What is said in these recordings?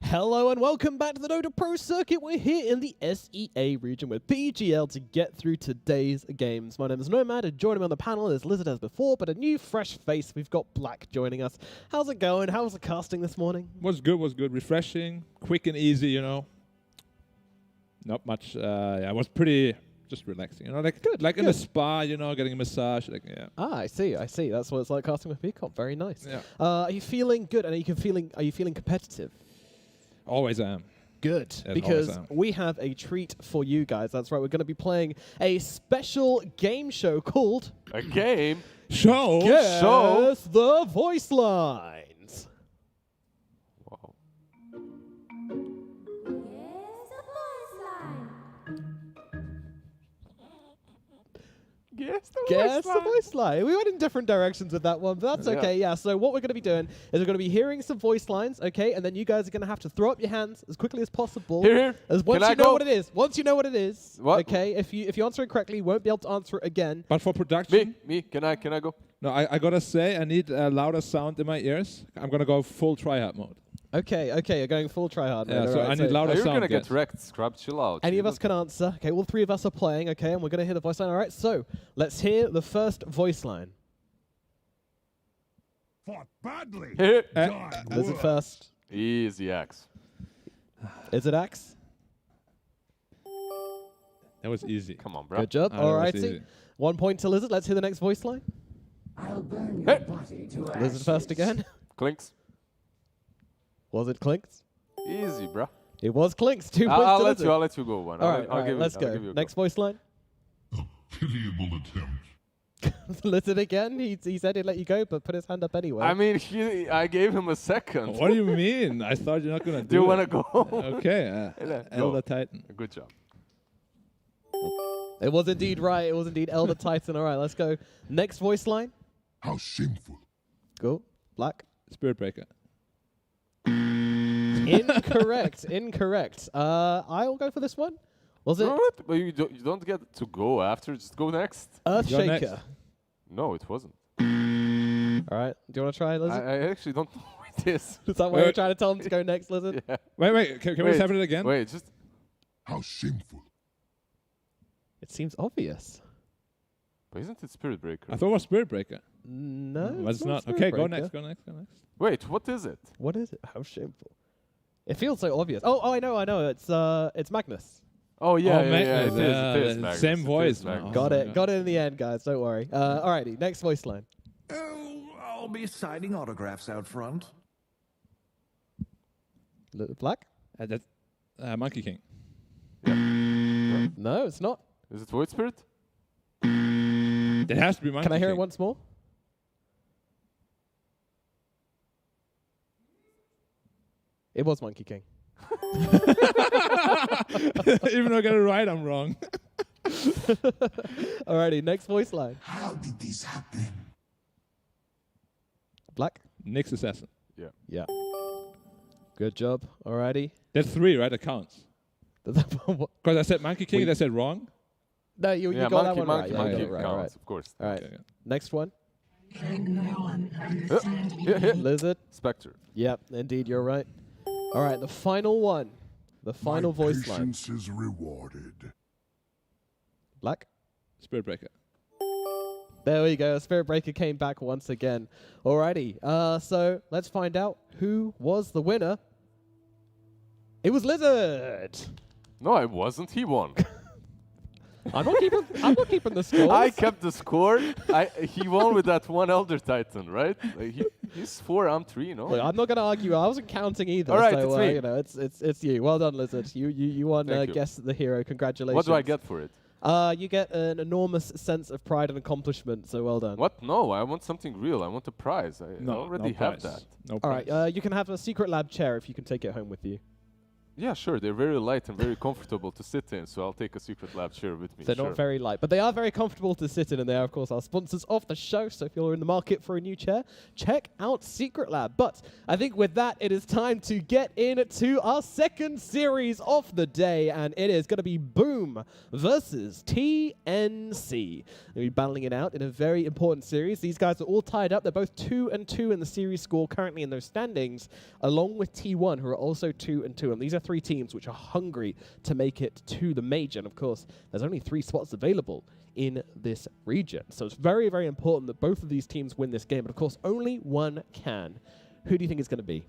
Hello and welcome back to the Dota Pro Circuit. We're here in the SEA region with PGL to get through today's games. My name is Nomad, and joining me on the panel is Lizard as before, but a new fresh face. We've got Black joining us. How's it going? How was the casting this morning? Was good. Refreshing, quick and easy, you know. Not much, yeah, it was pretty just relaxing, you know, like good, in a spa, you know, getting a massage, like, yeah. Ah, I see. That's what it's like casting with Peacock. Very nice. Yeah. Are you feeling good? And are you feeling competitive? Always am. Good, because we have a treat for you guys. That's right, we're going to be playing a special game show called... A game? Show? Guess the Voice Lines. Wow. Guess the voice line. We went in different directions with that one, but that's okay. Yeah, so what we're going to be doing is we're going to be hearing some voice lines, okay? And then you guys are going to have to throw up your hands as quickly as possible. Here. Once you know what it is. Once you know what it is, okay? If you answer it correctly, you won't be able to answer it again. But for production... Me. Can I go? No, I got to say, I need a louder sound in my ears. I'm going to go full tryhard mode. Okay, you're going full tryhard. Yeah, so I need louder sound. You're going to get wrecked, Scrub. Chill out. Any of us can answer. Okay, all three of us are playing, okay, and we're going to hear the voice line. All right, so let's hear the first voice line. Fought badly. Lizard first. Easy Axe. Is it Axe? That was easy. Come on, bro. Good job. All righty. 1 point to Lizard. Let's hear the next voice line. I'll burn your body to ashes. Lizard first again. Clinks. Was it Clinks? Easy, bro. It was Clinks. 2 points I'll to let Lizard. I'll let you go one. All right, let's go. Next voice line. A pitiable attempt. Lizard again. He said he'd let you go, but put his hand up anyway. I mean, I gave him a second. What do you mean? I thought you're not going to do it. Do you want to go? Okay. Elder Titan. Good job. It was indeed right. It was indeed Elder Titan. All right, let's go. Next voice line. How shameful. Go. Black. Spirit Breaker. Incorrect. I'll go for this one. Was it? What? But you don't get to go after. Just go next. Earthshaker. No, it wasn't. All right. Do you want to try, Lizard? I actually don't know what it is. Is that why you're trying to tell him to go next, Lizard? Yeah. Wait. Can we just have it again? Wait, just... How shameful. It seems obvious. But isn't it Spirit Breaker? I thought it was Spirit Breaker. No, it's not. Spirit Okay, Breaker. go next. Wait, what is it? What is it? How shameful. It feels so obvious. Oh, I know. It's Magnus. Oh, yeah, Magnus, it is Magnus. same voice. Magnus. Got it in the end, guys. Don't worry. Alrighty, next voice line. Oh, I'll be signing autographs out front. Black? That's Monkey King. Yeah. No, it's not. Is it Void Spirit? It has to be Monkey King. Can I hear it once more? It was Monkey King. Even though I got it right, I'm wrong. Alrighty, next voice line. How did this happen? Black? Nyx Assassin. Yeah. Good job. Alrighty. That's 3, right? That counts. Because I said Monkey King, and I said wrong. No, you got that one right. Yeah, you got it right. Counts, of course. All right. Okay. Next one. Can no one understand me? Lizard. Spectre. Yep, indeed, you're right. All right, the final one. The final voice line. Patience is rewarded. Black. Spirit Breaker. There we go. Spirit Breaker came back once again. Alrighty. So let's find out who was the winner. It was Lizard. No, it wasn't. He won. I'm not keeping the score. I kept the score. He won with that one Elder Titan, right? Like he's 4, I'm 3, no? Look, I'm not going to argue. I wasn't counting either. All right, so, it's me. you know, it's you. Well done, Lizard. You won Guess the Hero. Congratulations. What do I get for it? You get an enormous sense of pride and accomplishment. So well done. What? No, I want something real. I want a prize. I already have that. No All prize. right. You can have a secret lab chair if you can take it home with you. Yeah, sure. They're very light and very comfortable to sit in, so I'll take a secret lab chair with me. They're sure. not very light, but they are very comfortable to sit in, and they are, of course, our sponsors of the show. So if you're in the market for a new chair, check out Secret Lab. But I think with that, it is time to get into our second series of the day, and it is going to be Boom versus TNC. They'll be battling it out in a very important series. These guys are all tied up. They're both 2-2 in the series score currently in those standings, along with T1, who are also 2-2. And these are three teams which are hungry to make it to the major. And of course, there's only 3 spots available in this region. So it's very, very important that both of these teams win this game. But of course, only one can. Who do you think it's going to be?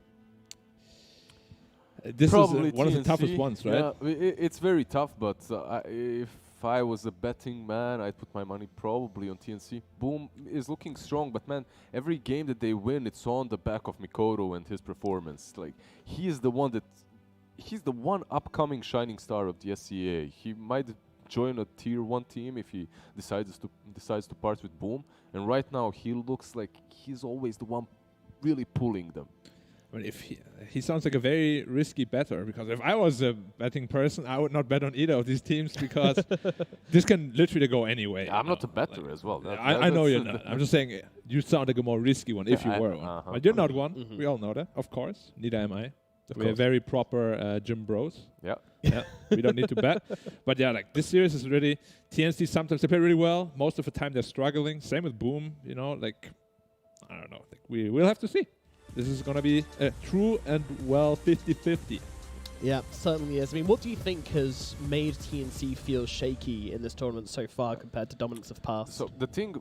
This Probably is one of the TNC. toughest ones, right? Yeah, it's very tough, but if I was a betting man, I'd put my money probably on TNC. Boom is looking strong, but man, every game that they win, it's on the back of Mikoto and his performance. Like, he's the one upcoming shining star of the SCA. He might join a tier 1 team if he decides to part with Boom. And right now, he looks like he's always the one really pulling them. I mean, if he sounds like a very risky better, because if I was a betting person, I would not bet on either of these teams because this can literally go anyway. I'm not a bettor as well. I know you're not. I'm just saying you sound like a more risky one if you were one. Uh-huh. But you're not one. We all know that, of course. Neither am I. We're very proper gym bros. Yeah. Yeah, we don't need to bet. But yeah, like this series is really TNC. Sometimes they play really well. Most of the time they're struggling. Same with Boom. You know, like I don't know. Like we'll have to see. This is gonna be a true and well 50-50. Yeah, certainly is. I mean, what do you think has made TNC feel shaky in this tournament so far compared to dominance of past? So the thing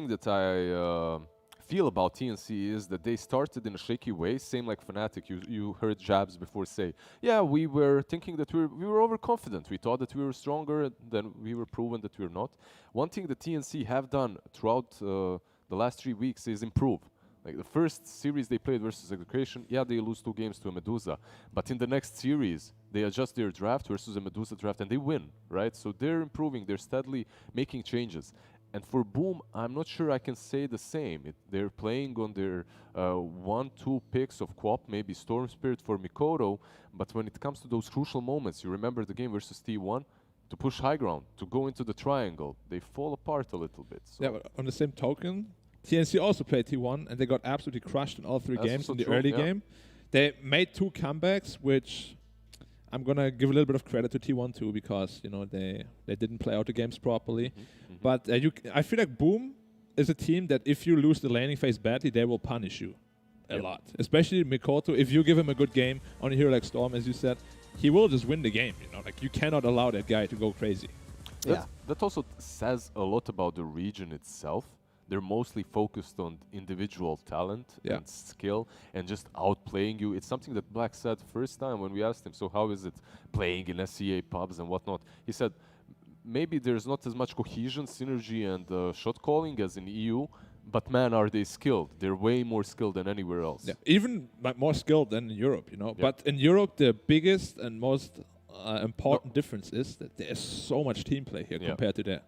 that I feel about TNC is that they started in a shaky way, same like Fnatic. You heard Jabs before say, yeah, we were thinking that we were overconfident. We thought that we were stronger, then we were proven that we were not. One thing that TNC have done throughout the last 3 weeks is improve. Like the first series they played versus Execution, yeah, they lose 2 games to a Medusa. But in the next series, they adjust their draft versus a Medusa draft and they win, right? So they're improving, they're steadily making changes. And for Boom, I'm not sure I can say the same. They're playing on their 1-2 picks of Quap, maybe Storm Spirit for Mikoto. But when it comes to those crucial moments, you remember the game versus T1, to push high ground, to go into the triangle, they fall apart a little bit. So Yeah, but on the same token, TNC also played T1 and they got absolutely crushed in all 3 That's games also in the true, early yeah. game. They made 2 comebacks, which I'm gonna give a little bit of credit to T1 too, because you know they didn't play out the games properly. But I feel like Boom is a team that if you lose the laning phase badly, they will punish you a lot. Especially Mikoto, if you give him a good game on a hero like Storm, as you said, he will just win the game. You know, like you cannot allow that guy to go crazy. That also says a lot about the region itself. They're mostly focused on individual talent and skill and just outplaying you. It's something that Black said first time when we asked him, so how is it playing in SCA pubs and whatnot? He said, maybe there's not as much cohesion, synergy, and shot calling as in EU, but man, are they skilled. They're way more skilled than anywhere else. Yeah, even more skilled than in Europe, you know. But in Europe, the biggest and most important difference is that there's so much team play here compared to there.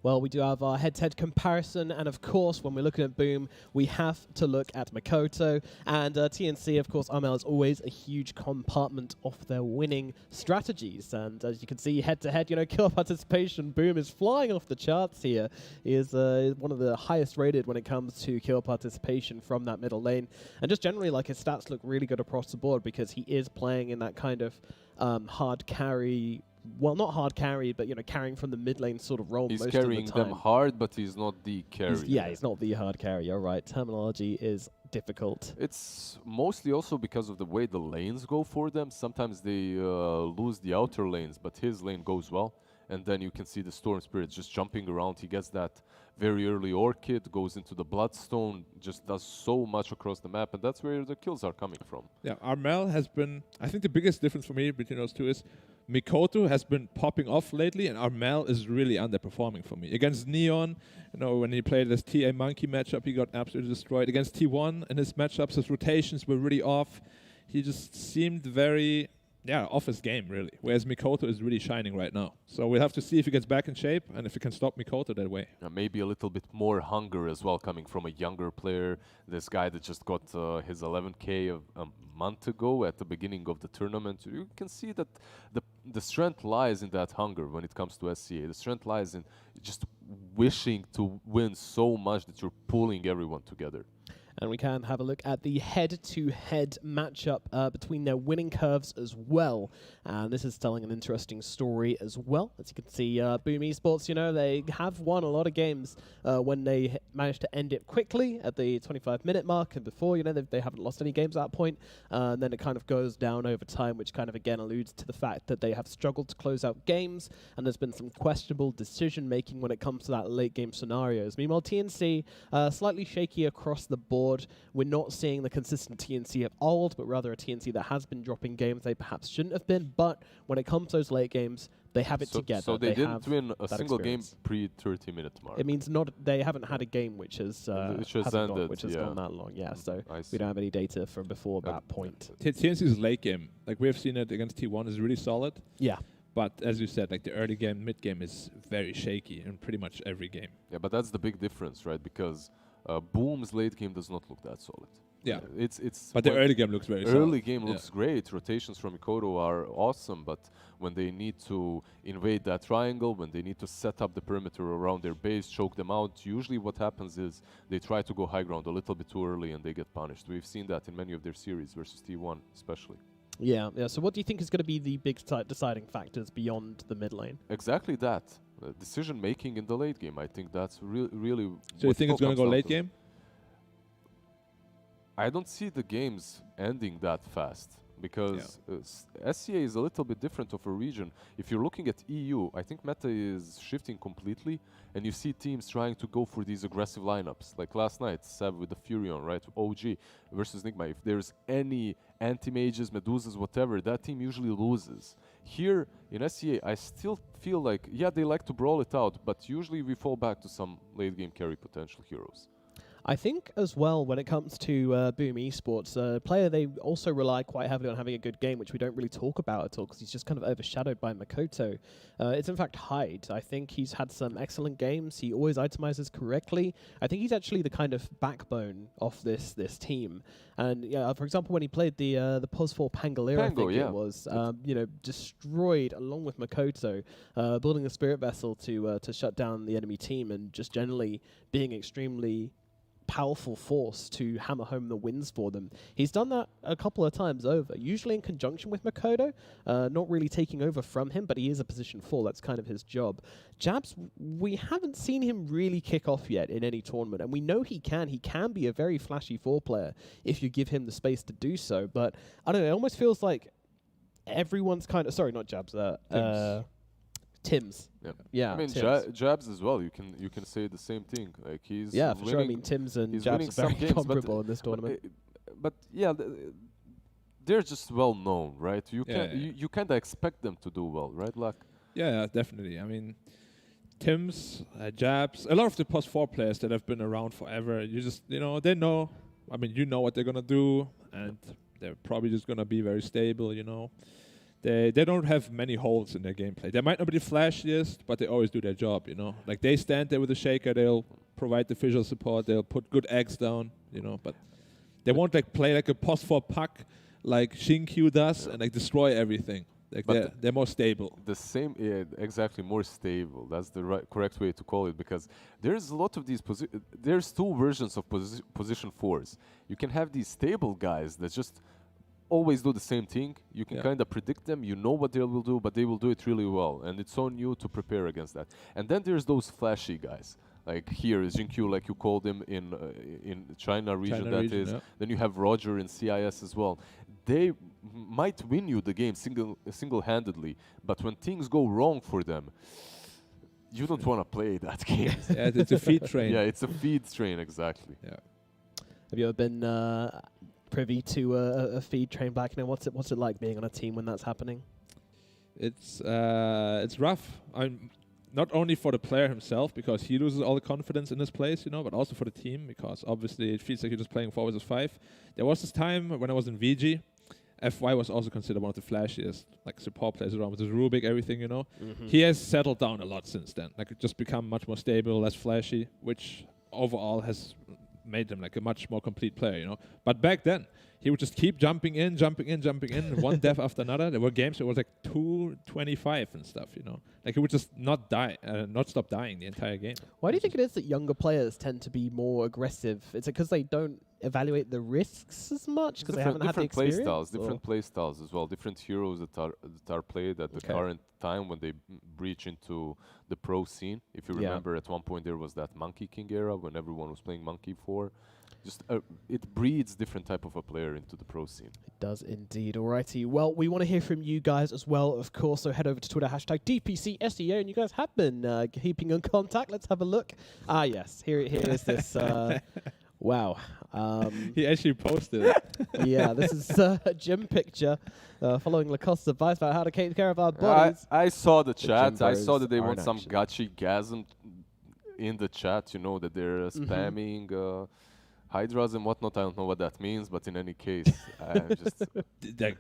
Well, we do have our head-to-head comparison, and of course, when we're looking at Boom, we have to look at Mikoto. And TNC, of course, RML is always a huge compartment of their winning strategies. And as you can see, head-to-head, you know, kill participation, Boom is flying off the charts here. He is one of the highest rated when it comes to kill participation from that middle lane. And just generally, like, his stats look really good across the board because he is playing in that kind of hard carry. Well, not hard carry, but, you know, carrying from the mid lane sort of role most of the time. He's carrying them hard, but he's not the carry. He's not the hard carry. You're right. Terminology is difficult. It's mostly also because of the way the lanes go for them. Sometimes they lose the outer lanes, but his lane goes well. And then you can see the Storm Spirit just jumping around. He gets that very early Orchid, goes into the Bloodstone, just does so much across the map, and that's where the kills are coming from. Yeah, RML has been, I think the biggest difference for me between those two is Mikoto has been popping off lately, and RML is really underperforming for me. Against Neon, you know, when he played this TA Monkey matchup, he got absolutely destroyed. Against T1 in his matchups, his rotations were really off. He just seemed very off his game, really. Whereas Mikoto is really shining right now. So we'll have to see if he gets back in shape and if he can stop Mikoto that way. Maybe a little bit more hunger as well coming from a younger player. This guy that just got his 11K a month ago at the beginning of the tournament. You can see that the strength lies in that hunger when it comes to SCA. The strength lies in just wishing to win so much that you're pulling everyone together. And we can have a look at the head-to-head matchup between their winning curves as well. And this is telling an interesting story as well. As you can see, Boom Esports, you know, they have won a lot of games when they managed to end it quickly at the 25-minute mark. And before, you know, they haven't lost any games at that point. And then it kind of goes down over time, which kind of, again, alludes to the fact that they have struggled to close out games. And there's been some questionable decision-making when it comes to that late-game scenarios. Meanwhile, TNC, slightly shaky across the board. We're not seeing the consistent TNC of old, but rather a TNC that has been dropping games they perhaps shouldn't have been. But when it comes to those late games, they have it together. So they didn't win a single game pre-30-minute mark. It means they haven't had a game which has ended, gone that long. Yeah, so we don't have any data from before that point. TNC's late game, like we have seen it against T1, is really solid. Yeah. But as you said, like the early game, mid game is very shaky in pretty much every game. Yeah, but that's the big difference, right? Because Boom's late game does not look that solid. Yeah, it's. But the early game looks very solid. Early game looks great. Rotations from Mikoto are awesome, but when they need to invade that triangle, when they need to set up the perimeter around their base, choke them out, usually what happens is they try to go high ground a little bit too early and they get punished. We've seen that in many of their series versus T1 especially. Yeah. So what do you think is going to be the big deciding factors beyond the mid lane? Exactly that. Decision making in the late game. I think that's really. So you think it's going to go late game? I don't see the games ending that fast because SCA is a little bit different of a region. If you're looking at EU, I think meta is shifting completely, and you see teams trying to go for these aggressive lineups. Like last night, Seb with the Furion, right? OG versus Nigma. If there's any anti-mages, Medusas, whatever, that team usually loses. Here in SCA, I still feel like, they like to brawl it out, but usually we fall back to some late game carry potential heroes. I think as well, when it comes to Boom Esports, player they also rely quite heavily on having a good game, which we don't really talk about at all because he's just kind of overshadowed by Mikoto. It's in fact Hyde. I think he's had some excellent games. He always itemizes correctly. I think he's actually the kind of backbone of this team. And for example, when he played the POS4 Pangolier, I think it was, destroyed along with Mikoto, building a spirit vessel to shut down the enemy team and just generally being extremely powerful force to hammer home the wins for them. He's done that a couple of times over, usually in conjunction with Mikoto, not really taking over from him, but he is a position 4. That's kind of his job. Jabs, we haven't seen him really kick off yet in any tournament, and we know he can. He can be a very flashy 4 player if you give him the space to do so, but I don't know, it almost feels like everyone's kind of... Sorry, not Jabs. Tims. Yeah. I mean, Jabs as well. You can say the same thing. Like he's for sure. I mean, Tims and Jabs are very comparable in this tournament. But they're just well known, right? You kind of expect them to do well, right, Luck? Yeah, definitely. I mean, Tims, Jabs, a lot of the POS4 players that have been around forever. You just they know. I mean, you know what they're gonna do, and they're probably just gonna be very stable. They don't have many holes in their gameplay. They might not be the flashiest, but they always do their job, Like they stand there with a shaker, they'll provide the visual support, they'll put good eggs down, but they won't play like a POS4 puck like Shinkyu does and destroy everything. Like they're more stable. The same, exactly, more stable. That's the correct way to call it, because there's a lot of these there's 2 versions of position 4s. You can have these stable guys that just always do the same thing. You can kind of predict them. You know what they will do, but they will do it really well. And it's on you to prepare against that. And then there's those flashy guys. Like here is Jinkyu, like you called him in China region. Then you have Roger in CIS as well. They might win you the game single-handedly, but when things go wrong for them, you don't want to play that game. It's a feed train. Yeah, it's a feed train, exactly. Yeah. Have you ever been privy to a feed train back now? What's it like being on a team when that's happening? It's rough. I'm not only for the player himself, because he loses all the confidence in his place, but also for the team, because obviously it feels like you're just playing 4 versus 5. There was this time when I was in VG, FY was also considered one of the flashiest like support players around with his Rubik, everything, you know. He has settled down a lot since then. Like just become much more stable, less flashy, which overall has made him like a much more complete player, you know. But back then, he would just keep jumping in, one death after another. There were games where it was like 225 and stuff, you know. Like he would just not stop dying the entire game. Why do you think it is that younger players tend to be more aggressive? Is it because they don't evaluate the risks as much because they haven't had the experience? Different play styles as well. Different heroes that are played at the current time when they breach into the pro scene. If you remember, at one point there was that Monkey King era when everyone was playing Monkey 4. Just it breeds different type of a player into the pro scene. It does indeed. Alrighty. Well, we want to hear from you guys as well, of course. So head over to Twitter, hashtag DPC SEO, and you guys have been keeping in contact. Let's have a look. Ah, yes. Here is this. Wow. He actually posted it. Yeah, this is a gym picture following Lacoste's advice about how to take care of our bodies. I saw the chat. gym I saw bros that they are want in some action. gachi-gasm in the chat, you know, that they're spamming hydras and whatnot. I don't know what that means, but in any case, I'm just... Like,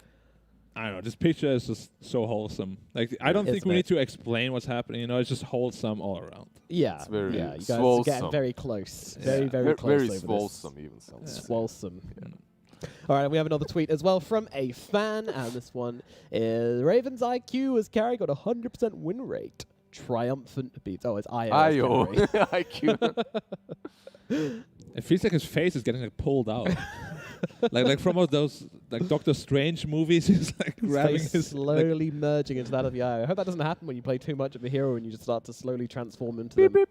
I don't know, this picture is just so wholesome. Like, I don't think we need to explain what's happening, you know, it's just wholesome all around. Yeah, It's very yeah, you guys are getting swolesome. very close. Yeah. Very close very over this. swolesome even sounds. Swolesome. All right, we have another tweet as well from a fan, and this one is Ravens IQ has carry got 100% win rate. Triumphant beats. Oh, it's IO. IQ. It feels like his face is getting like pulled out. like from all those like Doctor Strange movies, he's like grabbing face his slowly merging into that of the eye. I hope that doesn't happen when you play too much of a hero and you just start to slowly transform into them.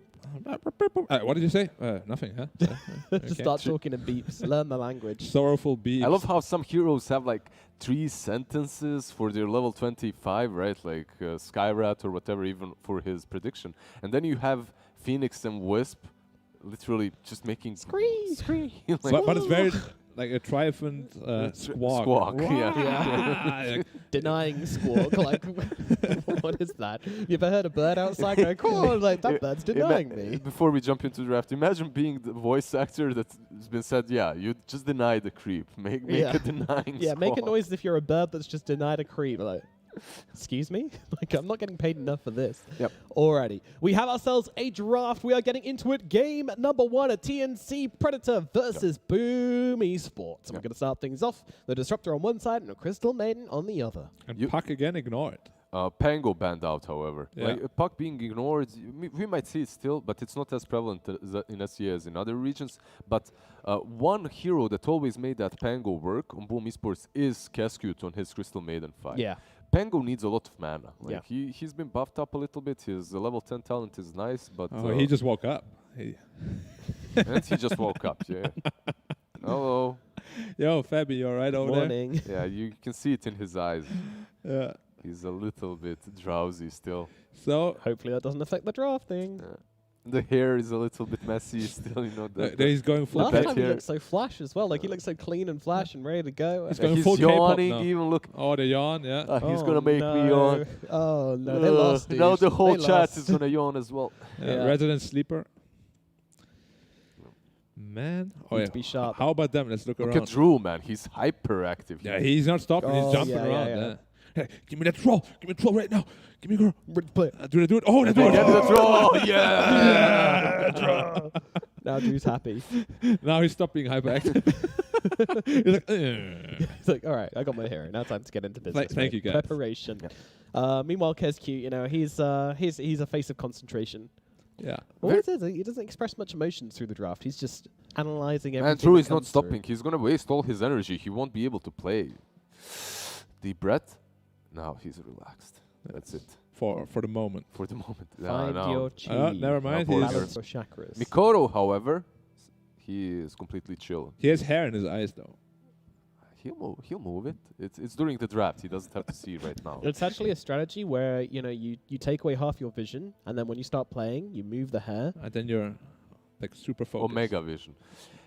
what did you say? Nothing, huh? Just start talking in beeps. Learn the language. Sorrowful beats. I love how some heroes have like 3 sentences for their level 25, right? Like Skyrat or whatever, even for his prediction. And then you have Phoenix and Wisp literally just making scream. but it's very like a triumphant squawk. Squawk, Like, Denying squawk. Like, what is that? You ever heard a bird outside going, cool, like, that bird's denying me? Before we jump into the draft, imagine being the voice actor that's been said, yeah, you just deny the creep. Make a denying Yeah, make a squawk. noise if you're a bird that's just denied a creep. Like, excuse me? Like, I'm not getting paid enough for this. Yep. Alrighty. We have ourselves a draft. We are getting into it. Game number 1, a TNC Predator versus Boom Esports. And we're going to start things off. The Disruptor on one side and a Crystal Maiden on the other. and Puck again ignored. Pango banned out, however. Yeah. Like, Puck being ignored, we might see it still, but it's not as prevalent in SEA as in other regions. But one hero that always made that Pango work on Boom Esports is Cascute on his Crystal Maiden fight. Yeah. Pango needs a lot of mana. Like he's been buffed up a little bit. His level 10 talent is nice, but He just woke up. and he just woke up. Yeah. Hello. Yo, Fabi, you alright over Morning. Yeah, you can see it in his eyes. there? Yeah. He's a little bit drowsy still. So Hopefully that doesn't affect the drafting. The hair is a little bit messy still, you know. he's going full Last back time he here. looked so flash as well. Like, he looked so clean and flash and ready to go. He's going He's full K-pop yawning, now. even look. Oh, the yawn, yeah. He's gonna make me yawn. Oh, no, they lost, dude. Now the whole They chat lost. is gonna yawn as well. Yeah. Resident sleeper. Man. Oh, Need yeah. to be sharp. How about them? Let's look Look around. at Drew, man. He's hyperactive. Yeah, he's not stopping. Oh, He's jumping yeah, around. yeah. Yeah. Hey, give me that troll. Give me a troll right now. Give me a girl. Play. Do it. Oh, that's Get the it. troll, yeah! Now Drew's happy. Now he's stopped being hyperactive. He's like, He's like, all right, I got my hero. Now time to get into business. Thank you, guys. Preparation. Meanwhile, KezQ, you know, he's a face of concentration. yeah. Well, what is it? He doesn't express much emotions through the draft. He's just analyzing everything. And Drew that is not comes through. stopping. He's gonna waste all his energy. He won't be able to play. Deep breath. Now he's relaxed. That's it. For the moment. For the moment. Find your chi. never mind. Now He's, Balance your chakras. Mikoro, however, he is completely chill. he has hair in his eyes, though. He'll move it. It's during the draft. He doesn't have to see it right now. It's actually a strategy where, you know, you take away half your vision, and then when you start playing, you move the hair. And then you're like super focused. Omega Vision.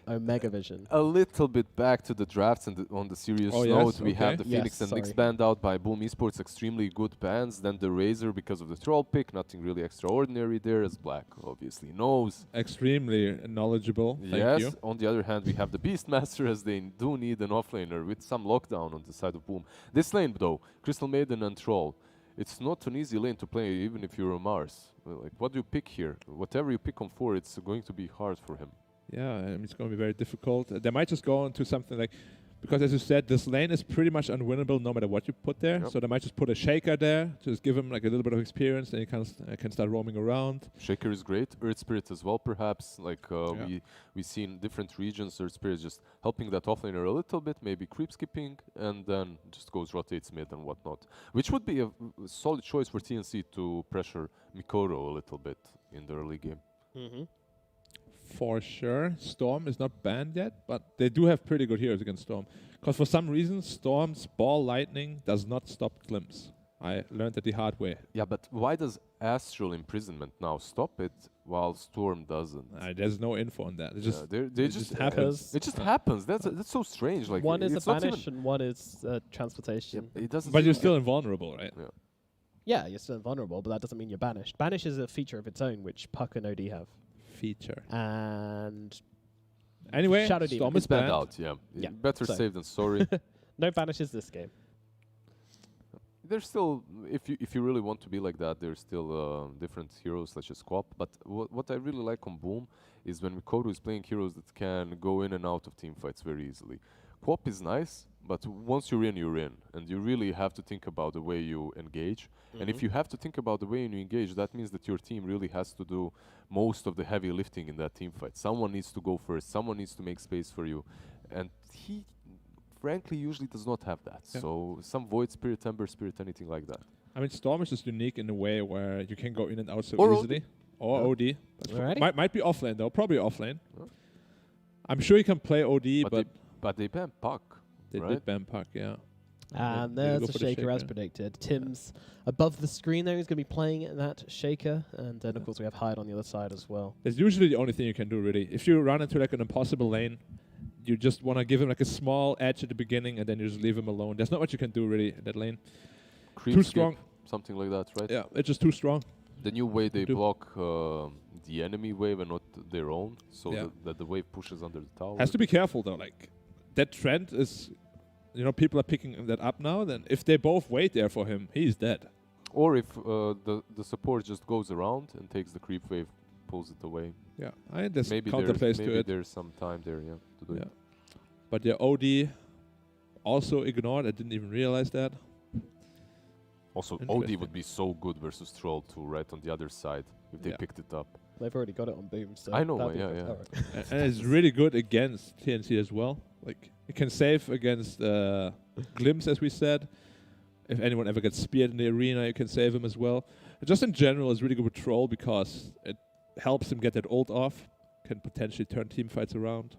Omega Vision. A little bit back to the drafts and on the serious Oh, note, yes, we have okay. the Phoenix Yes, and Nyx sorry. banned out by Boom Esports, extremely good bans. Then the Razor because of the troll pick, nothing really extraordinary there, as Black obviously knows. Extremely knowledgeable. Thank Yes, you. on the other hand, we have the Beastmaster, as they do need an offlaner with some lockdown on the side of Boom. This lane, though, Crystal Maiden and Troll, it's not an easy lane to play, even if you're a Mars. Like, what do you pick here? Whatever you pick on 4, it's going to be hard for him. Yeah, I mean, it's going to be very difficult. They might just go into something like, because as you said, this lane is pretty much unwinnable no matter what you put there. Yep. So they might just put a Shaker there, just give him like a little bit of experience, then he can start roaming around. Shaker is great. Earth Spirit as well, perhaps. Like Yeah. we see in different regions, Earth Spirit just helping that offlaner a little bit, maybe creep skipping, and then just goes rotates mid and whatnot. Which would be a solid choice for TNC to pressure Mikoto a little bit in the early game. Mm-hmm. For sure. Storm is not banned yet, but they do have pretty good heroes against Storm. Because for some reason, Storm's Ball Lightning does not stop Glimpse. I learned that the hard way. Yeah, but why does Astral Imprisonment now stop it while Storm doesn't? There's no info on that. It just, they it just just happens. It just happens. That's so strange. Like One is a it's not banish even- and one is transportation. It doesn't. But you're seem- still invulnerable, right? Yeah. Yeah, you're still invulnerable, but that doesn't mean you're banished. Banish is a feature of its own, which Puck and OD have. Feature. And Anyway, Shadow Demon. Storm It's is banned banned. out. Yeah. Yeah, Better so- safe than sorry. no banishes this game. There's still, if you really want to be like that, there's still different heroes such as Quap. But what I really like on Boom is when Mikoto is playing heroes that can go in and out of team fights very easily. Quap is nice, but once you're in, and you really have to think about the way you engage. And if you have to think about the way you engage, that means that your team really has to do most of the heavy lifting in that team fight. Someone needs to go first. Someone needs to make space for you, and he, frankly, usually does not have that. Yeah. So some Void Spirit, Ember Spirit, anything like that. I mean, Storm is just unique in a way where you can go in and out so Or easily. Or Yeah. OD. That's Alrighty. might be offlane, though. Probably offlane. Yeah. I'm sure he can play OD, but But they ban Puck, they right? did ban Puck, yeah. And Maybe go there's a for the shaker as Shaker. predicted. Tim's above the screen there. He's going to be playing that shaker. And then, of course, we have Hyde on the other side as well. That's usually the only thing you can do, really. If you run into like an impossible lane, you just want to give him like a small edge at the beginning, and then you just leave him alone. There's not much you can do, really, in that lane. Creep Too skip, strong. something like that, right? Yeah, it's just too strong. The new way they Do- block the enemy wave and not their own, so Yeah. that the wave pushes under the tower. Has to be careful, though. Like, that trend is... You know, people are picking that up now. Then if they both wait there for him, he's dead. Or if the support just goes around and takes the creep wave, pulls it away. Yeah, I think there's Maybe counterplays to it. there's some time there, yeah, to do Yeah. it. But yeah, OD also ignored. I didn't even realize that. Also, OD Interesting. would be so good versus Troll too, right on the other side if they Yeah. picked it up. They've already got it on Boom. So I know, that'd be yeah, good. yeah. Alright. And it's really good against TNC as well. Like, it can save against Glimpse, as we said. If anyone ever gets speared in the arena, you can save him as well. And just in general, it's really good with Troll because it helps him get that ult off. Can potentially turn team fights around.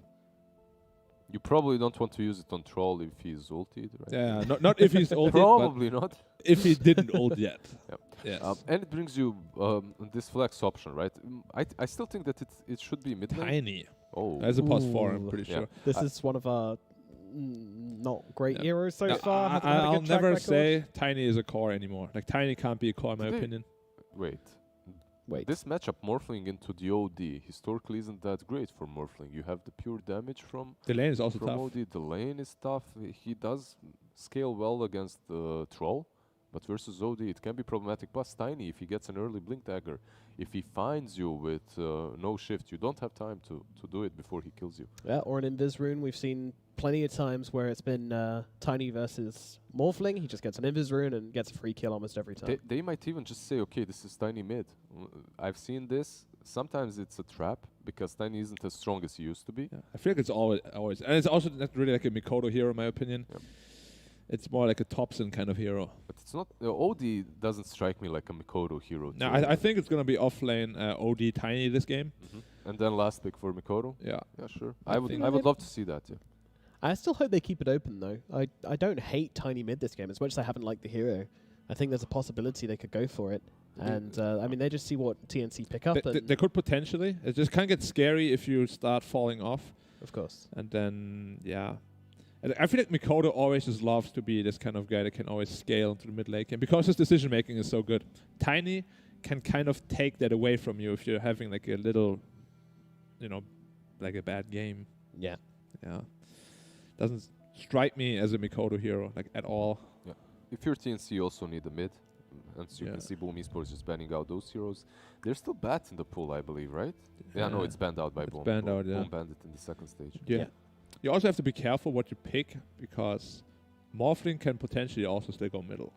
You probably don't want to use it on Troll if he's ulted, right? Yeah, not if he's ulted, Probably not. but if he didn't ult yet. Yep. Yes. And it brings you this flex option, right? I still think that it should be mid lane. Tiny. Oh, As a +4, I'm Ooh. pretty Yeah. sure. This is one of our not great Yeah. heroes so Yeah, far. Hasn't had a I'll good track never record. say Tiny is a core anymore. Like, Tiny can't be a core, in my Today- opinion. wait. Wait. This matchup, Morphling into the OD, historically isn't that great for Morphling. You have the pure damage from The lane is also tough. OD. The lane is tough. He does scale well against the Troll, but versus OD it can be problematic. Plus Tiny, if he gets an early Blink Dagger, if he finds you with no shift, you don't have time to do it before he kills you. Yeah, or an Invis rune. We've seen plenty of times where it's been Tiny versus Morphling. He just gets an Invis rune and gets a free kill almost every time. They might even just say, okay, this is Tiny mid. I've seen this. Sometimes it's a trap because Tiny isn't as strong as he used to be. Yeah. I feel like it's always, and it's also not really like a Mikoto hero, in my opinion. Yep. It's more like a Thompson kind of hero. But it's not. OD doesn't strike me like a Mikoto hero. No, too. I think it's gonna be offlane OD Tiny this game. And then last pick for Mikoto. Yeah. Yeah, sure. I I would think- love to see that. Yeah. I still hope they keep it open though. I don't hate Tiny mid this game as much as I haven't liked the hero. I think there's a possibility they could go for it. And, I mean, they just see what TNC pick up. They could potentially. It just can get scary if you start falling off. Of course. And then, yeah. And I feel like Mikoto always just loves to be this kind of guy that can always scale into the mid lane game because his decision making is so good. Tiny can kind of take that away from you if you're having like a little, you know, like a bad game. Yeah. Yeah. Doesn't strike me as a Mikoto hero, like, at all. Yeah. If you're TNC, you also need a mid. And so you can see Boom Esports just banning out those heroes. They're still bats in the pool, I believe, right? Yeah, no, it's banned out by Boom. Banned out, yeah. Boom banned it in the second stage. Yeah. You also have to be careful what you pick because Morphling can potentially also still go middle.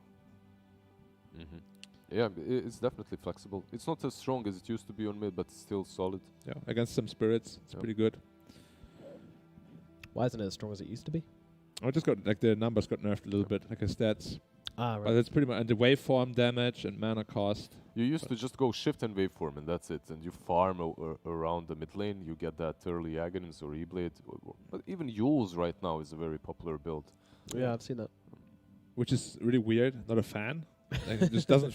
Yeah, it's definitely flexible. It's not as strong as it used to be on mid, but it's still solid. Yeah, against some spirits, it's pretty good. Why isn't it as strong as it used to be? I just got, like, the numbers got nerfed a little bit, like his stats. Ah, right. But it's pretty much, and the waveform damage and mana cost. You used to just go shift and waveform, and that's it. And you farm around the mid lane. You get that early Aghanim's or E-Blade. But even Yule's right now is a very popular build. Yeah, I've seen that. Which is really weird. Not a fan. Like, it just doesn't.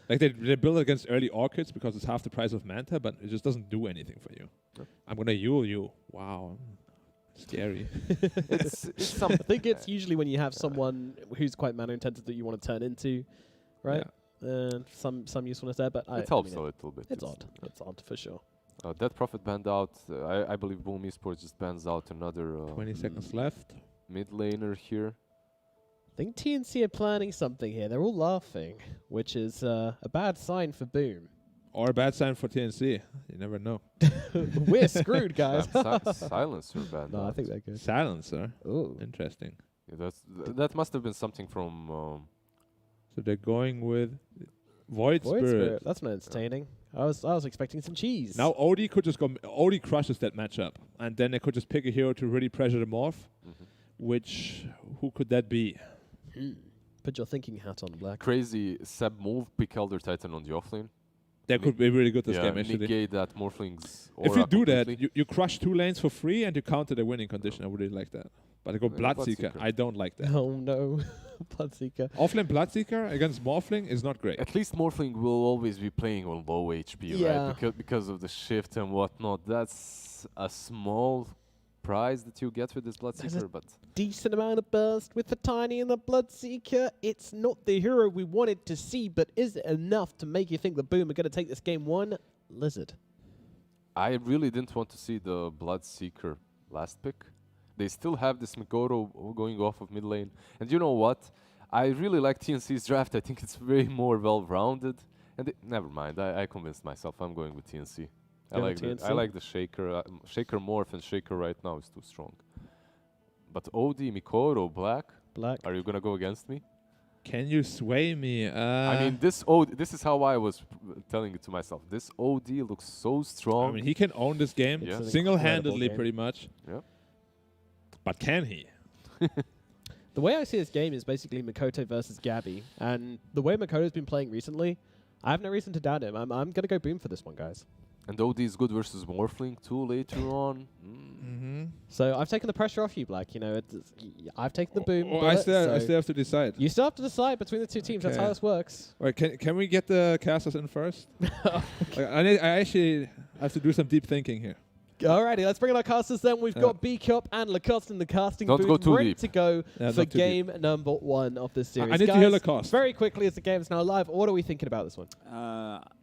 Like, they build it against early Orchids because it's half the price of Manta, but it just doesn't do anything for you. Yep. I'm gonna Yule you. Wow. Scary. It's I think it's usually when you have someone who's quite mana intensive that you want to turn into, right? Some usefulness there, but it helps a little bit. It's odd. It's odd for sure. Dead Prophet banned out. I believe Boom Esports just bans out another 20 seconds left. Mid laner here. I think TNC are planning something here. They're all laughing, which is a bad sign for Boom. Or a bad sign for TNC. You never know. We're screwed, guys. Silencer banned No, out. I think they're good. Silencer. Oh, Interesting. Yeah, that must have been something from. So they're going with Void Void Spirit. That's not entertaining. I was expecting some cheese. Now Odie could just go. Odie crushes that matchup, and then they could just pick a hero to really pressure the morph. Which, who could that be? Put your thinking hat on, Black. Crazy Seb move, pick Elder Titan on the offlane. That could be really good this game, actually. Negate that Morphling's If you aura do that, completely. you crush 2 lanes for free and you counter the winning condition. I would really like that. But I go Bloodseeker. Bloodseeker. I don't like that. Oh no, Bloodseeker. Offlane Bloodseeker against Morphling is not great. At least Morphling will always be playing on low HP, Yeah. right? Because of the shift and whatnot. That's a small prize that you get with this Bloodseeker, but Decent amount of burst with the Tiny and the Bloodseeker. It's not the hero we wanted to see, but is it enough to make you think the Boom are going to take this game one? Lizard. I really didn't want to see the Bloodseeker last pick. They still have this Mikoto going off of mid lane. And you know what? I really like TNC's draft. I think it's way more well-rounded. And never mind. I convinced myself. I'm going with TNC. I like the Shaker. Shaker Morph and Shaker right now is too strong. But OD, Mikoto, Black. Are you going to go against me? Can you sway me? I mean, this is how I was telling it to myself. This OD looks so strong. I mean, he can own this game single-handedly, pretty much. Yeah. But can he? The way I see this game is basically Mikoto versus Gabby. And the way Makoto's been playing recently, I have no reason to doubt him. I'm going to go Boom for this one, guys. And OD is good versus Morphling too later on. So I've taken the pressure off you, Black. You know, I've taken the Boom. I still have to decide. You still have to decide between the two teams. That's how this works. All right, can we get the casters in first? I actually have to do some deep thinking here. Alrighty, let's bring in our casters then. We've got B-Cup and Lacoste in the casting Don't booth, go too ready deep. to go for not too game number 1 of this series. I need to Guys, hear Lacoste. very quickly as the game is now live, what are we thinking about this one?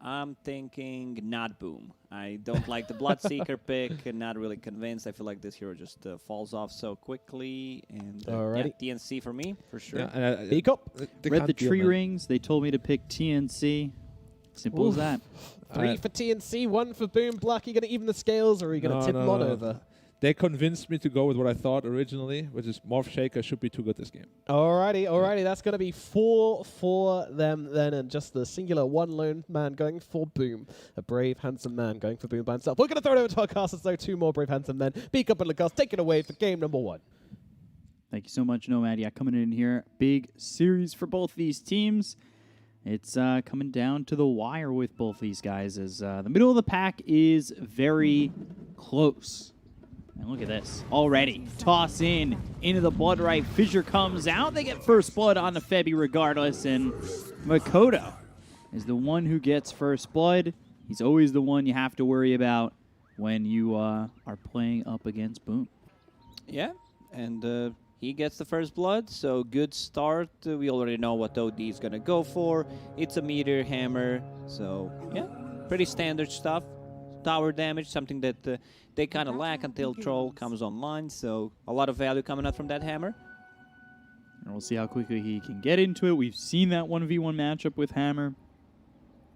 I'm thinking not Boom. I don't like the Bloodseeker pick, and not really convinced. I feel like this hero just falls off so quickly. And Alrighty. yeah, TNC for me, for sure. Yeah, B-Cup. Read the tree rings. They told me to pick TNC. Simple as that. 3 for TNC, 1 for Boom. Black, are you going to even the scales, or are you going to tip them on over? They convinced me to go with what I thought originally, which is Morph Shaker should be too good this game. Alrighty. That's going to be 4 for them then, and just the singular one lone man going for Boom. A brave, handsome man going for Boom by himself. We're going to throw it over to our casters, though. 2 more brave, handsome men. B-Cup and Lacoste, take it away for game number 1. Thank you so much, Nomad. Yeah, coming in here. Big series for both these teams. It's coming down to the wire with both these guys as the middle of the pack is very close. And look at this. Already. Toss into the blood right. Fissure comes out. They get first blood on the Febby regardless. And Makoto is the one who gets first blood. He's always the one you have to worry about when you are playing up against Boom. Yeah, and he gets the first blood, so good start. We already know what OD is going to go for. It's a meteor hammer, so yeah, pretty standard stuff. Tower damage, something that they kind of lack until Troll comes online, so a lot of value coming out from that hammer. And we'll see how quickly he can get into it. We've seen that 1v1 matchup with Hammer.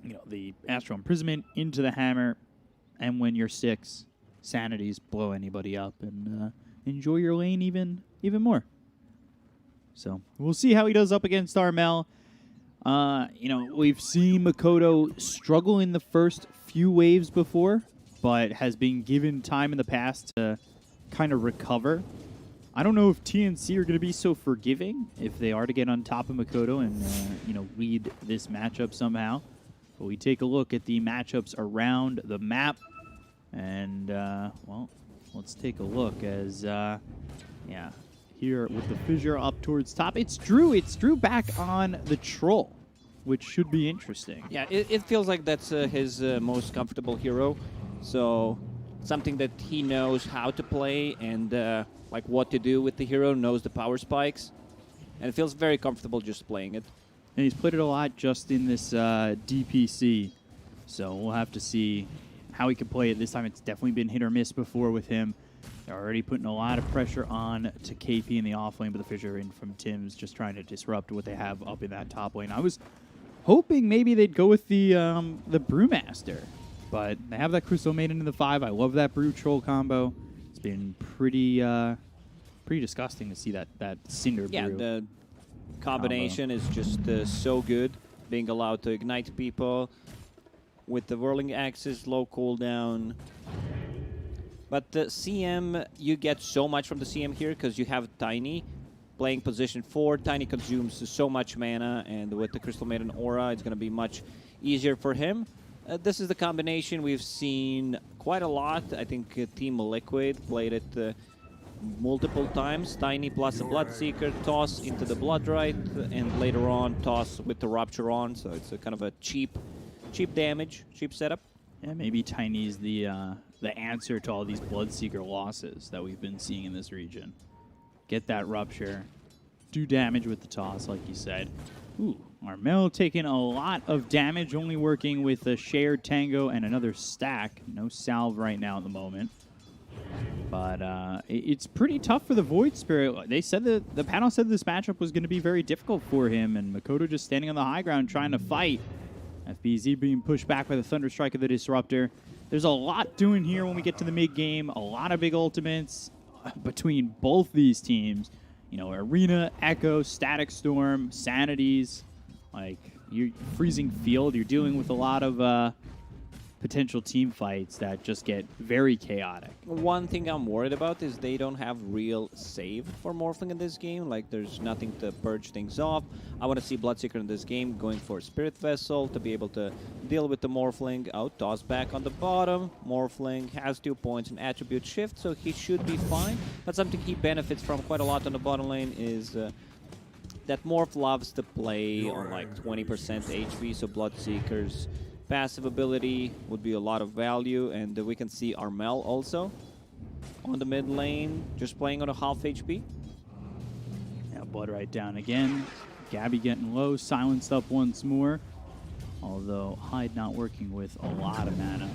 You know, the Astral Imprisonment into the Hammer, and when you're 6, Sanities blow anybody up and enjoy your lane even more. So we'll see how he does up against Armel. You know, we've seen Makoto struggle in the first few waves before, but has been given time in the past to kind of recover. I don't know if TNC are going to be so forgiving if they are to get on top of Makoto and, you know, lead this matchup somehow. But we take a look at the matchups around the map. And, well, let's take a look as, yeah, here with the fissure up towards top. It's Drew back on the Troll, which should be interesting. Yeah, it feels like that's his most comfortable hero. So something that he knows how to play and like what to do with the hero, knows the power spikes. And it feels very comfortable just playing it. And he's played it a lot just in this DPC. So we'll have to see how he can play it this time. It's definitely been hit or miss before with him. They're already putting a lot of pressure on to KP in the off lane, but the fissure in from Tim's just trying to disrupt what they have up in that top lane. I was hoping maybe they'd go with the Brewmaster, but they have that Crystal Maiden in the 5. I love that Brew Troll combo. It's been pretty disgusting to see that Cinder Brew. Yeah, the combination is just so good, being allowed to ignite people with the whirling axes, low cooldown. But the CM, you get so much from the CM here because you have Tiny playing position 4. Tiny consumes so much mana, and with the Crystal Maiden aura, it's going to be much easier for him. This is the combination we've seen quite a lot. I think Team Liquid played it multiple times. Tiny plus a Bloodseeker, toss into the Bloodrite, and later on toss with the Rupture on. So it's a kind of a cheap damage, cheap setup. Yeah, maybe Tiny's the answer to all these Bloodseeker losses that we've been seeing in this region. Get that Rupture, do damage with the toss, like you said. Ooh, Armel taking a lot of damage, only working with a shared Tango and another stack. No salve right now at the moment. But it's pretty tough for the Void Spirit. They said that the panel said this matchup was going to be very difficult for him, and Makoto just standing on the high ground trying to fight. FBZ being pushed back by the Thunder Strike of the Disruptor. There's a lot doing here when we get to the mid-game. A lot of big ultimates between both these teams. You know, Arena, Echo, Static Storm, Sanities. Like, you're freezing field. You're dealing with a lot of potential team fights that just get very chaotic. One thing I'm worried about is they don't have real save for Morphling in this game. Like, there's nothing to purge things off. I want to see Bloodseeker in this game going for Spirit Vessel to be able to deal with the Morphling. Out, toss back on the bottom. Morphling has 2 points in Attribute Shift, so he should be fine. But something he benefits from quite a lot on the bottom lane is that Morph loves to play on like 20% HP, so Bloodseeker's passive ability would be a lot of value, and we can see Armel also on the mid lane, just playing on a half HP. Yeah, Blood right down again. Gabby getting low, silenced up once more. Although Hyde not working with a lot of mana.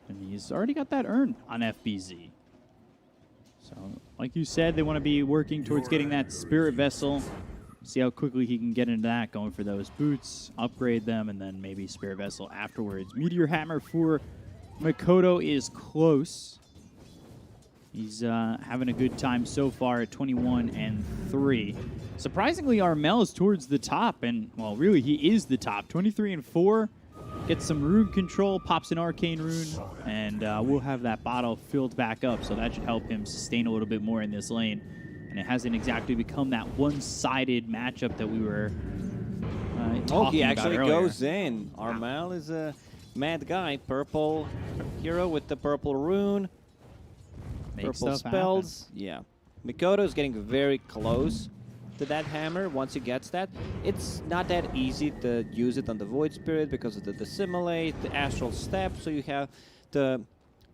And he's already got that urn on FBZ. So, like you said, they want to be working towards getting that Spirit Vessel. See how quickly he can get into that, going for those boots, upgrade them, and then maybe Spirit Vessel afterwards. Meteor Hammer for Makoto is close. He's having a good time so far at 21-3. Surprisingly, Armel is towards the top, and, well, really, he is the top. 23-4, gets some rune control, pops an Arcane Rune, and we'll have that bottle filled back up, so that should help him sustain a little bit more in this lane. And it hasn't exactly become that one-sided matchup that we were talking about he actually earlier. goes in. Armel is a mad guy. Purple hero with the purple rune. Make Purple stuff spells. Yeah. Makoto is getting very close to that hammer. Once he gets that, it's not that easy to use it on the Void Spirit because of the Dissimulate, the Astral Step, so you have to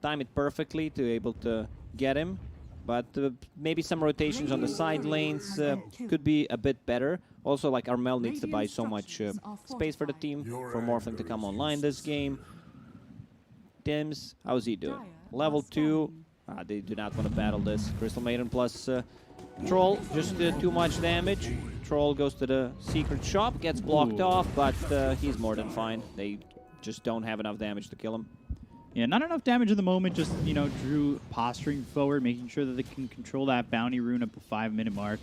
time it perfectly to able to get him. But maybe some rotations on the side lanes could be a bit better. Also, like Armel needs to buy so much space for the team for Morphling to come online this game. Tims, how's he doing? Level 2. They do not want to battle this. Crystal Maiden plus Troll, just too much damage. Troll goes to the secret shop, gets blocked off, but he's more than fine. They just don't have enough damage to kill him. Yeah, not enough damage at the moment. Just, you know, Drew posturing forward, making sure that they can control that bounty rune up the 5-minute mark.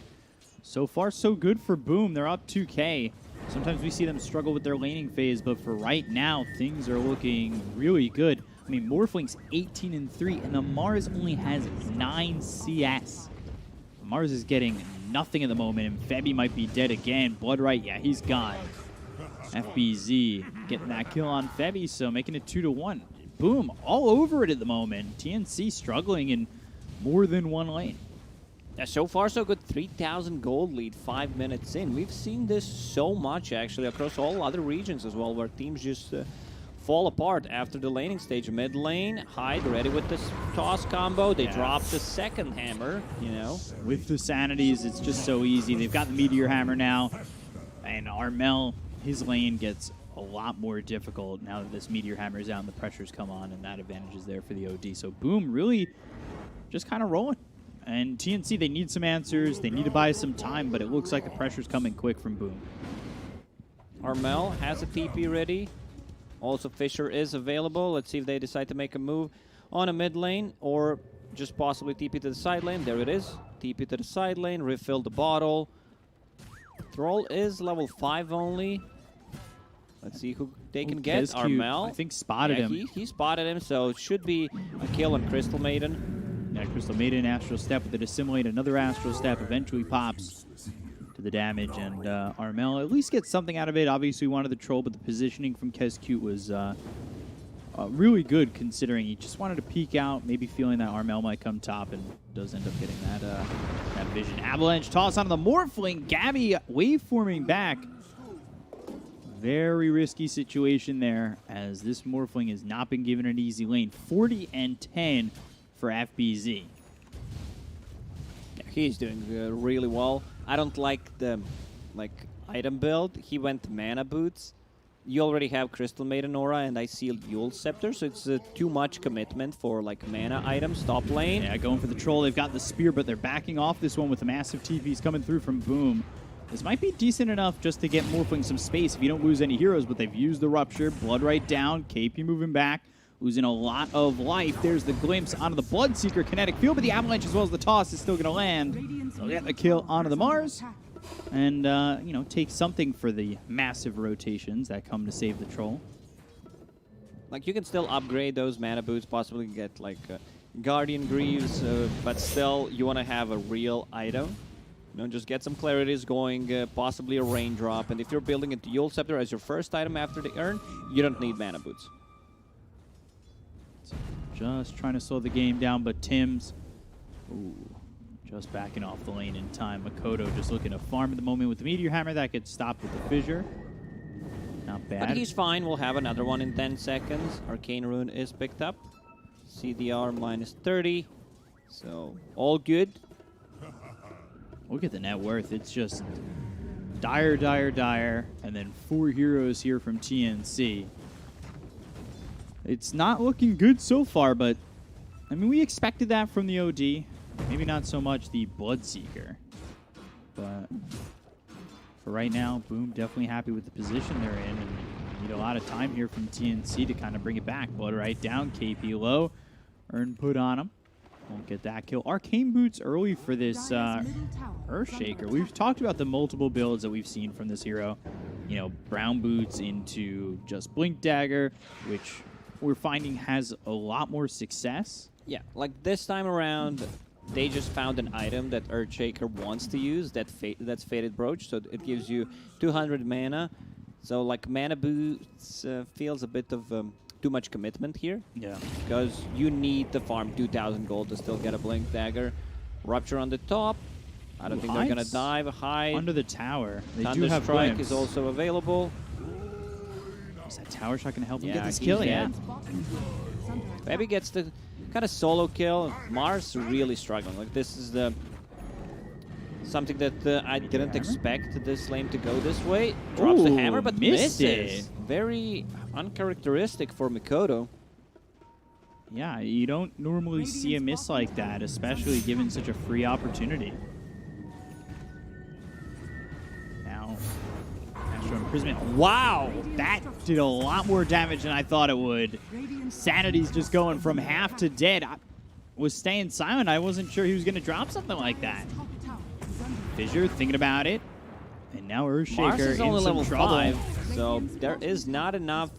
So far, so good for Boom. They're up 2K. Sometimes we see them struggle with their laning phase, but for right now, things are looking really good. I mean, Morphling's 18-3, and the Mars only has 9 CS. Mars is getting nothing at the moment, and Febby might be dead again. Bloodright, yeah, he's gone. FBZ getting that kill on Febby, so making it 2-1. Boom, all over it at the moment. TNC struggling in more than one lane. Yeah, so far so good. 3,000 gold lead 5 minutes in. We've seen this so much actually across all other regions as well, where teams just fall apart after the laning stage. Mid lane, Hyde ready with this toss combo. They drop the second hammer, you know. With the sanities, it's just so easy. They've got the Meteor Hammer now, and Armel, his lane gets a lot more difficult now that this Meteor Hammer is out and the pressures come on, and that advantage is there for the OD. So Boom really just kind of rolling. And TNC, they need some answers. They need to buy some time, but it looks like the pressure's coming quick from Boom. Armel has a TP ready. Also, Fisher is available. Let's see if they decide to make a move on a mid lane or just possibly TP to the side lane. There it is. TP to the side lane, refill the bottle. Thrall is level 5 only. Let's see who they can get. Armel. I think spotted him. He spotted him, so it should be a kill on Crystal Maiden. Yeah, Crystal Maiden, Astral Step with the Dissimulate. Another Astral Step eventually pops to the damage, and Armel at least gets something out of it. Obviously, wanted the troll, but the positioning from Kescute was really good, considering he just wanted to peek out, maybe feeling that Armel might come top, and does end up getting that vision. Avalanche toss onto the Morphling. Gabby waveforming back. Very risky situation there, as this Morphling has not been given an easy lane. 40-10 for FBZ. Yeah, he's doing really well. I don't like the item build. He went mana boots. You already have Crystal Maiden Aura, and I see Yule Scepter, so it's too much commitment for like mana items. Top lane. Yeah, going for the troll. They've got the spear, but they're backing off this one with the massive TPs coming through from Boom. This might be decent enough just to get Morphling some space if you don't lose any heroes, but they've used the Rupture. Bloodright down, KP moving back, losing a lot of life. There's the glimpse onto the Bloodseeker kinetic field, but the Avalanche as well as the toss is still going to land. They'll get the kill onto the Mars, and, you know, take something for the massive rotations that come to save the troll. Like, you can still upgrade those mana boots, possibly get, like, Guardian Greaves, but still, you want to have a real item. You know, just get some clarities going, possibly a Raindrop, and if you're building a Yule Scepter as your first item after the urn, you don't need mana boots. Just trying to slow the game down, but Tim's just backing off the lane in time. Makoto just looking to farm at the moment with the Meteor Hammer. That gets stopped with the Fissure. Not bad. But he's fine. We'll have another one in 10 seconds. Arcane Rune is picked up. CDR minus 30. So, all good. Look at the net worth. It's just dire, dire, dire. And then 4 heroes here from TNC. It's not looking good so far, but I mean, we expected that from the OD. Maybe not so much the Bloodseeker. But for right now, Boom definitely happy with the position they're in. And need a lot of time here from TNC to kind of bring it back. Bloodright down, KP low. Urn put on him. Won't get that kill. Arcane Boots early for this Earthshaker. We've talked about the multiple builds that we've seen from this hero. You know, Brown Boots into just Blink Dagger, which we're finding has a lot more success. Yeah, like this time around, they just found an item that Earthshaker wants to use, that's Fated Brooch, so it gives you 200 mana. So like mana boots feels a bit of too much commitment here. Yeah. Because you need to farm 2,000 gold to still get a Blink Dagger. Rupture on the top. I don't think they're going to dive high. Under the tower. They do Thunder have Strike glimpse. is also available. Is that tower shot going to help him Yeah, get this he's kill? dead. Yeah. Maybe gets the kind of solo kill. Mars really struggling. Like this is the something that I didn't expect this lane to go this way. Drops the Ooh, hammer, but missed misses. it. Very uncharacteristic for Mikoto. Yeah, you don't normally see a miss like that, especially given such a free opportunity. Now, Astro Imprisonment. Wow, that did a lot more damage than I thought it would. Sanity's just going from half to dead. I was staying silent. I wasn't sure he was going to drop something like that. Fissure thinking about it. And now Mars Earthshaker is in only some level trouble. 5, so there is not enough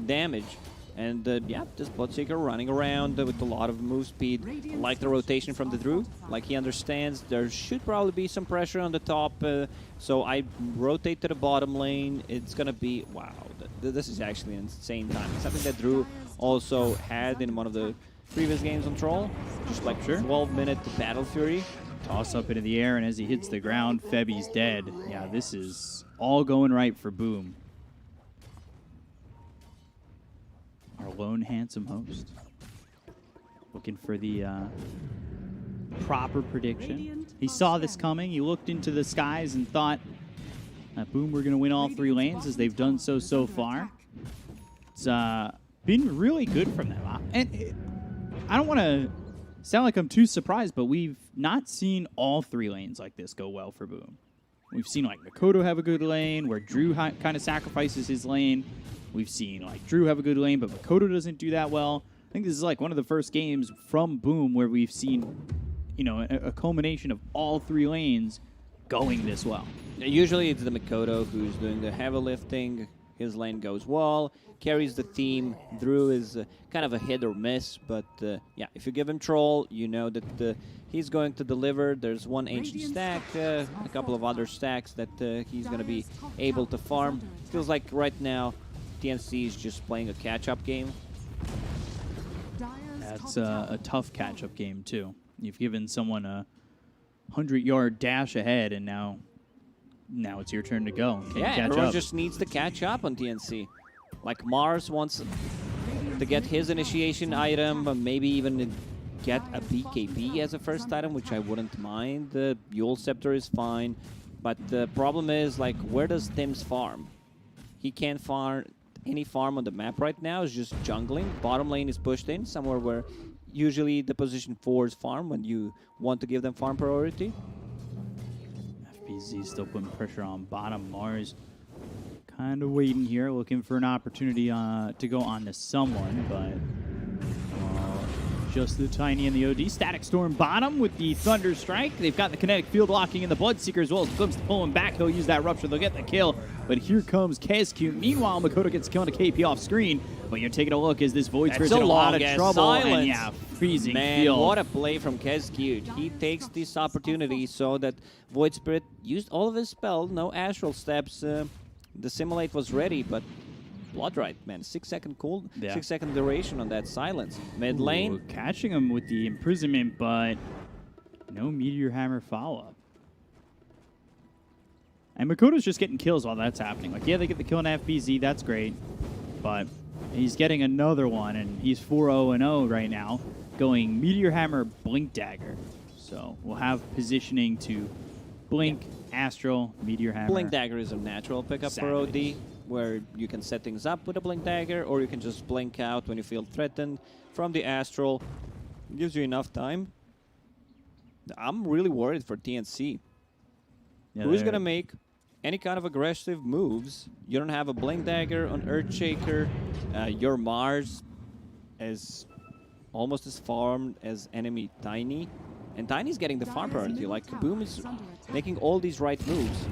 damage. And yeah, this Bloodseeker running around with a lot of move speed. Like the rotation from the Drew, like he understands there should probably be some pressure on the top. So I rotate to the bottom lane. It's gonna be, wow, this is actually an insane time. It's something that Drew also had in one of the previous games on Troll. Just like 12-minute Battle Fury. Toss up into the air, and as he hits the ground, Febi's dead. Yeah, this is all going right for Boom. Our lone handsome host. Looking for the proper prediction. He saw this coming. He looked into the skies and thought, Boom, we're going to win all 3 lanes, as they've done so far. It's been really good from them. I don't want to sound like I'm too surprised, but we've not seen all 3 lanes like this go well for Boom. We've seen like Mikoto have a good lane, where Drew kind of sacrifices his lane. We've seen like Drew have a good lane, but Mikoto doesn't do that well. I think this is like one of the first games from Boom where we've seen, you know, a culmination of all 3 lanes going this well. Usually it's the Mikoto who's doing the heavy lifting. His lane goes well, carries the team. Drew is kind of a hit or miss, but yeah, if you give him Troll, you know that he's going to deliver. There's one ancient stack, a couple of other stacks that he's going to be able to farm. Feels like right now TNC is just playing a catch-up game. That's a tough catch-up game, too. You've given someone a 100-yard dash ahead, and now it's your turn to go. Can you catch everyone up? just needs to catch up on TNC. Like Mars wants to get his initiation item, but maybe even get a BKB as a first item, which I wouldn't mind. The Yule Scepter is fine, but the problem is, like, where does Tim's farm? He can't farm any farm on the map right now. Is just jungling. Bottom lane is pushed in somewhere where usually the position 4s farm when you want to give them farm priority. FBZ still putting pressure on bottom. Mars kind of waiting here, looking for an opportunity to go on to someone, but just the Tiny and the OD. Static Storm bottom with the Thunder Strike. They've got the kinetic field locking in the Bloodseeker as well as Glimpse to pull him back. He'll use that Rupture. They'll get the kill, but here comes KSQ. Meanwhile, Mikoto gets killed on a KP off screen, but you're taking a look as this Void Spirit's in a lot of trouble. And yeah, freezing Man, field. what a play from KSQ. He takes this opportunity so that Void Spirit used all of his spell, no Astral Steps. The Simulate was ready, but Bloodright, man, 6-second cool, 6-second duration on that silence. Mid lane. Ooh, catching him with the imprisonment, but no Meteor Hammer follow-up. And Makoto's just getting kills while that's happening. Like, yeah, they get the kill on FBZ, that's great. But he's getting another one, and he's 4-0-0 right now, going Meteor Hammer, Blink Dagger. So we'll have positioning to Blink, Astral, Meteor Hammer. Blink Dagger is a natural pickup for OD, where you can set things up with a Blink Dagger, or you can just blink out when you feel threatened from the Astral. Gives you enough time. I'm really worried for TNC. Yeah, Who's going to make any kind of aggressive moves? You don't have a Blink Dagger on Earthshaker. Your Mars is almost as farmed as enemy Tiny. And Tiny's getting the farm priority. Like, Boom is making all these right moves.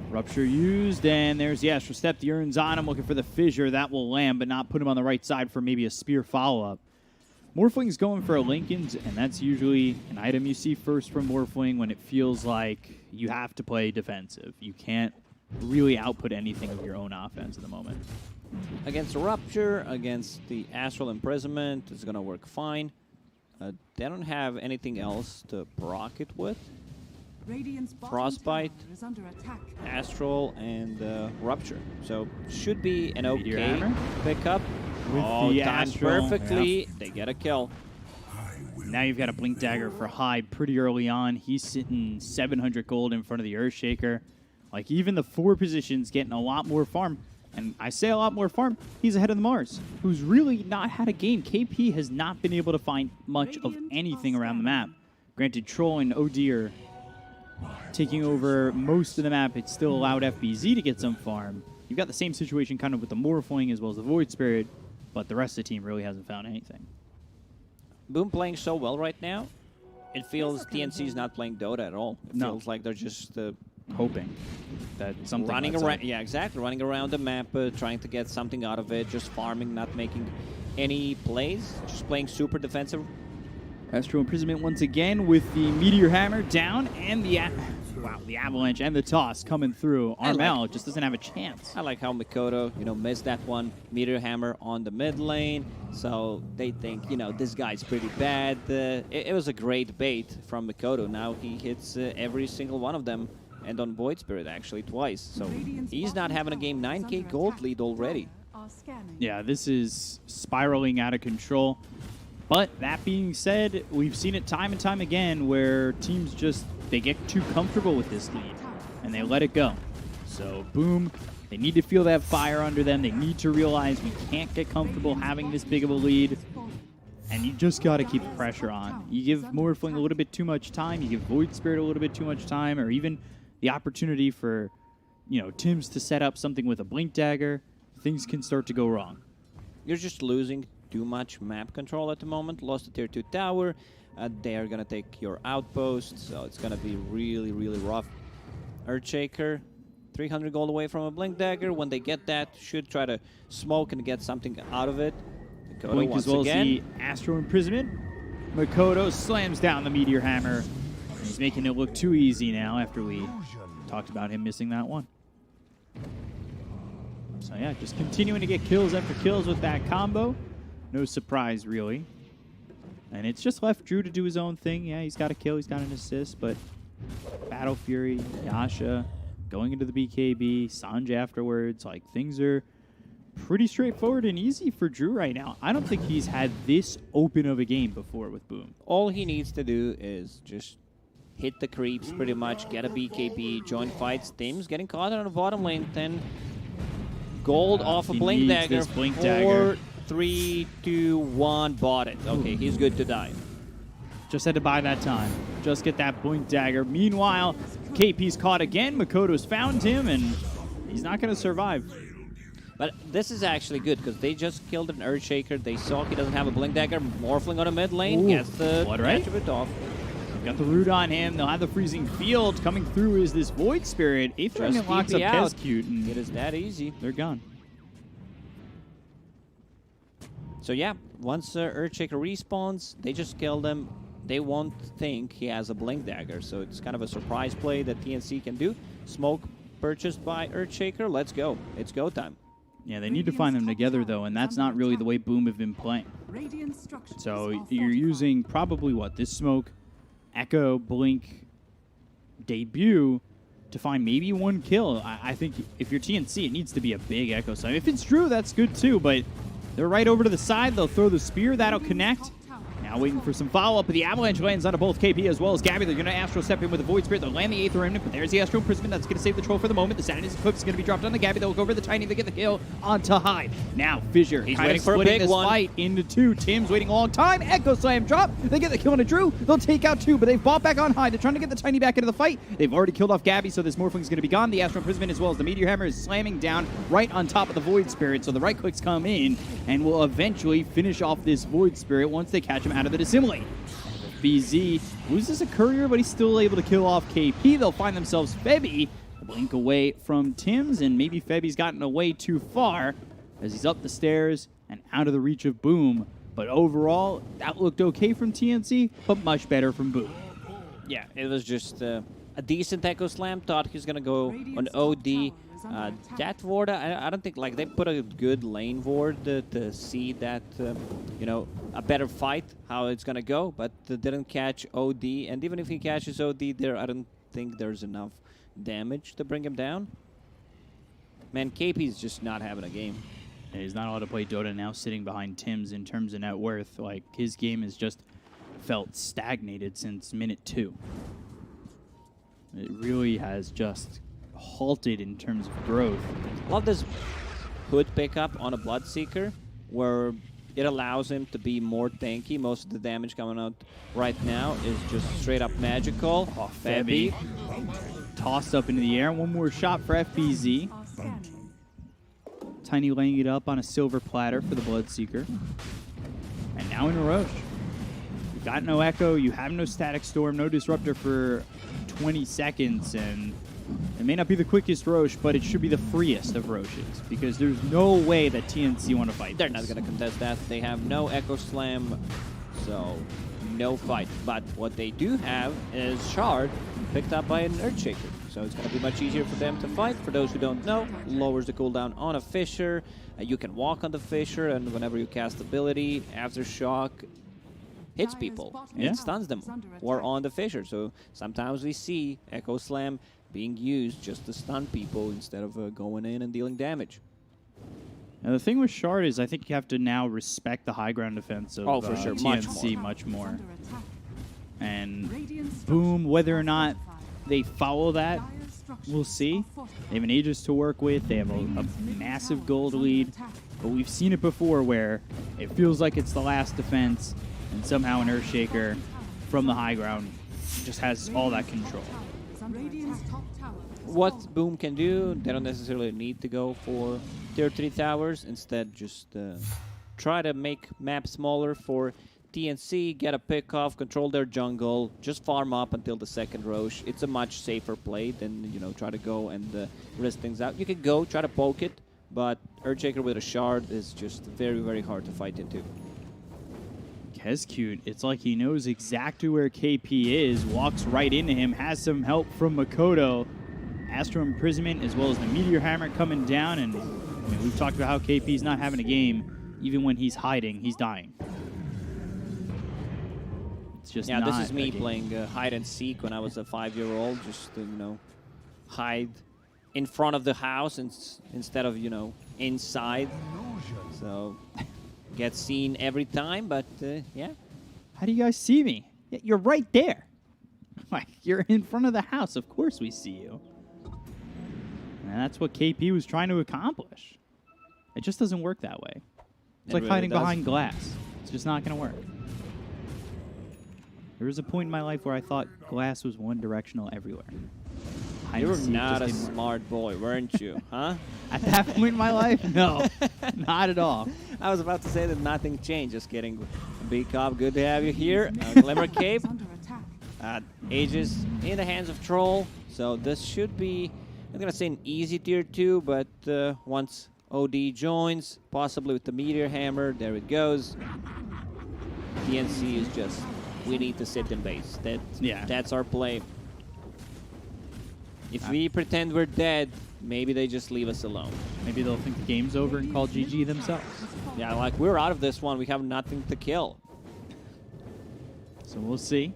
Rupture used, and there's the Astral Step. The Urn's on him, looking for the Fissure. That will land, but not put him on the right side for maybe a Spear follow-up. Morphling's going for a Linken's, and that's usually an item you see first from Morphling when it feels like you have to play defensive. You can't really output anything of your own offense at the moment. Against a Rupture, against the Astral Imprisonment, it's going to work fine. They don't have anything else to proc it with. Radiant's bottom Frostbite, tower is under attack. Astral, and Rupture. So should be an Meteor okay Hammer? pickup. With Oh, the timed Astral. perfectly. They get a kill. Now you've got a Blink Dagger for Hyde pretty early on. He's sitting 700 gold in front of the Earthshaker. Like, even the 4 positions getting a lot more farm. And I say a lot more farm, he's ahead of the Mars, who's really not had a game. KP has not been able to find much of anything around the map. Granted, Troll and OD are taking over most of the map. It's still allowed FBZ to get some farm. You've got the same situation kind of with the Morphling as well as the Void Spirit, but the rest of the team really hasn't found anything. Boom playing so well right now. It feels TNC is not playing Dota at all. It No. feels like they're just Hoping that something running lets around. out. Yeah, exactly. Running around the map, trying to get something out of it, just farming, not making any plays, just playing super defensive. Astral Imprisonment once again with the Meteor Hammer down and the the Avalanche and the Toss coming through. Armel just doesn't have a chance. I like how Mikoto, missed that one. Meteor Hammer on the mid lane. So they think, this guy's pretty bad. It was a great bait from Mikoto. Now he hits every single one of them. And on Void Spirit, actually, twice. So he's not having a game. 9k gold lead already. Yeah, this is spiraling out of control. But that being said, we've seen it time and time again where teams they get too comfortable with this lead and they let it go. So Boom, they need to feel that fire under them. They need to realize we can't get comfortable having this big of a lead. And you just got to keep the pressure on. You give Morphling a little bit too much time. You give Void Spirit a little bit too much time, or even the opportunity for, Tims to set up something with a Blink Dagger. Things can start to go wrong. You're just losing too much map control at the moment. Lost the tier 2 tower. They are going to take your outpost, so it's going to be really, really rough. Earthshaker, 300 gold away from a Blink Dagger. When they get that, should try to smoke and get something out of it. Mikoto Blink once as well again. as the Astral Imprisonment. Mikoto slams down the Meteor Hammer. He's making it look too easy now after we talked about him missing that one. So yeah, just continuing to get kills after kills with that combo. No surprise, really. And it's just left Drew to do his own thing. Yeah, he's got a kill, he's got an assist, but Battle Fury, Yasha, going into the BKB, Sanj afterwards, like things are pretty straightforward and easy for Drew right now. I don't think he's had this open of a game before with Boom. All he needs to do is just hit the creeps pretty much, get a BKB, join fights. Tims getting caught on the bottom lane, then gold off a He Blink needs Dagger. this Blink Dagger. 4, 3, 2, 1, bought it. Okay, he's good to die. Just had to buy that time. Just get that Blink Dagger. Meanwhile, KP's caught again. Makoto's found him, and he's not going to survive. But this is actually good, because they just killed an Earthshaker. They saw he doesn't have a Blink Dagger. Morphling on a mid lane. Ooh, Gets the blood right? attribute off. Got the root on him. They'll have the Freezing Field. Coming through is this Void Spirit. Eighth Just Remnant locks up TP out. Kescute, and It is that easy. they're gone. So yeah, once Earthshaker respawns, they just kill them. They won't think he has a Blink Dagger, so it's kind of a surprise play that TNC can do. Smoke purchased by Earthshaker. Let's go. It's go time. Yeah, they need to find them together, though, and that's not really the way Boom have been playing. So you're using probably, this smoke, Echo, Blink, Debut to find maybe one kill. I think if you're TNC, it needs to be a big Echo Slam. If it's Drew, that's good too, but they're right over to the side. They'll throw the spear. That'll connect. Now waiting for some follow-up, but the Avalanche lands onto both KP as well as Gabby. They're going to Astro step in with a Void Spirit. They'll land the 8th Remnant, but there's the Astro Imprisonment. That's going to save the Troll for the moment. The Sandy's Eclipse is going to be dropped on the Gabby. They'll go over the Tiny. They get the kill onto Hyde. Now Fissure. He's kind waiting of for a splitting big this one. fight into 2. Tim's waiting a long time. Echo Slam drop. They get the kill on a Drew. They'll take out 2, but they've bought back on Hyde. They're trying to get the Tiny back into the fight. They've already killed off Gabby, so this Morphling is going to be gone. The Astro Imprisonment as well as the Meteor Hammer is slamming down right on top of the Void Spirit, so the right clicks come in and will eventually finish off this Void Spirit once they catch him out of the Dissimilate. BZ loses a courier, but he's still able to kill off KP. They'll find themselves Febby a blink away from Tims, and maybe Febby's gotten away too far as he's up the stairs and out of the reach of Boom. But overall, that looked okay from TNC, but much better from Boom. Yeah, it was just a decent Echo Slam. Thought he was going to go on OD. That ward, I don't think, like, they put a good lane ward to see that, you know, a better fight, how it's gonna go, but didn't catch OD. And even if he catches OD there, I don't think there's enough damage to bring him down. Man, KP's just not having a game. Yeah, he's not allowed to play Dota now, sitting behind Tim's in terms of net worth. Like, his game has just felt stagnated since minute 2. It really has just halted in terms of growth. Love this hood pickup on a Bloodseeker, where it allows him to be more tanky. Most of the damage coming out right now is just straight up magical. Oh, Febby. Tossed up into the air. One more shot for FBZ. Tiny laying it up on a silver platter for the Bloodseeker. And now in a Roche. You've got no Echo, you have no Static Storm, no Disruptor for 20 seconds, and it may not be the quickest Roche, but it should be the freest of Roches, because there's no way that TNC want to fight They're this. not going to contest that. They have no Echo Slam, so no fight. But what they do have is Shard, picked up by an Earthshaker. So it's going to be much easier for them to fight. For those who don't know, lowers the cooldown on a Fissure. You can walk on the Fissure, and whenever you cast ability, Aftershock hits people and stuns them, or on the Fissure. So sometimes we see Echo Slam being used just to stun people instead of going in and dealing damage. Now, the thing with Shard is I think you have to now respect the high ground defense of for sure. TNC much more. And boom, whether or not they follow that, we'll see. They have an Aegis to work with. They have a massive gold lead. But we've seen it before where it feels like it's the last defense, and somehow an Earthshaker from the high ground just has all that control. What Boom can do, they don't necessarily need to go for tier 3 towers. Instead, just try to make map smaller for TNC, get a pick off, control their jungle, just farm up until the second Roche. It's a much safer play than, you know, try to go and risk things out. You can go, try to poke it, but Earthshaker with a Shard is just very, very hard to fight into. Cute. It's like he knows exactly where KP is, walks right into him, has some help from Makoto. Astro Imprisonment as well as the Meteor Hammer coming down, and I mean, we've talked about how KP's not having a game. Even when he's hiding, he's dying. It's just yeah, not this is me a game. playing hide and seek when I was a 5-year-old, just to, you know, hide in front of the house instead of, you know, inside. So get seen every time, but yeah. How do you guys see me? Yeah, you're right there. Like, you're in front of the house. Of course we see you. And that's what KP was trying to accomplish. It just doesn't work that way. It's like really hiding doesn't. behind glass. It's just not going to work. There was a point in my life where I thought glass was one-directional everywhere. Hide You and were seek not a just didn't work. smart boy, weren't you? Huh? At that point in my life? No, not at all. I was about to say that nothing changed. Just kidding. Big Cop, good to have you here. Glimmer Cape. Aegis in the hands of Troll. So this should be, I'm going to say an easy tier 2, but once OD joins, possibly with the Meteor Hammer, there it goes. TNC is just, we need to sit in base. That's our play. If we pretend we're dead, maybe they just leave us alone. Maybe they'll think the game's over and call GG themselves. Yeah, like, we're out of this one. We have nothing to kill. So we'll see.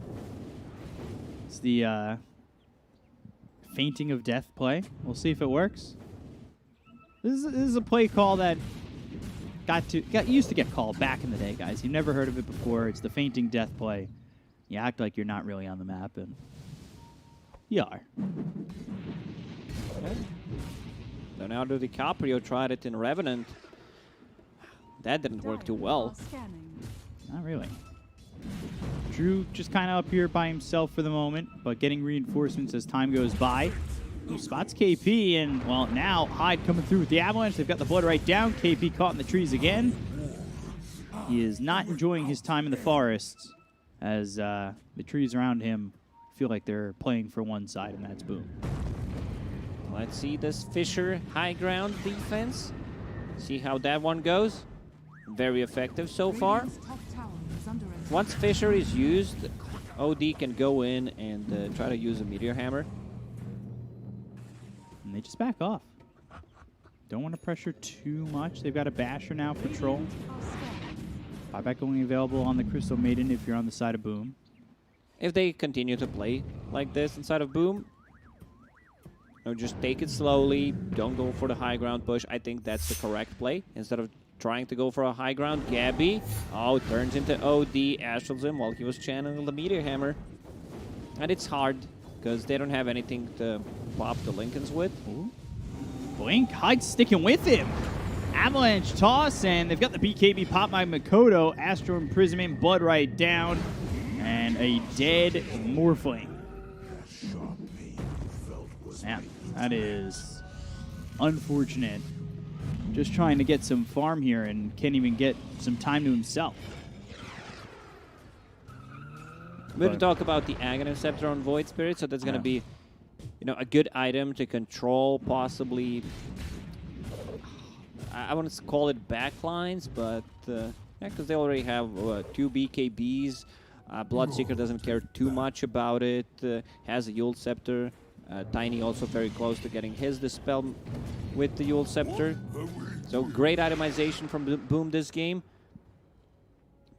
It's the fainting of death play. We'll see if it works. This is a play call that got used to get called back in the day, guys. You've never heard of it before. It's the fainting death play. You act like you're not really on the map, and you are. Leonardo DiCaprio tried it in Revenant. That didn't work too well. Not really. Drew just kind of up here by himself for the moment, but getting reinforcements as time goes by. He spots KP, and, well, now Hyde coming through with the Avalanche. They've got the blood right down. KP caught in the trees again. He is not enjoying his time in the forests, as the trees around him feel like they're playing for one side, and that's Boom. Let's see this Fissure high ground defense. See how that one goes. Very effective so far. Once Fissure is used, OD can go in and try to use a Meteor Hammer. And they just back off. Don't want to pressure too much. They've got a Basher now for Troll. Buyback only available on the Crystal Maiden if you're on the side of Boom. If they continue to play like this inside of Boom, just take it slowly. Don't go for the high ground push. I think that's the correct play. Instead of trying to go for a high ground, Gabby, turns into OD, Astrals him while he was channeling the Meteor Hammer. And it's hard, because they don't have anything to pop the Lincolns with. Ooh. Blink, Hyde sticking with him. Avalanche toss, and they've got the BKB pop by Makoto. Astro Imprisonment, Blood right down, and a dead Morphling. Man, that is unfortunate. Just trying to get some farm here and can't even get some time to himself. We have to talk about the Aghanim Scepter on Void Spirit, so that's going to be, a good item to control, possibly. I want to call it backlines, but because they already have 2 BKBs. Bloodseeker doesn't care too much about it. Has a Yule Scepter. Tiny also very close to getting his Dispel with the Yule Scepter. So great itemization from Boom this game.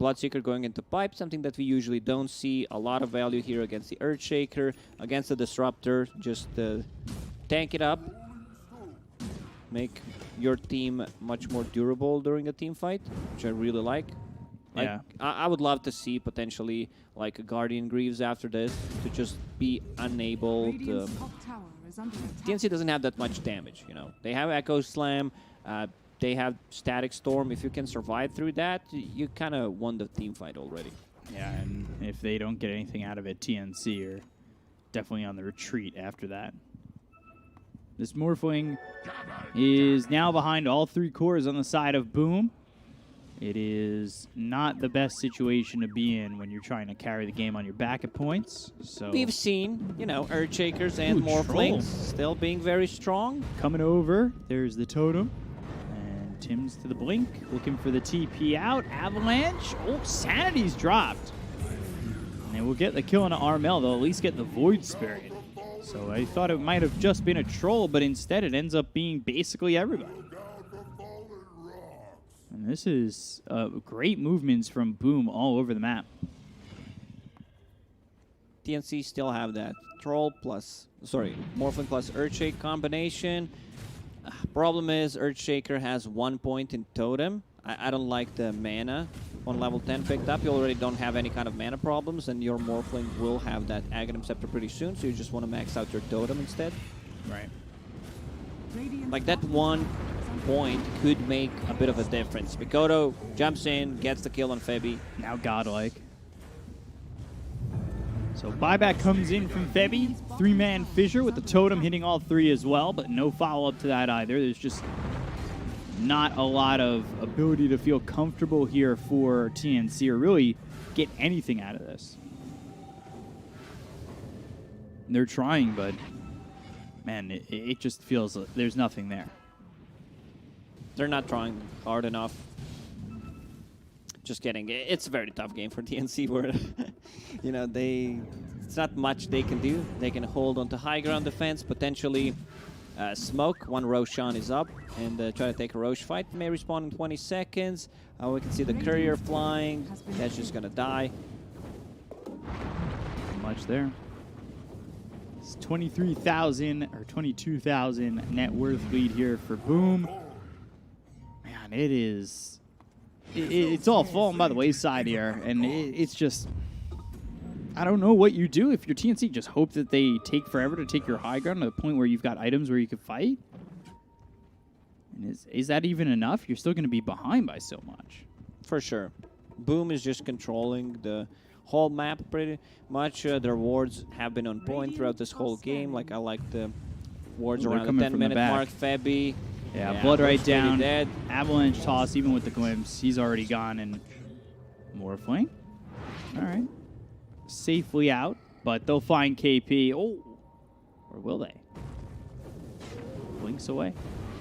Bloodseeker going into pipe, something that we usually don't see. A lot of value here against the Earthshaker, against the Disruptor. Just tank it up. Make your team much more durable during a team fight, which I really like. Yeah. I would love to see potentially like a Guardian Greaves after this to just be unable to. TNC doesn't have that much damage, They have Echo Slam, they have Static Storm. If you can survive through that, you kind of won the team fight already. Yeah, and if they don't get anything out of it, TNC are definitely on the retreat after that. This Morphling is now behind all 3 cores on the side of Boom. It is not the best situation to be in when you're trying to carry the game on your back at points. So we've seen, Earthshakers and Morphlings still being very strong. Coming over, there's the totem. And Tim's to the blink, looking for the TP out. Avalanche, Sanity's dropped. And they will get the kill on Armel. They'll at least get the Void Spirit. So I thought it might have just been a troll, but instead it ends up being basically everybody. And this is great movements from Boom all over the map. TNC still have that Morphling plus Earthshake combination. Problem is Earthshaker has 1 point in Totem. I don't like the mana on level 10 picked up. You already don't have any kind of mana problems, and your Morphling will have that Aghanim Scepter pretty soon, so you just want to max out your Totem instead. Right. Like that 1 point could make a bit of a difference. Mikoto jumps in, gets the kill on Febby. Now godlike. So buyback comes in from Febby. 3-man fissure with the totem hitting all 3 as well, but no follow-up to that either. There's just not a lot of ability to feel comfortable here for TNC or really get anything out of this. They're trying, but man, it just feels like there's nothing there. They're not trying hard enough. Just kidding. It's a very tough game for TNC where, it's not much they can do. They can hold on to high ground defense, potentially smoke. 1 Roshan is up and try to take a Roche fight. May respawn in 20 seconds. We can see the courier flying. That's just going to die. Not much there. It's 23,000 or 22,000 net worth lead here for Boom. Man, it is. It's all falling by the wayside here, and it's just. I don't know what you do if you're TNC. Just hope that they take forever to take your high ground to the point where you've got items where you can fight. And is that even enough? You're still going to be behind by so much. For sure. Boom is just controlling the whole map pretty much. Their wards have been on point throughout this whole game. Like I like the wards around the 10-minute mark. Febby. Yeah, blood right down. Dead. Avalanche toss, even with the glimpse. He's already gone. And Morphling. All right. Safely out, but they'll find KP. Oh, or will they? Blinks away.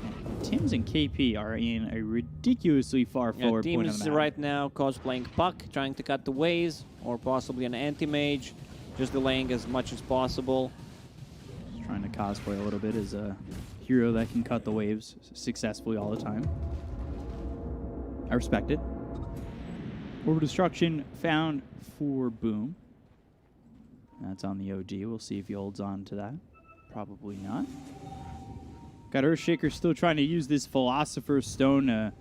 And Tims and KP are in a ridiculously far forward team point on is the map. right now cosplaying Puck, trying to cut the ways, or possibly an anti-mage, just delaying as much as possible. Trying to cosplay a little bit as hero that can cut the waves successfully all the time. I respect it. Orb Destruction found for Boom. That's on the OD. We'll see if he holds on to that. Probably not. Got Earthshaker still trying to use this Philosopher's Stone to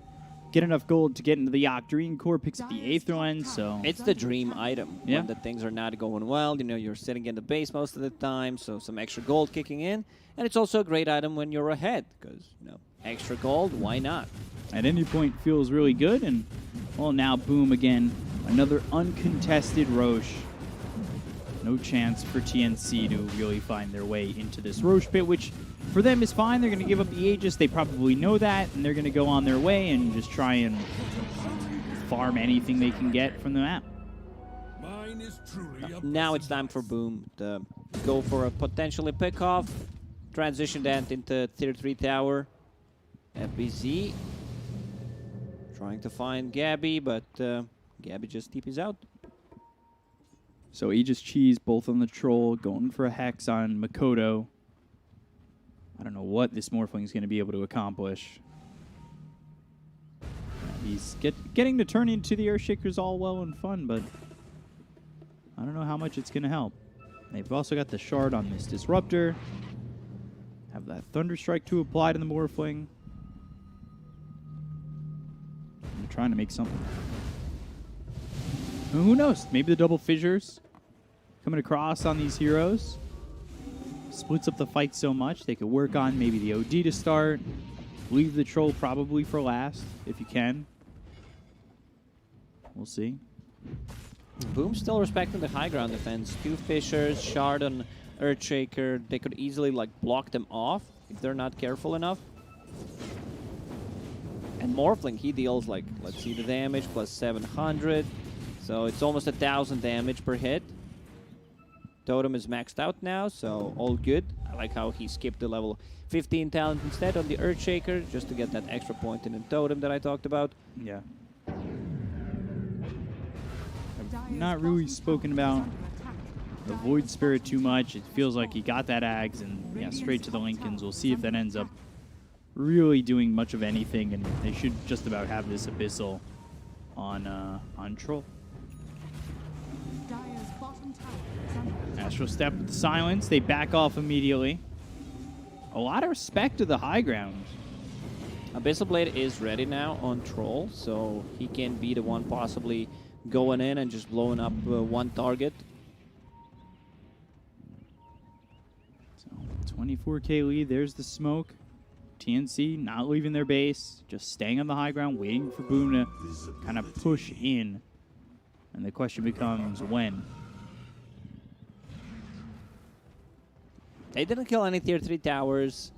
get enough gold to get into the Octarine core. Picks up the 8th one, so... It's the dream item. Yeah. When the things are not going well, you know, you're sitting in the base most of the time, so some extra gold kicking in. And it's also a great item when you're ahead, because, you know, extra gold, why not? At any point feels really good, and, well, now Boom again. Another uncontested Roche. No chance for TNC to really find their way into this Roche pit, which for them is fine. They're going to give up the Aegis. They probably know that, and they're going to go on their way and just try and farm anything they can get from the map. Mine is truly a Now it's time for Boom to go for a potentially pick-off, transition that into Tier 3 tower. FBZ trying to find Gabby, but Gabby just TP's out. So Aegis Cheese both on the Troll, going for a Hex on Makoto. I don't know what this Morphling is going to be able to accomplish. He's getting to turn into the Earthshaker's all well and fun, but I don't know how much it's going to help. They've also got the Shard on this Disruptor. Have that Thunderstrike to apply to the Morphling. I'm trying to make something. Who knows? Maybe the double fissures coming across on these heroes splits up the fight so much they could work on maybe the OD to start. Leave the Troll probably for last if you can. We'll see. Boom still respecting the high ground defense. 2 Fishers, Shard on Earthshaker. They could easily like block them off if they're not careful enough. And Morphling, he deals like, let's see the damage, plus 700. So it's almost 1,000 damage per hit. Totem is maxed out now, so all good. I like how he skipped the level 15 talent instead on the Earthshaker, just to get that extra point in the Totem that I talked about. Yeah. I've not really spoken about the Void Spirit too much. It feels like he got that Ags and yeah, straight to the Lincolns. We'll see if that ends up really doing much of anything, and they should just about have this Abyssal on Troll. Astral Step with the silence. They back off immediately. A lot of respect to the high ground. Abyssal Blade is ready now on Troll, so he can be the one possibly going in and just blowing up one target. So 24k lead. There's the smoke. TNC not leaving their base, just staying on the high ground, waiting for Boom to kind of push in. And the question becomes when. They didn't kill any Tier 3 towers.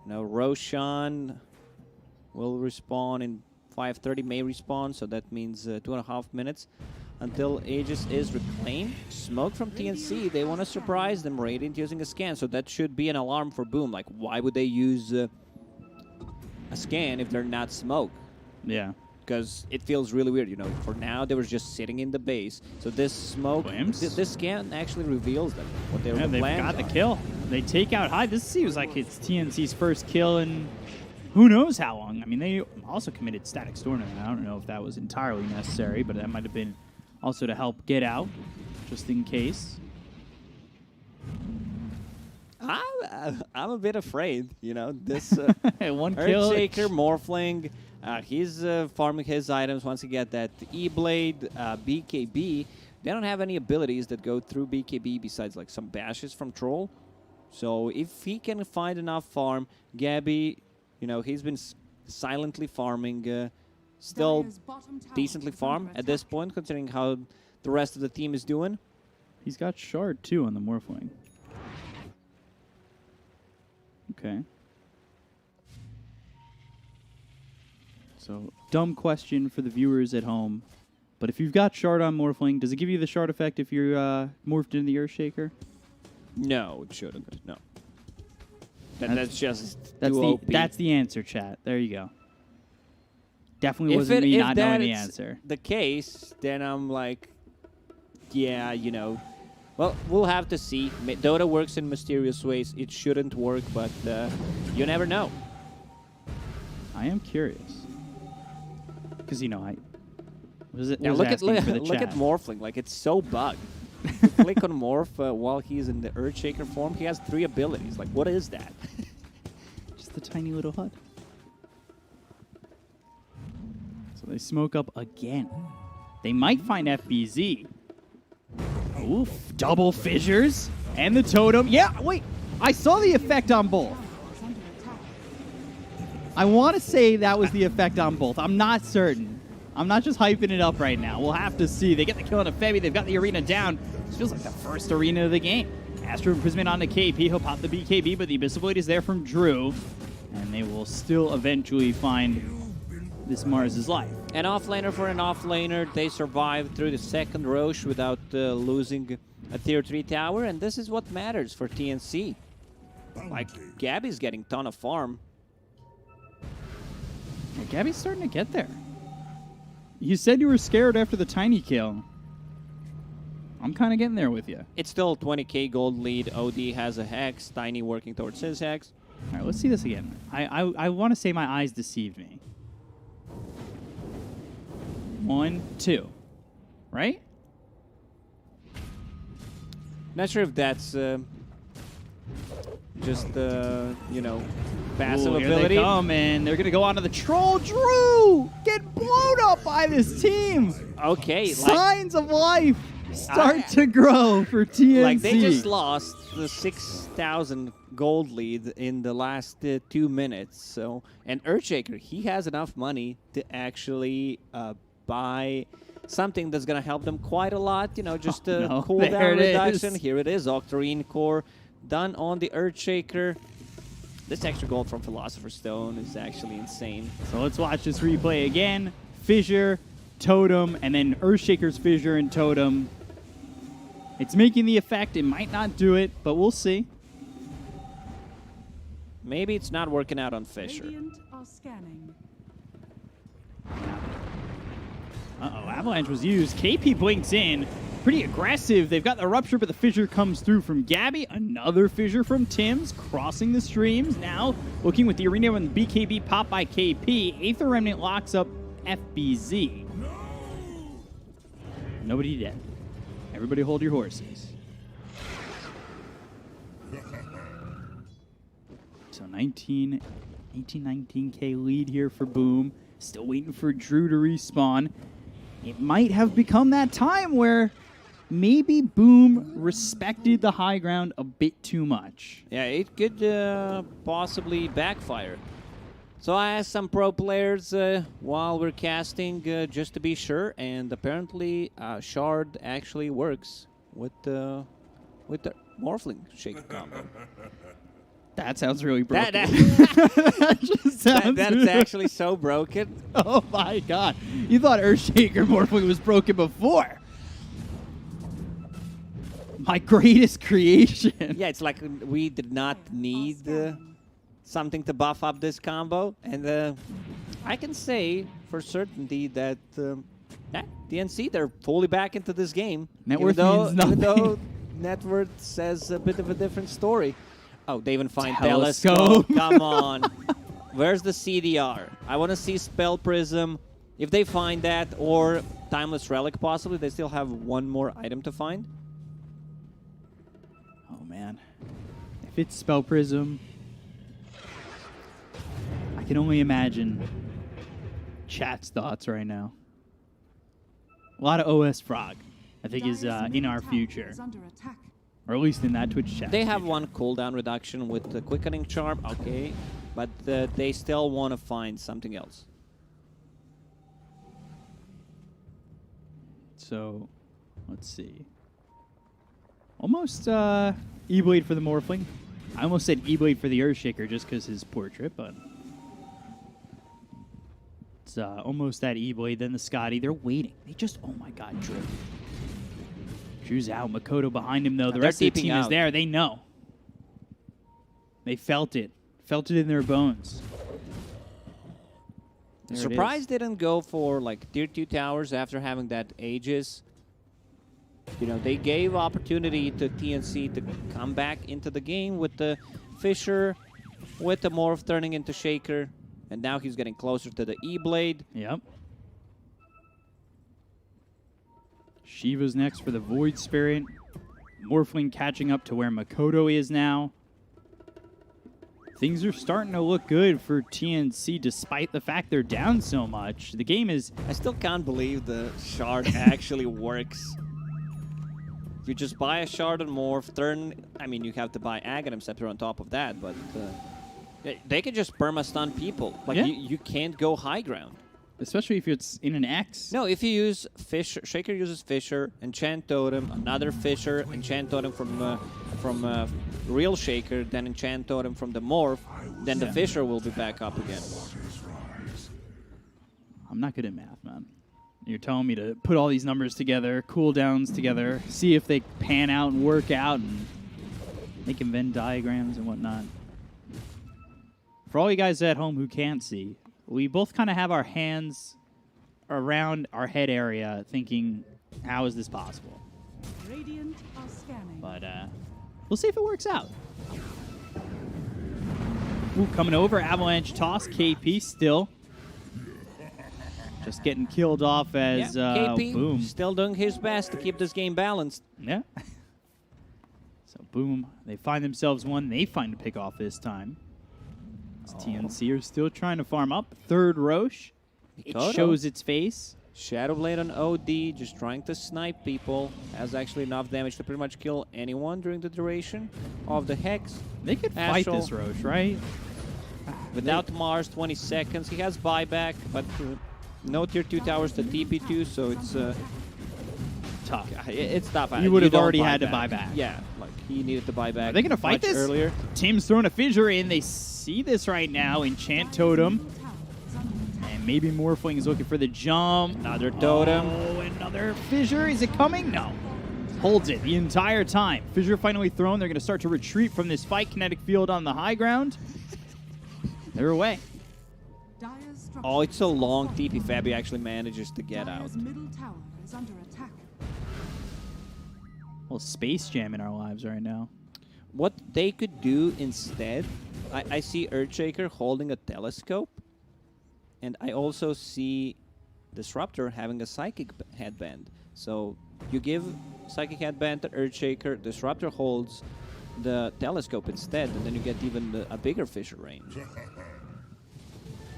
You know, Roshan will respawn in 5:30, may respawn, so that means 2.5 minutes until Aegis is reclaimed. Smoke from TNC, they want to surprise them, Radiant using a scan, so that should be an alarm for Boom. Like, why would they use a scan if they're not smoke? Yeah. Because it feels really weird, you know. For now, they were just sitting in the base. So this smoke, this scan actually reveals them, what their they've plans got the are. kill. They take out high. This seems like it's TNC's first kill in who knows how long. I mean, they also committed Static Storm. I don't know if that was entirely necessary, but that might have been also to help get out, just in case. I'm a bit afraid, you know. This one kill. Earthshaker, Morphling, he's farming his items once he get that E-Blade, BKB. They don't have any abilities that go through BKB besides like some bashes from Troll. So if he can find enough farm, Gabby, you know, he's been silently farming, still decently farm at this point, considering how the rest of the team is doing. He's got Shard too on the Morphling. Okay. So, dumb question for the viewers at home. But if you've got Shard on Morphling, does it give you the Shard effect if you're morphed into the Earthshaker? No, it shouldn't. No. That's just that's too the OP. that's the answer, chat. There you go. Definitely wasn't me not knowing the answer. The case, then I'm like, yeah, you know, Well, we'll have to see. Dota works in mysterious ways. It shouldn't work, but you never know. I am curious. Because, you know, Look at Morphling. Like, it's so bugged. If you click on Morph while he's in the Earthshaker form, he has 3 abilities. Like, what is that? Just a tiny little HUD. So they smoke up again. They might find FBZ. Oof, double fissures. And the totem. Yeah, wait. I saw the effect on both. I want to say that was the effect on both. I'm not certain. I'm not just hyping it up right now. We'll have to see. They get the kill on a Febby. They've got the arena down. This feels like the first arena of the game. Astro Imprisonment on the KP. He'll pop the BKB, but the Abyssal Blade is there from Drew. And they will still eventually find this Mars' life. An offlaner for an offlaner. They survived through the second Roche without losing a tier 3 tower. And this is what matters for TNC. Like, Gabby's getting a ton of farm. Yeah, Gabby's starting to get there. You said you were scared after the tiny kill. I'm kind of getting there with you. It's still 20k gold lead. OD has a Hex. Tiny working towards his Hex. All right, let's see this again. I want to say my eyes deceived me. 1, 2. Right? Not sure if that's just, you know, passive Here ability. they come, and they're going to go onto the troll. Drew! Get blown up by this team! Okay. Signs of life start to grow for TNC. Like, they just lost the 6,000 gold lead in the last 2 minutes. So, and Earthshaker, he has enough money to actually buy something that's going to help them quite a lot. You know, just a cooldown reduction. Here it is, Octarine Core done on the Earthshaker. This extra gold from Philosopher's Stone is actually insane. So let's watch this replay again. Fissure, Totem, and then Earthshaker's Fissure and Totem. It's making the effect. It might not do it, but we'll see. Maybe it's not working out on Fissure. Uh-oh, Avalanche was used. KP blinks in. Pretty aggressive. They've got the Rupture, but the Fissure comes through from Gabby. Another Fissure from Tim's, crossing the streams. Now, looking with the arena and the BKB pop by KP. Aether Remnant locks up FBZ. Nobody dead. Everybody hold your horses. So 19k lead here for Boom. Still waiting for Drew to respawn. It might have become that time where maybe Boom respected the high ground a bit too much. Yeah, it could possibly backfire. So I asked some pro players while we're casting just to be sure, and apparently Shard actually works with the Morphling Shake combo. That sounds really broken. That just sounds that's actually so broken. Oh my god. You thought Earthshaker Morphling was broken before. My greatest creation. Yeah, it's like we did not need something to buff up this combo. And I can say for certainty that DNC, they're fully back into this game. Net worth means nothing. Even though net worth says a bit of a different story. Oh, they even find Telescope. Come on. Where's the CDR? I want to see Spell Prism. If they find that, or Timeless Relic possibly, they still have one more item to find. Oh man. If it's Spell Prism, I can only imagine chat's thoughts right now. A lot of OS Frog, I think, is in our future. Or at least in that Twitch chat. They have one cooldown reduction with the Quickening Charm, okay, but they still want to find something else. So, let's see. Almost E-Blade for the Morphling. I almost said E-Blade for the Earthshaker just because his portrait, but it's almost that E-Blade. Then the Scotty. They're waiting. They just, oh my god, Drew. Drew's out. Makoto behind him, though. The rest of the team is there. They know. They felt it. Felt it in their bones. Surprised they didn't go for like tier 2 towers after having that Aegis. You know, they gave opportunity to TNC to come back into the game with the Fisher, with the Morph turning into Shaker, and now he's getting closer to the E-Blade. Yep. Shiva's next for the Void Spirit. Morphling catching up to where Makoto is now. Things are starting to look good for TNC despite the fact they're down so much. The game is... I still can't believe the shard actually works. If you just buy a shard and morph, turn... I mean, you have to buy Aghanim Scepter on top of that, but they can just perma-stun people. Like, Yeah. you can't go high ground. Especially if it's in an X. No, if you use Fisher, Shaker uses Fisher, Enchant Totem, another Fisher, Enchant Totem from real Shaker, then Enchant Totem from the Morph, then the Fisher will be back up again. I'm not good at math, man. You're telling me to put all these numbers together, cooldowns together, see if they pan out and work out, and making Venn diagrams and whatnot. For all you guys at home who can't see, we both kind of have our hands around our head area thinking, how is this possible? Radiant are scanning. But we'll see if it works out. Ooh, coming over, Avalanche toss, KP still. Just getting killed off as KP Boom. still doing his best to keep this game balanced. Yeah. So Boom, they find themselves one they find to pick off this time. TNC are still trying to farm up. Third Roche. It Mikoto. shows its face. Shadowblade on OD, just trying to snipe people. Has actually enough damage to pretty much kill anyone during the duration of the Hex. They could fight Astral. this Roche, right? Without Mars, 20 seconds. He has buyback, but no tier 2 towers to TP to, so it's Tough. it's tough. You would have don't already had to buy back. Yeah, like he needed to buy back. Are they going to fight much this? earlier? Tim's throwing a fissure in. They see this right now. Enchant Totem. And maybe Morphling is looking for the jump. Another totem. Oh, another fissure. Is it coming? No. Holds it the entire time. Fissure finally thrown. They're going to start to retreat from this fight. Kinetic field on the high ground. They're away. Oh, it's so long. TP Fabi actually manages to get out. Dire's middle tower is under attack. Well, Space Jam in our lives right now. What they could do instead, I see Earthshaker holding a telescope, and I also see Disruptor having a Psychic Headband. So you give Psychic Headband to Earthshaker, Disruptor holds the telescope instead, and then you get even a bigger Fissure range.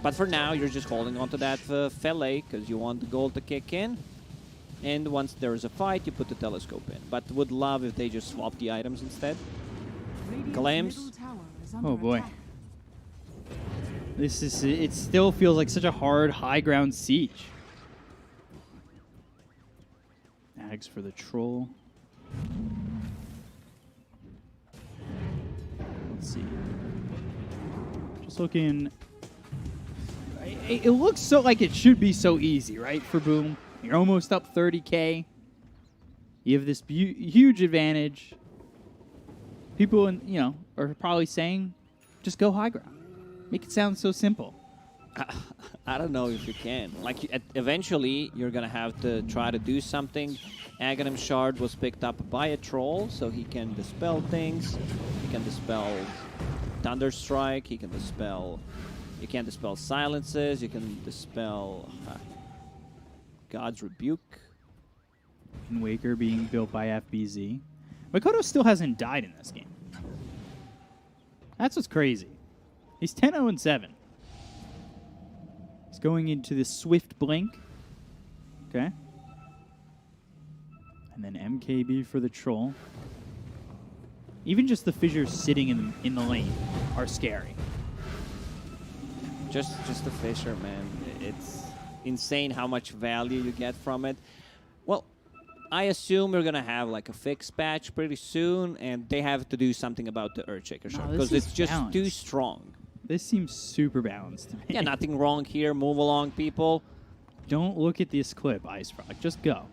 But for now, you're just holding onto that Fele, because you want the gold to kick in. And once there is a fight, you put the telescope in. But would love if they just swap the items instead. Claims. Oh boy. This is, it still feels like such a hard high ground siege. Ags for the troll. Let's see. Just looking. It looks so like it should be so easy, right? For Boom. You're almost up 30K. You have this huge advantage. People, are probably saying, just go high ground. Make it sound so simple. I don't know if you can. Like, eventually, you're going to have to try to do something. Aghanim Shard was picked up by a troll, so he can dispel things. He can dispel Thunderstrike. He can dispel... You can dispel silences. You can dispel God's Rebuke. And Waker being built by FBZ. Makoto still hasn't died in this game. That's what's crazy. He's 10-0-7. He's going into the Swift Blink. Okay. And then MKB for the troll. Even just the fissures sitting in the lane are scary. Just the Fissure, man. It's insane how much value you get from it. Well, I assume we're going to have like a fixed patch pretty soon, and they have to do something about the Earthshaker Shard, because it's just too strong. This seems super balanced to me. Yeah, nothing wrong here. Move along, people. Don't look at this clip, Ice Frog. Just go.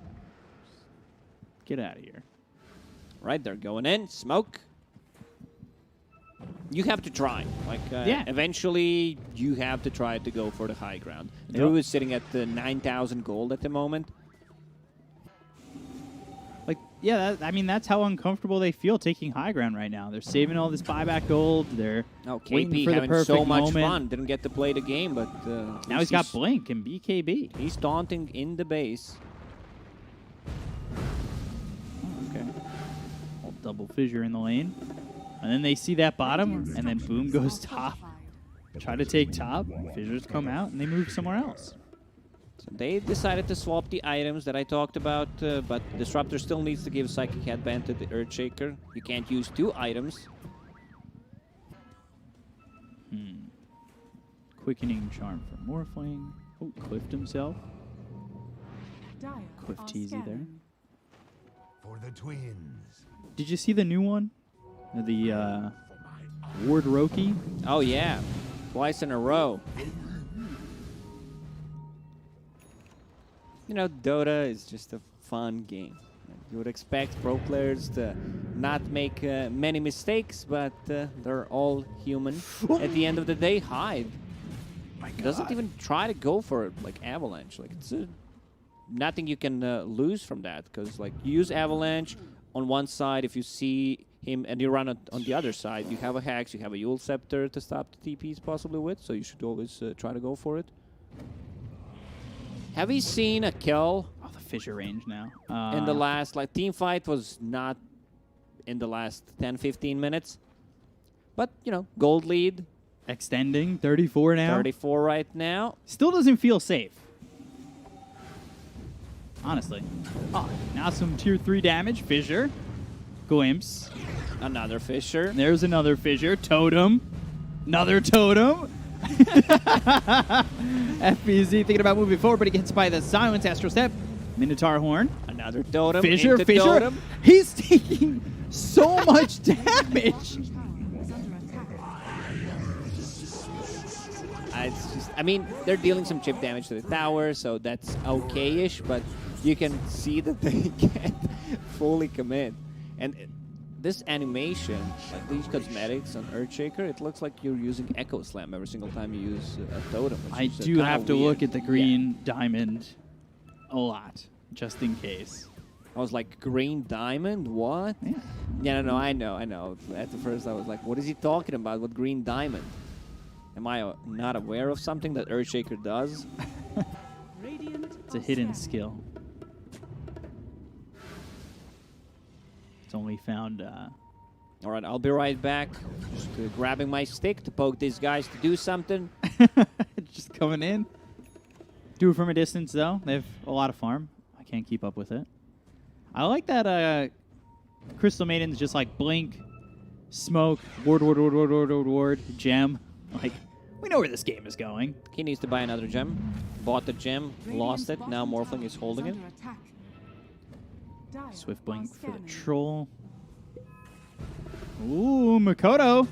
Get out of here. Right, they're going in. Smoke. You have to try. Like, yeah. Eventually, you have to try to go for the high ground. Drew is sitting at the 9,000 gold at the moment. Like, yeah, I mean, that's how uncomfortable they feel taking high ground right now. They're saving all this buyback gold. They're waiting KP for the having perfect so much moment. fun. Didn't get to play the game, but Now he's got Blink and BKB. He's taunting in the base. Oh, okay. Double fissure in the lane. And then they see that bottom, and then Boom goes top. Try to take top. Fissures come out, and they move somewhere else. So they decided to swap the items that I talked about, but Disruptor still needs to give Psychic Headband to the Earthshaker. You can't use 2 items. Quickening Charm for Morphling. Oh, Cliffed himself. Dire Cliff are Teasy there. scanning. For the twins. Did you see the new one? The Ward Roki? Oh yeah, twice in a row. You know, Dota is just a fun game. You would expect pro players to not make many mistakes, but they're all human. At the end of the day, Hyde doesn't even try to go for it like Avalanche. Like it's nothing you can lose from that, because like you use Avalanche on one side, if you see him and you run it on the other side, you have a Hex, you have a Yule Scepter to stop the TPs possibly with, so you should always try to go for it. Have you seen a kill? Oh, the fissure range now. In the last, like, team fight was not in the last 10-15 minutes. But, you know, gold lead. Extending, 34 now. 34 right now. Still doesn't feel safe. Honestly. Oh, now some tier 3 damage. Fissure. Glimpse. Another fissure. There's another fissure. Totem. Another totem. FBZ thinking about moving forward, but he gets by the silence. Astral Step. Minotaur Horn. Another totem. Fissure. Into Fissure. totem. He's taking so much damage. Tower is under attack. It's just, I mean, they're dealing some chip damage to the tower, so that's okay-ish, but you can see that they can't fully commit. And this animation, like these cosmetics on Earthshaker, it looks like you're using Echo Slam every single time you use a totem. I do have to look at the green diamond a lot, just in case. I was like, green diamond? What? Yeah. Yeah, no, I know. At the first, I was like, what is he talking about? What green diamond? Am I not aware of something that Earthshaker does? Radiant It's a are hidden scanning. skill. It's only found... All right, I'll be right back. Just grabbing my stick to poke these guys to do something. just coming in. Do it from a distance, though. They have a lot of farm. I can't keep up with it. I like that Crystal Maiden's just like blink, smoke, ward, gem. Like, we know where this game is going. He needs to buy another gem. Bought the gem, lost it. Now Morphling is holding it. Under attack. Dire Swift are blink for the scanning. troll. Ooh, Makoto.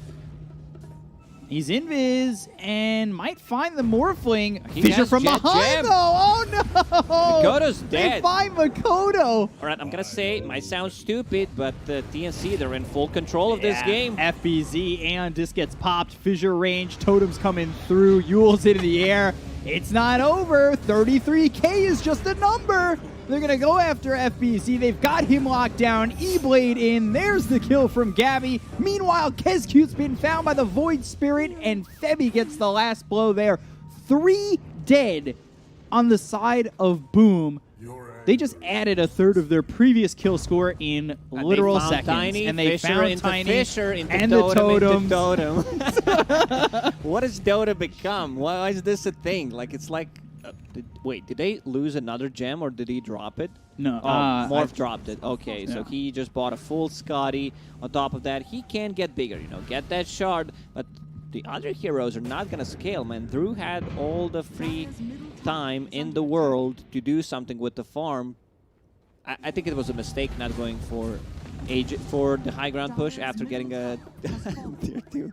He's invis and might find the Morphling. He Fissure has from Jet behind, Gem. though. Oh, no. Makoto's They dead. find Makoto. All right, I'm going to say, it might sound stupid, but TNC, they're in full control of this game. FBZ and disc gets popped. Fissure range. Totems coming through. Yule's into the air. It's not over. 33K is just a number. They're going to go after FBZ. They've got him locked down. E-Blade in. There's the kill from Gabby. Meanwhile, Kezcute's been found by the Void Spirit, and Febby gets the last blow there. 3 dead on the side of Boom. They just added a third of their previous kill score in literal they found seconds. Tiny, and they Fissure found into Tiny Fissure into and totem, the totems. into totem. What has Dota become? Why is this a thing? Like, it's like... wait, did they lose another gem or did he drop it? No. Oh, Morph dropped it. Okay, so Yeah. he just bought a full Scotty. On top of that, he can get bigger, you know, get that shard. But the other heroes are not going to scale, man. Drew had all the free time in the world to do something with the farm. I think it was a mistake not going for the high ground push after getting a tier 2,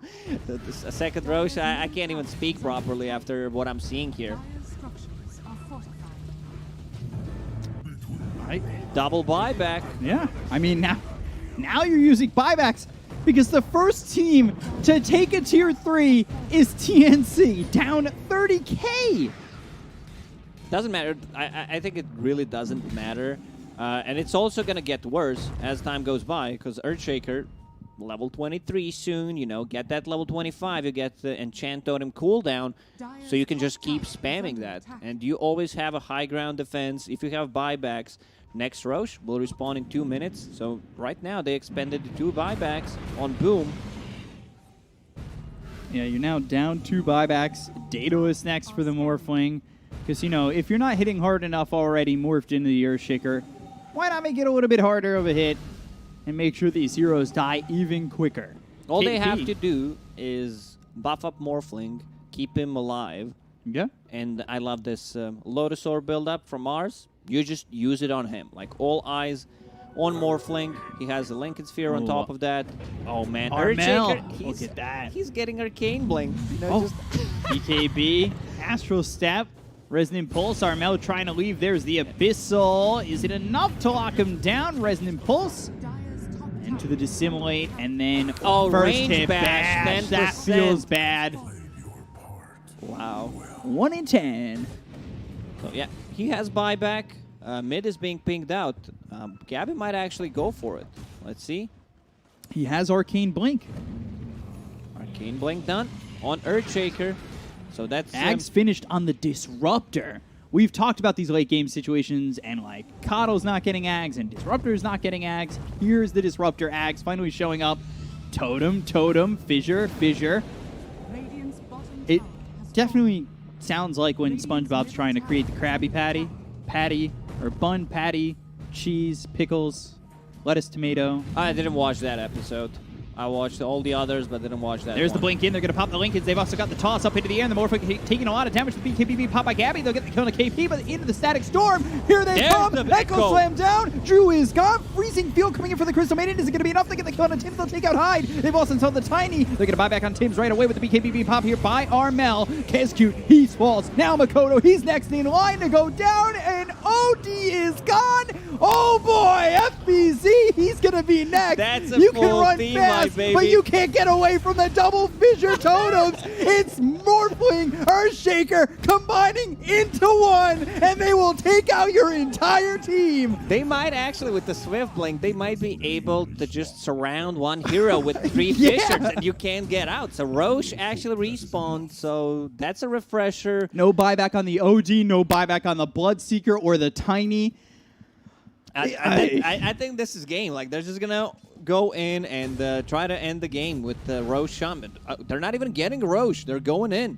a second Roche. I can't even speak properly after what I'm seeing here. Dire's structures are fortified. Right. Double buyback. Yeah. I mean, now you're using buybacks because the first team to take a tier 3 is TNC, down 30K. Doesn't matter. I think it really doesn't matter. And it's also going to get worse as time goes by, because Earthshaker, level 23 soon, you know, get that level 25, you get the Enchant Totem cooldown, so you can just keep spamming that. And you always have a high ground defense. If you have buybacks, next Roche will respawn in 2 minutes. So right now they expended the 2 buybacks on Boom. Yeah, you're now down 2 buybacks. Dato is next for the Morphling. Because, you know, if you're not hitting hard enough already morphed into the Earthshaker, why not make it a little bit harder of a hit and make sure these heroes die even quicker? All they have to do is buff up Morphling, keep him alive. Yeah. And I love this Lotus Orb build-up from Mars. You just use it on him. Like, all eyes on Morphling. He has a Lincoln Sphere on top of that. Oh, man. Armel. Earthshaker, Look at that. He's getting Arcane Blink. You know, just BKB. Astral Step. Resonant Pulse. Armel trying to leave. There's the Abyssal. Is it enough to lock him down? Resonant Pulse. Into the Dissimulate. And then Oh, first range hit bash. bash. That 10%. feels bad. wow. 1 in 10. So, yeah, he has buyback. Mid is being pinged out. Gabby might actually go for it. Let's see. He has Arcane Blink. Arcane Blink done on Earthshaker. So that's Ags finished on the Disruptor. We've talked about these late game situations, and like Kado's not getting Ags and Disruptor's not getting Ags. Here's the Disruptor Ags finally showing up. Totem, Totem, Fissure, Fissure. Radiant's bottom It tower has definitely sounds like when SpongeBob's trying to create the Krabby Patty, or bun patty, cheese, pickles, lettuce, tomato. I didn't watch that episode. I watched all the others, but didn't watch that There's the one. blink in. They're going to pop the Lincolns. They've also got the toss up into the air, and the Morphin taking a lot of damage. The BKB pop by Gabby. They'll get the kill on the KP, but into the Static Storm. Here they There's come. the Echo Slam down. Drew is gone. Freezing Field coming in for the Crystal Maiden. Is it going to be enough? They get the kill on Tim. They'll take out Hyde. They've also installed the Tiny. They're going to buy back on Tim's right away with the BKB pop here by Armel. Kescute, he falls. Now Makoto, he's next in line to go down, and OD is gone. Oh boy, FBZ, he's going to be next. That's a you can full run team, fast, my baby. but you can't get away from the double fissure totems. It's Morphling, Earthshaker combining into one, and they will take out your entire team. They might actually, with the Swift Blink, they might be able to just surround one hero with 3 Yeah. Fissures, and you can't get out. So Roche actually respawned, so that's a refresher. No buyback on the OG, no buyback on the Bloodseeker or the Tiny. I think this is game. Like, they're just going to go in and try to end the game with Roche Shaman. They're not even getting Roche. They're going in.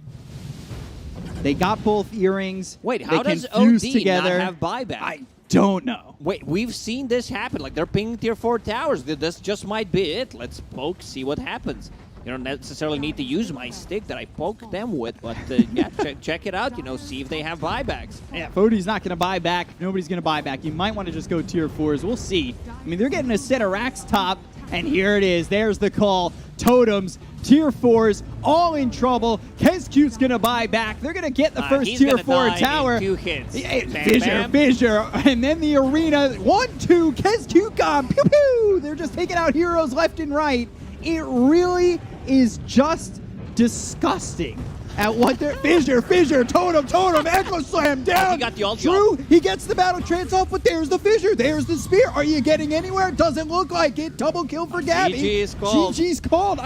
They got both earrings. Wait, how they does can fuse OD together. not have buyback? I don't know. Wait, we've seen this happen. Like, they're pinging tier 4 towers. This just might be it. Let's poke, see what happens. You don't necessarily need to use my stick that I poke them with, but yeah, check it out. You know, see if they have buybacks. Yeah, if OD's not going to buy back, nobody's going to buy back. You might want to just go tier 4s. We'll see. I mean, they're getting a set of racks top, and here it is. There's the call. Totems, tier 4s, all in trouble. Kescute's going to buy back. They're going to get the first He's tier gonna 4 die tower. in 2 hits. Bam, Fissure, bam. Fissure, and then the arena. 1-2, Kescute gone. Pew pew. They're just taking out heroes left and right. It really is just disgusting at what they're Fissure, Totem, Echo Slam down. He got the ult Drew, he gets the battle trance off, but there's the Fissure, there's the spear. Are you getting anywhere? Doesn't look like it. Double kill for Gabby. GG is called. GG's called.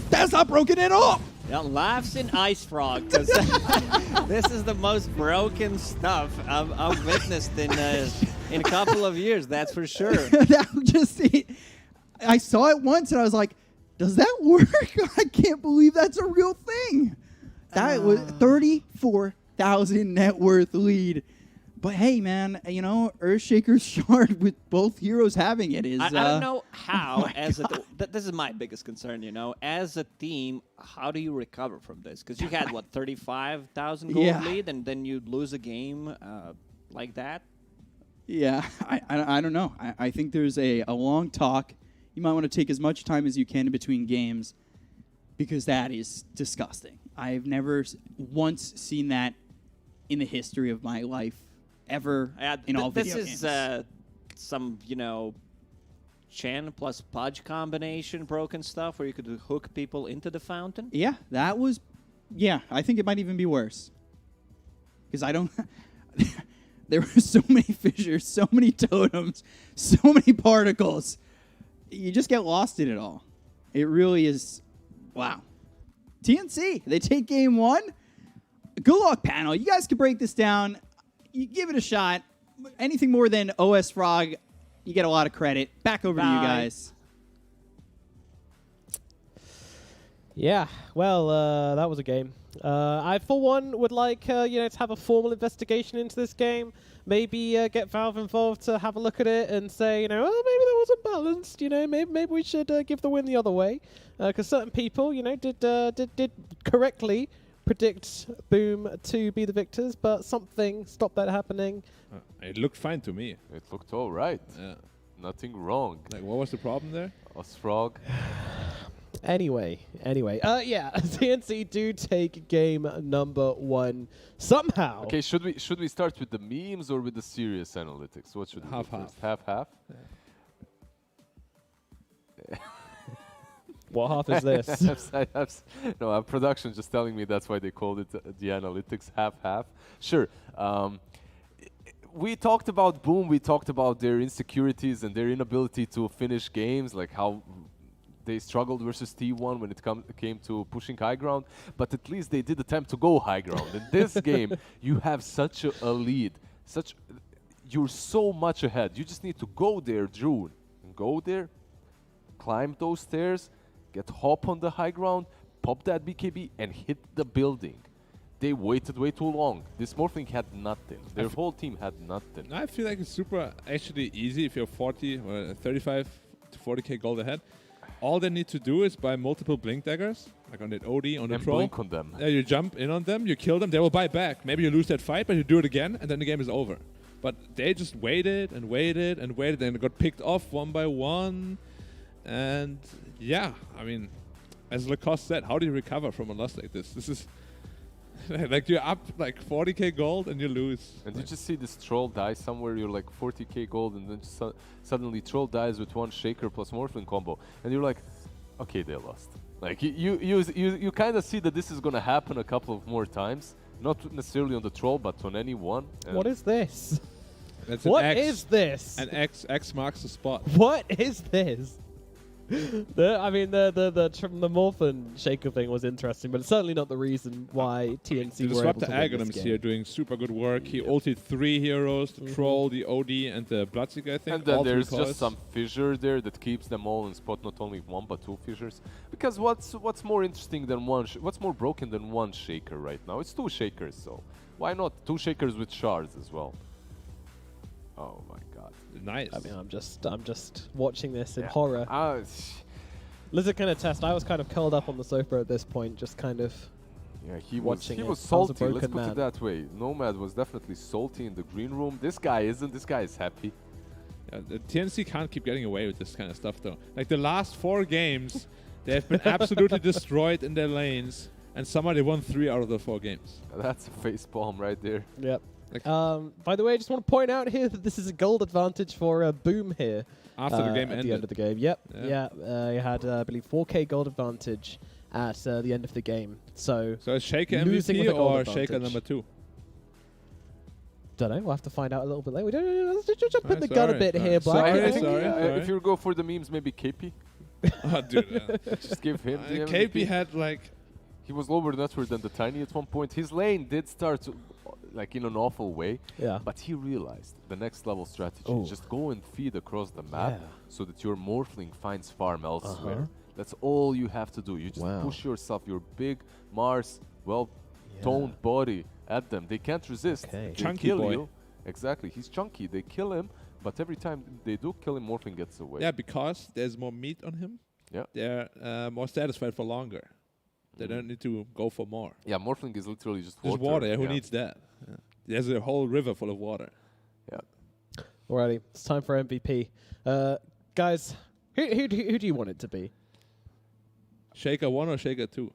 That's not broken at all. Yeah, laughs in Ice Frog, 'cause this is the most broken stuff I've witnessed in a couple of years. That's for sure. That just I saw it once and I was like, does that work? I can't believe that's a real thing. That was 34,000 net worth lead. But hey, man, you know, Earthshaker's shard with both heroes having it is. I don't know how. my As this is my biggest concern. You know, as a team, how do you recover from this? Because you had what 35,000 gold Yeah. lead, and then you lose a game like that. Yeah, I don't know. I think there's a long talk. You might want to take as much time as you can in between games because that is disgusting. I've never once seen that in the history of my life ever in all video games. This is some, you know, Chen plus Pudge combination broken stuff where you could hook people into the fountain. Yeah, that was... Yeah, I think it might even be worse. Because I don't... There were so many fissures, so many totems, so many particles. You just get lost in it all. It really is, wow. TNC, they take game 1. Good luck, panel. You guys can break this down. You give it a shot. Anything more than OS Frog, you get a lot of credit. Back over to you guys. Yeah, well, that was a game. I, for one, would like to have a formal investigation into this game. Maybe get Valve involved to have a look at it and say, maybe that wasn't balanced. Maybe we should give the win the other way, because certain people, did correctly predict Boom to be the victors, but something stopped that happening. It looked fine to me. It looked all right. Yeah. Nothing wrong. Like, what was the problem there? Osfrog. Anyway, yeah, TNC do take game number 1 somehow. Okay, should we start with the memes or with the serious analytics? What should we do first? Half. Yeah. What half is this? No, our production just telling me that's why they called it the analytics half. Sure. We talked about Boom. We talked about their insecurities and their inability to finish games, like how they struggled versus T1 when it came to pushing high ground, but at least they did attempt to go high ground. In this game, you have such a lead. You're so much ahead. You just need to go there, Drew. Go there, climb those stairs, get hop on the high ground, pop that BKB, and hit the building. They waited way too long. This Morphling had nothing. Their whole team had nothing. I feel like it's super actually easy if you're 40 or 35 to 40k gold ahead. All they need to do is buy multiple Blink Daggers, like on that OD, on the Troll. Blink on them. Yeah, you jump in on them, you kill them, they will buy back. Maybe you lose that fight, but you do it again, and then the game is over. But they just waited and waited and waited, and got picked off one by one. And yeah, I mean, as Lacoste said, how do you recover from a loss like this? This is like you're up like 40k gold and you lose. And you just see this Troll die somewhere, you're like 40k gold, and then suddenly Troll dies with one Shaker plus Morphling combo, and you're like, okay, they lost. Like you kind of see that this is gonna happen a couple of more times, not necessarily on the Troll, but on anyone. What is this? What is this? An X marks the spot. What is this? The Morphin Shaker thing was interesting, but it's certainly not the reason why TNC were able to win Aghanim's this game. here doing super good work. He ulted 3 heroes, the Troll, the OD, and the Bloodseeker, I think. And then there's just some fissure there that keeps them all in spot, not only 1 but 2 fissures. Because what's more interesting than what's more broken than 1 Shaker right now? It's 2 Shakers, so why not 2 Shakers with shards as well? Oh my god. Nice. I mean, I'm just watching this in horror. Lizard can attest. I was kind of curled up on the sofa at this point, just kind of. Yeah, he was was salty. Let's put it that way. Nomad was definitely salty in the green room. This guy isn't. This guy is happy. Yeah, the TNC can't keep getting away with this kind of stuff, though. Like the last 4 games, they have been absolutely destroyed in their lanes, and somehow they won 3 out of the 4 games. That's a facepalm right there. Yep. By the way, I just want to point out here that this is a gold advantage for Boom here. After the game at ended. the end of the game. Yep. Yeah. You had, I believe, 4k gold advantage at the end of the game. So is Shaker losing with MVP a gold or advantage. Shaker number 2? Don't know. We'll have to find out a little bit later. We don't. Let's just jump the gun a bit here, So Black. I think sorry. if you go for the memes, maybe KP. Oh, dude. Just give him the KP MVP. had like... He was lower network than the Tiny at one point. His lane did start to, like in an awful way. Yeah. But he realized the next level strategy. Oh. Just go and feed across the map so that your Morphling finds farm elsewhere. That's all you have to do. You just push yourself, your big Mars, well-toned body at them. They can't resist. Okay. They Chunky kill boy. you. Exactly. He's chunky. They kill him, but every time they do kill him, Morphling gets away. Yeah, because there's more meat on him. Yeah. They're more satisfied for longer. They don't need to go for more. Yeah, Morphling is literally just There's water. water. Who needs that? Yeah. There's a whole river full of water. Yeah. Alrighty, it's time for MVP. Guys, who do you want it to be? Shaker 1 or Shaker 2?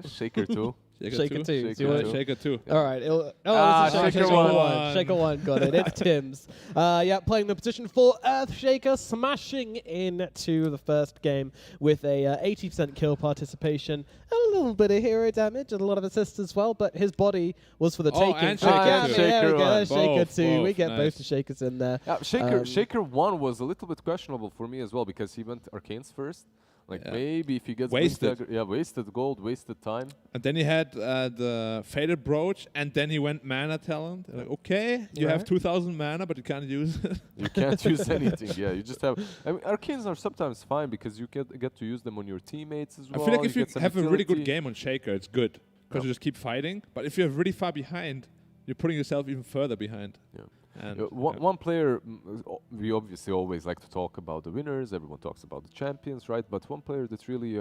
Shaker 2. Shaker 2. Shaker Do you want it- two. Shaker 2. All right. Shaker Shaker one. 1. Shaker 1, got it. It's Tim's. Playing the position for Earthshaker, smashing into the first game with a 80% kill participation. A little bit of hero damage and a lot of assists as well, but his body was for the Oh, taking. and So Shaker yeah, too. there we go. Both, Shaker too. We both, get both nice. the Shakers in there. Shaker 1 was a little bit questionable for me as well because he went Arcanes first. Like Yeah. maybe if he gets Wasted. wasted gold, wasted time. And then he had the Faded Brooch, and then he went Mana Talent. Like, okay, you have Right. 2,000 mana, but you can't use it. You can't use anything. Yeah, you just have. I mean, Arcanes are sometimes fine because you get to use them on your teammates as I well. feel like if you get some have a really good utility. game on Shaker, it's good. Because you just keep fighting. But if you're really far behind, you're putting yourself even further behind. Yeah. And One player, we obviously always like to talk about the winners, everyone talks about the champions, right? But one player that really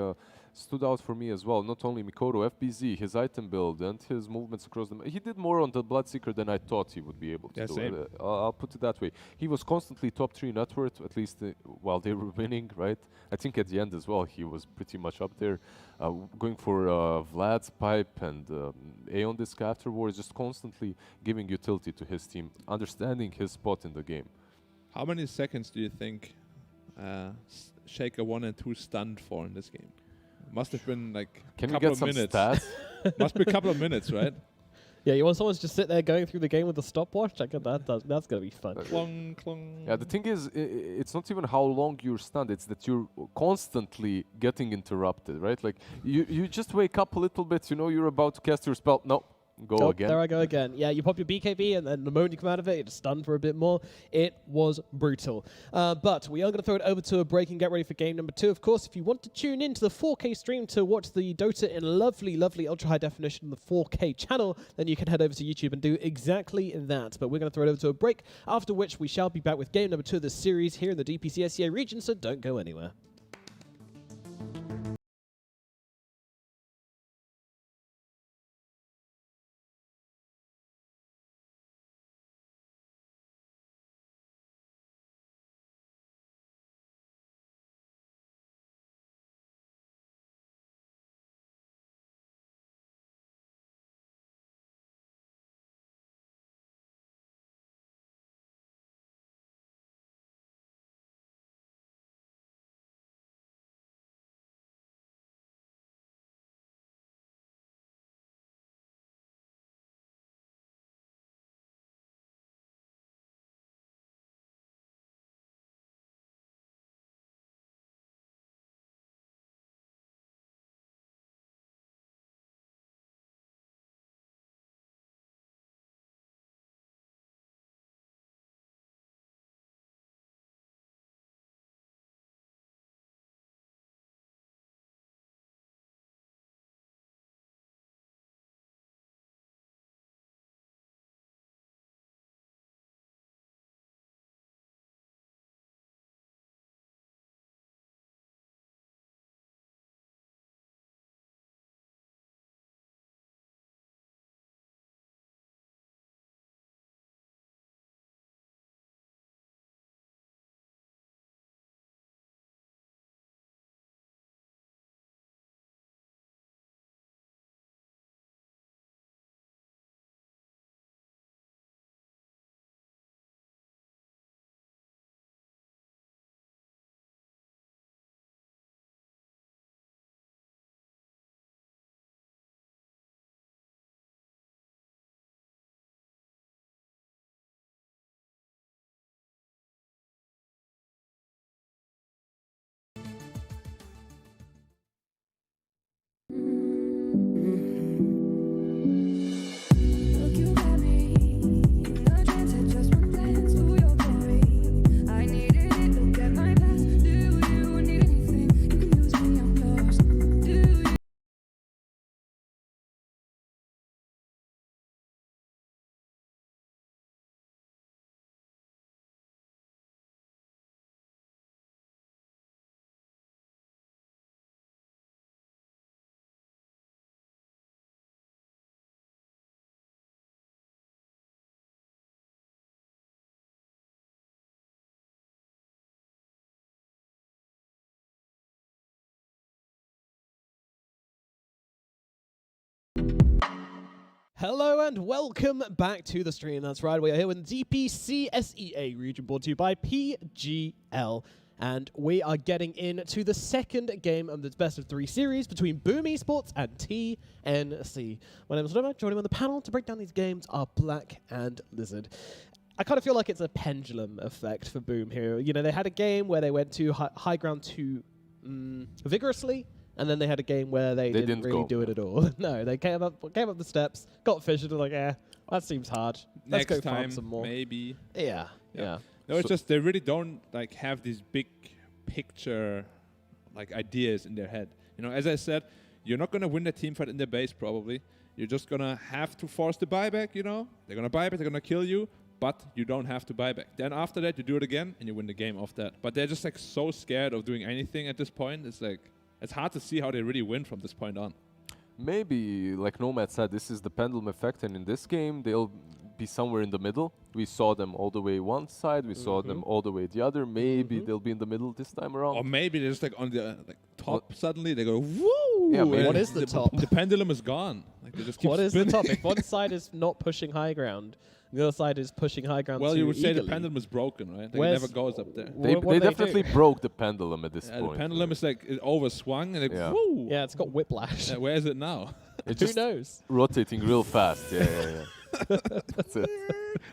stood out for me as well, not only Mikoto, FBZ, his item build and his movements across the he did more on the Bloodseeker than I thought he would be able to Yeah, do. same. I'll put it that way. He was constantly top 3 net worth, at least while they were winning, right? I think at the end as well, he was pretty much up there. Going for Vlad's pipe and Aeon Disc afterwards, just constantly giving utility to his team, understanding his spot in the game. how many seconds do you think Shaker 1 and 2 stunned for in this game? Must have been like a Can you couple get of some minutes. stats? Must be a couple of minutes, right? Yeah, you want someone to just sit there going through the game with a stopwatch? I get that. That's gonna be fun. Clong, clong. Yeah, the thing is, it's not even how long you're stunned, it's that you're constantly getting interrupted, right? Like, you just wake up a little bit, you know, you're about to cast your spell. No, go Oh, again. there I go again. Yeah, you pop your BKB, and then the moment you come out of it, it's stunned for a bit more. It was brutal. But we are going to throw it over to a break and get ready for game number 2. Of course, if you want to tune in to the 4K stream to watch the Dota in lovely, lovely ultra-high definition on the 4K channel, then you can head over to YouTube and do exactly that. But we're going to throw it over to a break, after which we shall be back with game number 2 of the series here in the DPC SEA region, so don't go anywhere. Look, you got me in a trance. I just want to dance to your glory. I needed it. Look at my past. Do you need anything? You can use me. I'm lost. Do you? Hello and welcome back to the stream. That's right, we are here with DPC SEA region brought to you by PGL. And we are getting into the second game of this best of 3 series between Boom Esports and TNC. My name is Noma. Joining me on the panel to break down these games are Black and Lizard. I kind of feel like it's a pendulum effect for Boom here. You know, they had a game where they went to high ground too vigorously, and then they had a game where they didn't really do it at all. No, they came up the steps, got fished, and like, that seems hard. Let's Next go farm time, some more. maybe. Yeah. No, it's just they really don't like have these big picture like ideas in their head. You know, as I said, you're not gonna win the team fight in their base probably. You're just gonna have to force the buyback. You know, they're gonna buy back, they're gonna kill you, but you don't have to buy back. Then after that, you do it again and you win the game off that. But they're just like so scared of doing anything at this point. It's like it's hard to see how they really win from this point on. Maybe, like Nomad said, this is the pendulum effect, and in this game, they'll be somewhere in the middle. We saw them all the way one side, we saw them all the way the other. Maybe they'll be in the middle this time around. Or maybe they're just like on the top suddenly, they go, woo! Yeah, What is the top? The pendulum is gone. Like they just keep What is the spinning. top? If one side is not pushing high ground, the other side is pushing high ground Well, too you would say the eagerly. pendulum is broken, right? Like it Where's- never goes up there. They, what they do they definitely do? broke the pendulum at this The point. pendulum is like it overswung and it Yeah. woo! Yeah, it's got whiplash. Where is it now? It's Who just knows? rotating real fast. Yeah. That's it.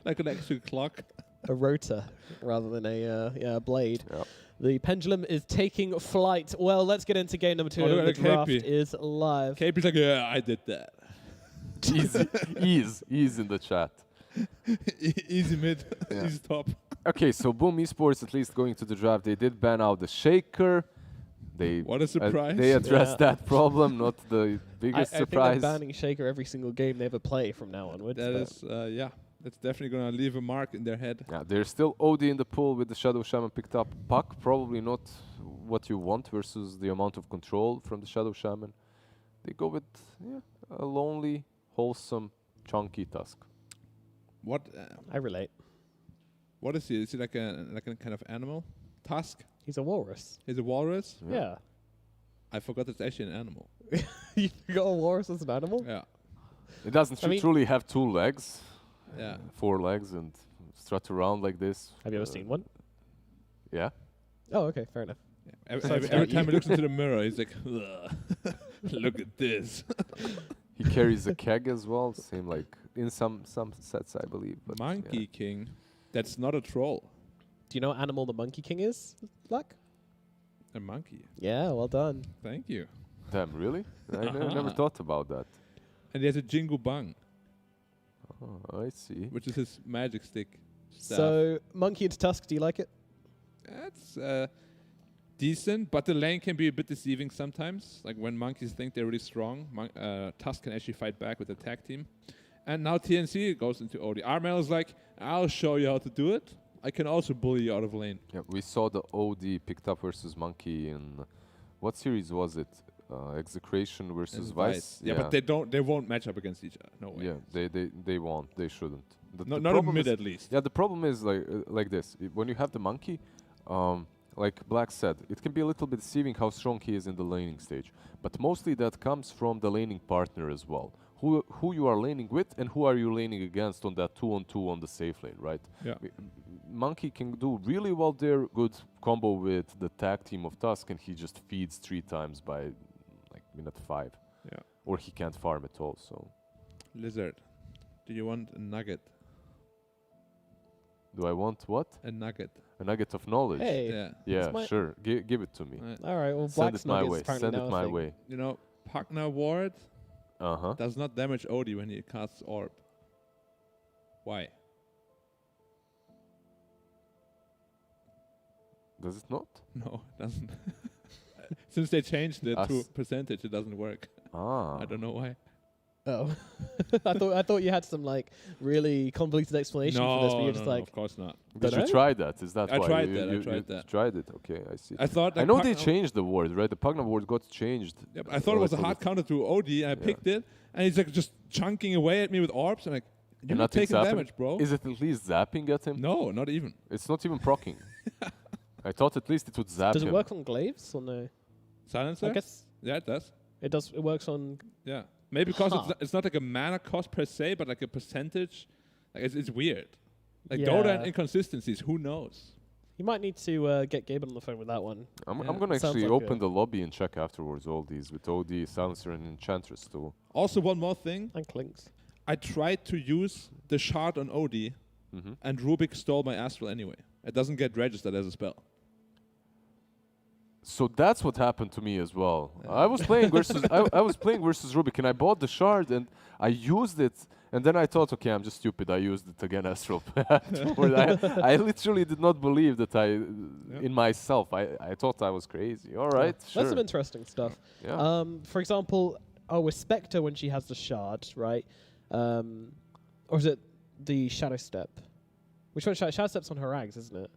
Like an actual clock. A rotor rather than a blade. Yep. The pendulum is taking flight. Well, let's get into game number 2. Oh, look The at draft KP. is live. KP's like, yeah, I did that. Ease in the chat. Easy mid, Yeah. easy top. Okay, so Boom Esports, at least going to the draft, they did ban out the Shaker. They What a surprise. they addressed Yeah. that problem, not the biggest I think surprise. they're banning Shaker every single game they ever play from now onwards. That but is, yeah, that's definitely going to leave a mark in their head. Yeah, there's still OD in the pool with the Shadow Shaman picked up. Puck, probably not what you want versus the amount of control from the Shadow Shaman. They go with a lonely, wholesome, chunky Tusk. What? I relate. What is he? Is he like a kind of animal? Tusk? He's a walrus. He's a walrus? Yeah. I forgot it's actually an animal. You got a walrus as an animal? Yeah, It doesn't I mean- truly have 2 legs, yeah. 4 legs, and strut around like this. Have you ever seen one? Yeah. Oh, okay, fair enough. Every time he looks into the mirror, he's like, "Ugh, look at this. He carries a keg as well, same like in some sets, I believe. But Monkey King. That's not a troll. Do you know what animal the Monkey King is, Black? A monkey. Yeah, well done. Thank you. Damn, really? I never Uh-huh. thought about that. And he has a Jingu Bang, Oh, I see. which is his magic stick. Staff. So, Monkey into Tusk, do you like it? That's decent, but the lane can be a bit deceiving sometimes. Like when monkeys think they're really strong, Tusk can actually fight back with the tag team. And now TNC goes into OD. Armel is like, I'll show you how to do it. I can also bully you out of lane. Yeah, we saw the OD picked up versus Monkey in what series was it? Execration versus And Vice. Yeah, but they won't match up against each other. No way. Yeah, they won't. They shouldn't. The Not in problem mid is- at least. Yeah, the problem is like this. When you have the Monkey, like Black said, it can be a little bit deceiving how strong he is in the laning stage. But mostly that comes from the laning partner as well. Who you are laning with and who are you laning against on that 2-on-2 on the safe lane, right? Yeah. Monkey can do really well there, good combo with the tag team of Tusk, and he just feeds 3 times by like minute 5. Yeah. Or he can't farm at all, so. Lizard, do you want a nugget? Do I want what? A nugget. A nugget of knowledge? Hey. Yeah. Yeah, my- sure. Give it to me. All right, well, Send Black's it my Nugget's way. apparently Send now it a my thing. way. You know, Pugna Ward Uh-huh. does not damage OD when he casts Orb. Why? Does it not? No, it doesn't. Since they changed it to Us. percentage, it doesn't work. Ah. I don't know why. Oh. I thought you had some, like, really convoluted explanation for this, but No, you're just no, like, of course not. Did you Dunno? try that? Is that I why? tried you, that, I You, tried you that. tried it. Okay, I see. I thought I like know they Pugna- changed the word, right? The Pugna word got changed. Yeah, but I thought it was a little hard bit. counter to OD, and I picked it, and he's like just chunking away at me with orbs, and like, you're And not nothing's taking happening? damage, bro. Is it at least zapping at him? No, not even. It's not even proccing. I thought at least it would zap does him. it work on glaives or no? Silencer? I guess Yeah, it does. it does. It works on. Yeah. Maybe because Huh. it's not like a mana cost per se, but like a percentage. Like it's weird. Like Yeah. Dota and inconsistencies, who knows? You might need to get Gaben on the phone with that one. I'm Yeah. gonna Sounds actually like open the lobby and check afterwards all these with OD, Silencer, and Enchantress too. Also, one more thing. And Clinks. I tried to use the shard on OD, and Rubik stole my Astral anyway. It doesn't get registered as a spell. So that's what happened to me as well. I was playing versus I was playing versus Rubik, and I bought the shard and I used it, and then I thought, okay, I'm just stupid. I used it again, Astral. I literally did not believe that in myself. I thought I was crazy. All right, sure. That's some interesting stuff. Yeah. For example, with Spectre when she has the shard, right? Or is it the Shadow Step? Which one? Shadow Step's on her Ags, isn't it?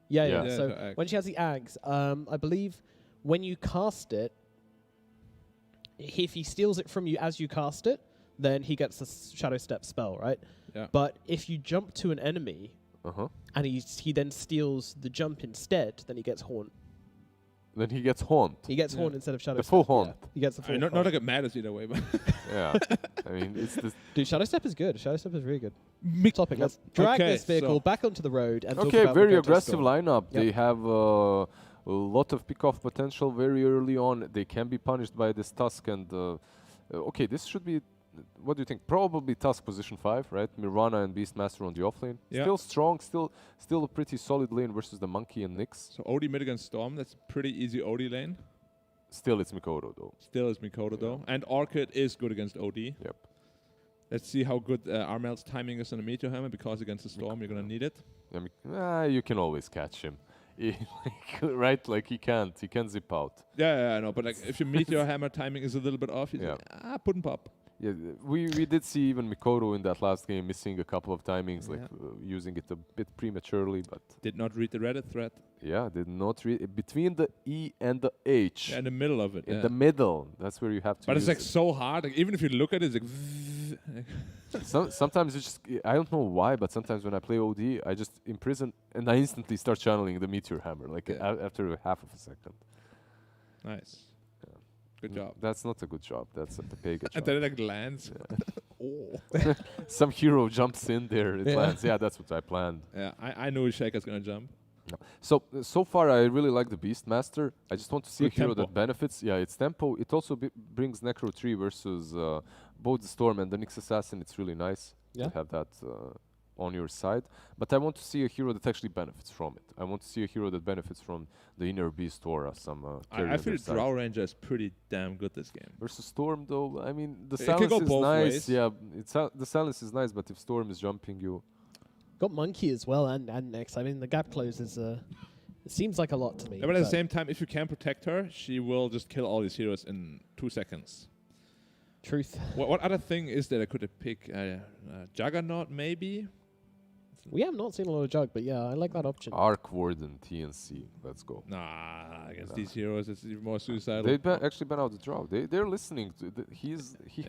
Yeah. Yeah. Yeah, So her Ags. when she has the Ags, I believe when you cast it, if he steals it from you as you cast it, then he gets a Shadow Step spell, right? Yeah. But if you jump to an enemy and he then steals the jump instead, then he gets Haunt. Then he gets Haunt. He gets Haunt instead of Shadow The Step. full yeah. Haunt. He gets the I full mean, not Haunt. like it matters either way, but Yeah. I mean, it's the Dude, Shadow Step is good. Shadow Step is really good. Topic. Let's drag Okay, this vehicle so- back onto the road and talk okay. about Very Makoto aggressive Storm. lineup. Yep. They have a lot of pick-off potential very early on. They can be punished by this Tusk and okay, this should be. What do you think? Probably Tusk position 5, right? Mirana and Beastmaster on the offlane. Yeah. Still strong. Still a pretty solid lane versus the Monkey and Nyx. so OD mid against Storm, that's a pretty easy OD lane. Still, it's Mikoto though. Still is Mikoto though. And Orchid is good against OD. Yep. Let's see how good Armel's timing is on the Meteor Hammer, because against the Storm you're gonna need it. You can always catch him. Right? Like he can zip out. Yeah, I know. But like if your Meteor Hammer timing is a little bit off, you Yeah. say, puddin' pop. Yeah, we did see even Mikoto in that last game missing a couple of timings, like using it a bit prematurely, but Did not read the Reddit thread. yeah, did not between the E and the H. Yeah, in the middle of it. In yeah. the middle, that's where you have to But it's use like so hard. Like, even if you look at it, it's like. sometimes it's just, I don't know why, but sometimes when I play OD, I just imprison and I instantly start channeling the Meteor Hammer, like after half of a second. Nice. Good job. That's not a good job. That's a Pega job. And then it like lands. Oh. Some hero jumps in there, it lands. Yeah, that's what I planned. Yeah, I knew Shaker's gonna jump. So far, I really like the Beastmaster. I just want to see Good a hero tempo. that benefits. Yeah, it's tempo. It also brings Necro 3 versus both the Storm and the Nyx Assassin. It's really nice to have that on your side. But I want to see a hero that actually benefits from it. I want to see a hero that benefits from the Inner Beast Aura. I feel Drow Ranger is pretty damn good this game. Versus Storm, though, I mean, the It can silence go is both nice. ways. Yeah, the silence is nice, but if Storm is jumping you... Got Monkey as well and Nex. I mean, the gap close is... it seems like a lot to me. Yeah, but at the same time, if you can protect her, she will just kill all these heroes in 2 seconds. Truth. What other thing is there I could pick? Juggernaut, maybe? We have not seen a lot of Jug, but yeah, I like that option. Arc Warden, TNC. Let's go. Nah, against these heroes, it's even more suicidal. They actually ban out the draw. They're listening to. He Yeah,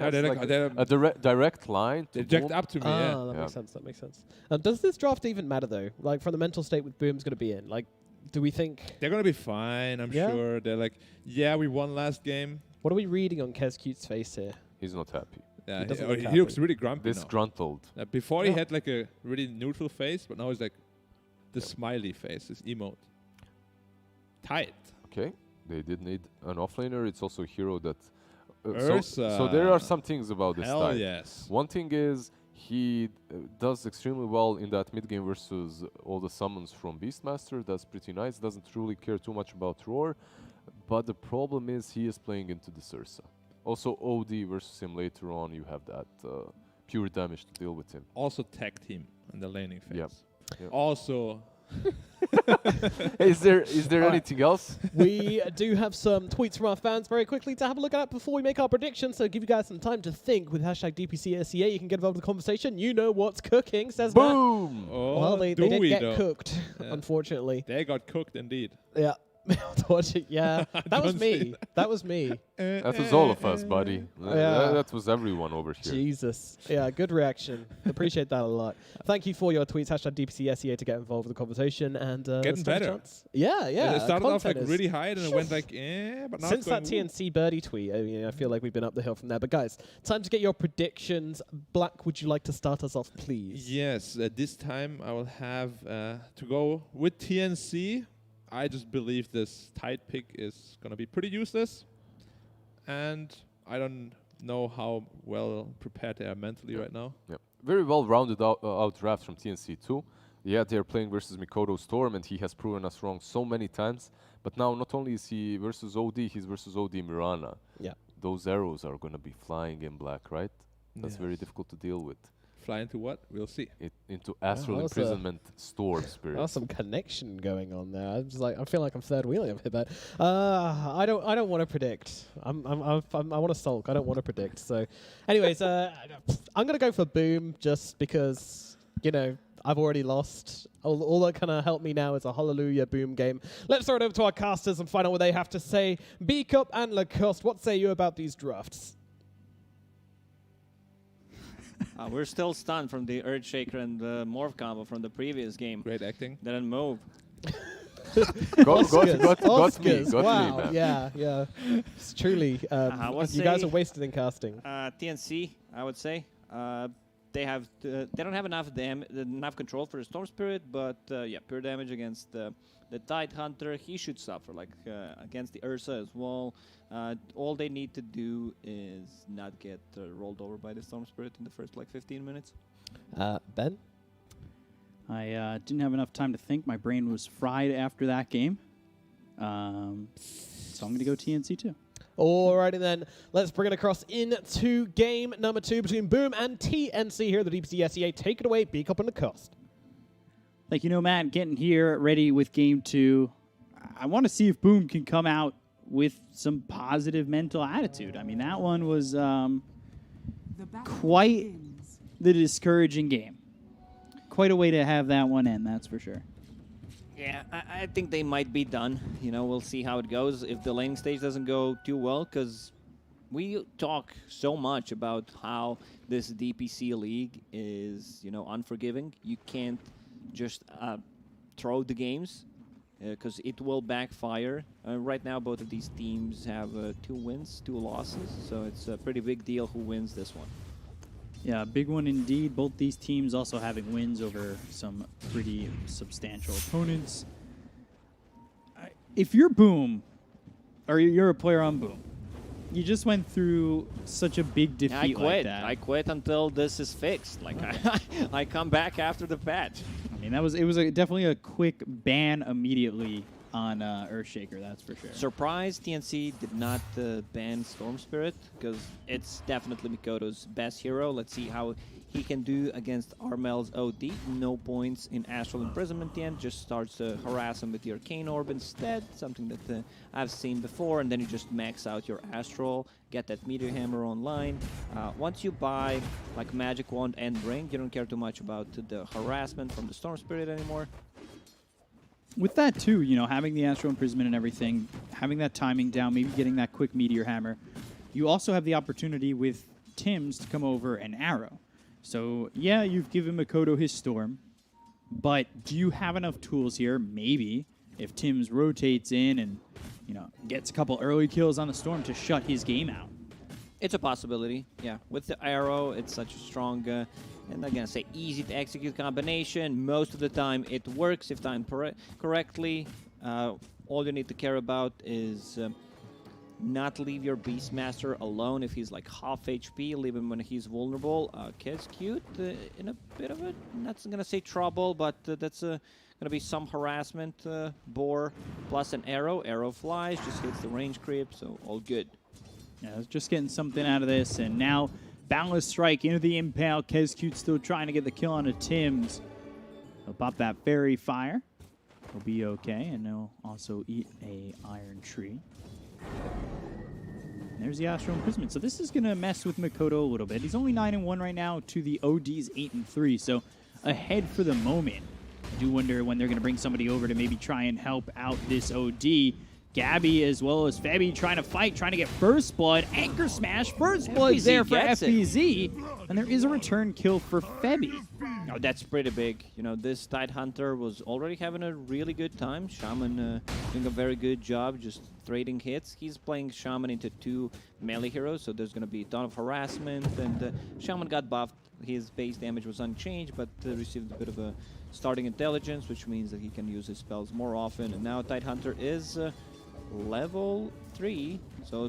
has they're like they're- a direct line. They To jacked Boom. up to me, yeah. That Yeah. makes sense. That makes sense. Does this draft even matter though? Like from the mental state with Boom's going to be in. Like, do we think? They're gonna be fine, I'm Yeah? sure. They're like, yeah, we won last game. What are we reading on Kez Cute's face here? He's not happy. Yeah, He doesn't he, look he looks happy. really grumpy now. Disgruntled. Before he Yeah. had like a really neutral face, but now he's like the smiley face, this emote. Tight. Okay. They did need an offlaner. It's also a hero that. Ursa. So there are some things about this Hell type. yes. One thing is he does extremely well in that mid game versus all the summons from Beastmaster. That's pretty nice. Doesn't really care too much about Roar. But the problem is he is playing into the Ursa. Also OD versus him later on, you have that pure damage to deal with him. Also tag team in the laning phase. Yep. Yep. Also, Is there anything else? We do have some tweets from our fans very quickly to have a look at before we make our predictions. So give you guys some time to think with hashtag DPC SEA. You can get involved in the conversation. You know what's cooking, says Matt. Boom! oh, Well, they do did we get though? cooked, Yeah. unfortunately. They got cooked indeed. Yeah. Dodging, yeah. That was Don't say me. That was me. That was all of us, buddy. Yeah. That was everyone over here. Jesus. Yeah, good reaction. Appreciate that a lot. Thank you for your tweets. Hashtag DPCSEA to get involved with the conversation. And Getting stand a better. chance. Yeah, yeah. It started off like content is- really high, and it went like, but now Since it's going, that TNC birdie tweet, I feel like we've been up the hill from there. But guys, time to get your predictions. Black, would you like to start us off, please? Yes, this time I will have to go with TNC. I just believe this tide pick is going to be pretty useless. And I don't know how well prepared they are mentally right now. Yep. Very well rounded out draft from TNC too. Yeah, they're playing versus Mikoto Storm, and he has proven us wrong so many times. But now not only is he versus OD, he's versus OD Mirana. Yeah. Those arrows are going to be flying in black, right? That's very Yes. difficult to deal with. Fly into what? We'll see. Into astral that was a- imprisonment storm spirit. There's some connection going on there. I'm just like, I feel like I'm third wheeling a bit there. I don't want to predict. I want to sulk. I don't want to predict. So, anyways, I'm gonna go for Boom just because I've already lost. All that kind of helped me now is a Hallelujah Boom game. Let's throw it over to our casters and find out what they have to say. B-Cup and Lacoste, what say you about these drafts? We're still stunned from the Earthshaker and the Morph combo from the previous game. Great acting. Didn't move. got me, Wow, man. yeah. It's truly, would you guys say- are wasted in casting. TNC, I would say. They don't have enough control for the Storm Spirit, but yeah, pure damage against the Tide Hunter. He should suffer, like against the Ursa as well. All they need to do is not get rolled over by the Storm Spirit in the first 15 minutes. Ben? I didn't have enough time to think. My brain was fried after that game. So I'm going to go TNC too. Alrighty then, let's bring it across into game number 2 between Boom and TNC here at the DPC SEA. Take it away, B-Cup and Lacoste. Thank you, Nomad. Getting here ready with game 2. I want to see if Boom can come out with some positive mental attitude. I mean, that one was The battle quite begins. the discouraging game. Quite a way to have that one end, that's for sure. Yeah, I think they might be done. We'll see how it goes if the laning stage doesn't go too well, because we talk so much about how this DPC league is, unforgiving. You can't just throw the games, because it will backfire. Right now, both of these teams have 2 wins, 2 losses, so it's a pretty big deal who wins this one. Yeah, big one indeed. Both these teams also having wins over some pretty substantial opponents. If you're Boom, or you're a player on Boom, you just went through such a big defeat I quit. like that. I quit until this is fixed. I come back after the patch. I mean, it was definitely a quick ban immediately on Earthshaker, that's for sure. Surprised TNC did not ban Storm Spirit, because it's definitely Mikoto's best hero. Let's see how he can do against Armel's OD. No points in Astral Imprisonment yet, just starts to harass him with the Arcane Orb instead, something that I've seen before, and then you just max out your Astral, get that Meteor Hammer online. Once you buy like Magic Wand and Ring, you don't care too much about the harassment from the Storm Spirit anymore. With that too, having the Astral Imprisonment and everything, having that timing down, maybe getting that quick Meteor Hammer, you also have the opportunity with Tim's to come over and arrow. So yeah, you've given Mikoto his Storm, but do you have enough tools here? Maybe if Tim's rotates in and gets a couple early kills on the Storm to shut his game out. It's a possibility, yeah. With the arrow, it's such a strong, and I'm gonna say easy to execute combination. Most of the time, it works if timed correctly. All you need to care about is not leave your Beastmaster alone if he's like half HP. Leave him when he's vulnerable. Kid's cute in a bit of a, not gonna say trouble, but that's gonna be some harassment. Boar plus an arrow. Arrow flies, just hits the range creep, so all good. Yeah, just getting something out of this, and now Boundless Strike into the Impale. Kezcute still trying to get the kill on a Tim's. He'll pop that Fairy Fire. He'll be okay, and he'll also eat a Iron Tree. And there's the Astral Imprisonment. So this is going to mess with Mikoto a little bit. He's only 9-1 right now to the OD's 8-3, so ahead for the moment. I do wonder when they're going to bring somebody over to maybe try and help out this OD. Gabby as well as Febby trying to fight, trying to get first blood. Anchor smash, first blood there for FBZ. And there is a return kill for Febby. Oh, that's pretty big. You know, this Tidehunter was already having a really good time. Shaman doing a very good job just trading hits. He's playing Shaman into 2 melee heroes, so there's going to be a ton of harassment. And Shaman got buffed. His base damage was unchanged, but received a bit of a starting intelligence, which means that he can use his spells more often. And now Tidehunter is level 3, so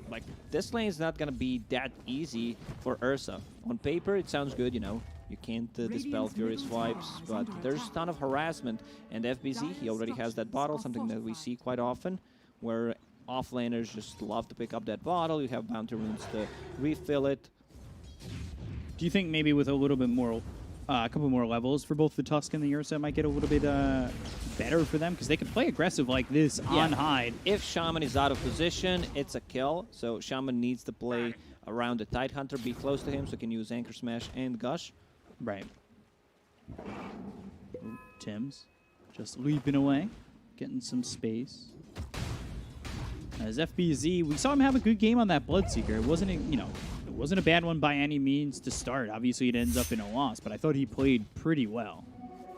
like this lane is not gonna be that easy for Ursa. On paper, it sounds good, you know, you can't dispel Furious Vibes, but there's a ton of harassment. And FBZ, he already has that bottle, something that we see quite often, where offlaners just love to pick up that bottle. You have bounty runes to refill it. Do you think maybe with a little bit more, a couple more levels for both the Tusk and the Ursa might get a little bit better for them? Because they can play aggressive like this on Hyde. If Shaman is out of position, it's a kill. So Shaman needs to play around the Tidehunter, be close to him, so he can use Anchor Smash and Gush. Right. Tim's just leaping away, getting some space. As FBZ, we saw him have a good game on that Bloodseeker. It wasn't, it wasn't a bad one by any means to start. Obviously, it ends up in a loss, but I thought he played pretty well.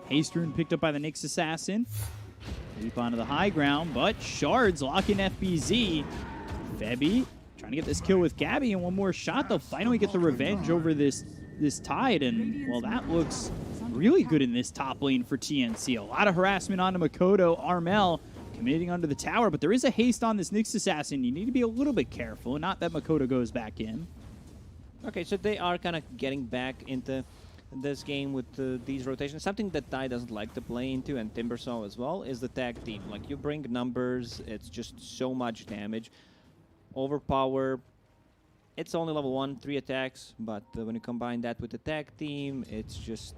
Haste Rune picked up by the Nyx Assassin. Leap onto the high ground, but Shards locking FBZ. Febby trying to get this kill with Gabby, and one more shot. They'll finally get the revenge over this Tide, and, well, that looks really good in this top lane for TNC. A lot of harassment onto Makoto. Armel committing under the tower, but there is a haste on this Nyx Assassin. You need to be a little bit careful, not that Makoto goes back in. Okay, so they are kind of getting back into this game with these rotations. Something that Tai doesn't like to play into, and Timbersaw as well, is the tag team. Like, you bring numbers, it's just so much damage. Overpower, it's only level 1, 3 attacks, but when you combine that with the tag team, it's just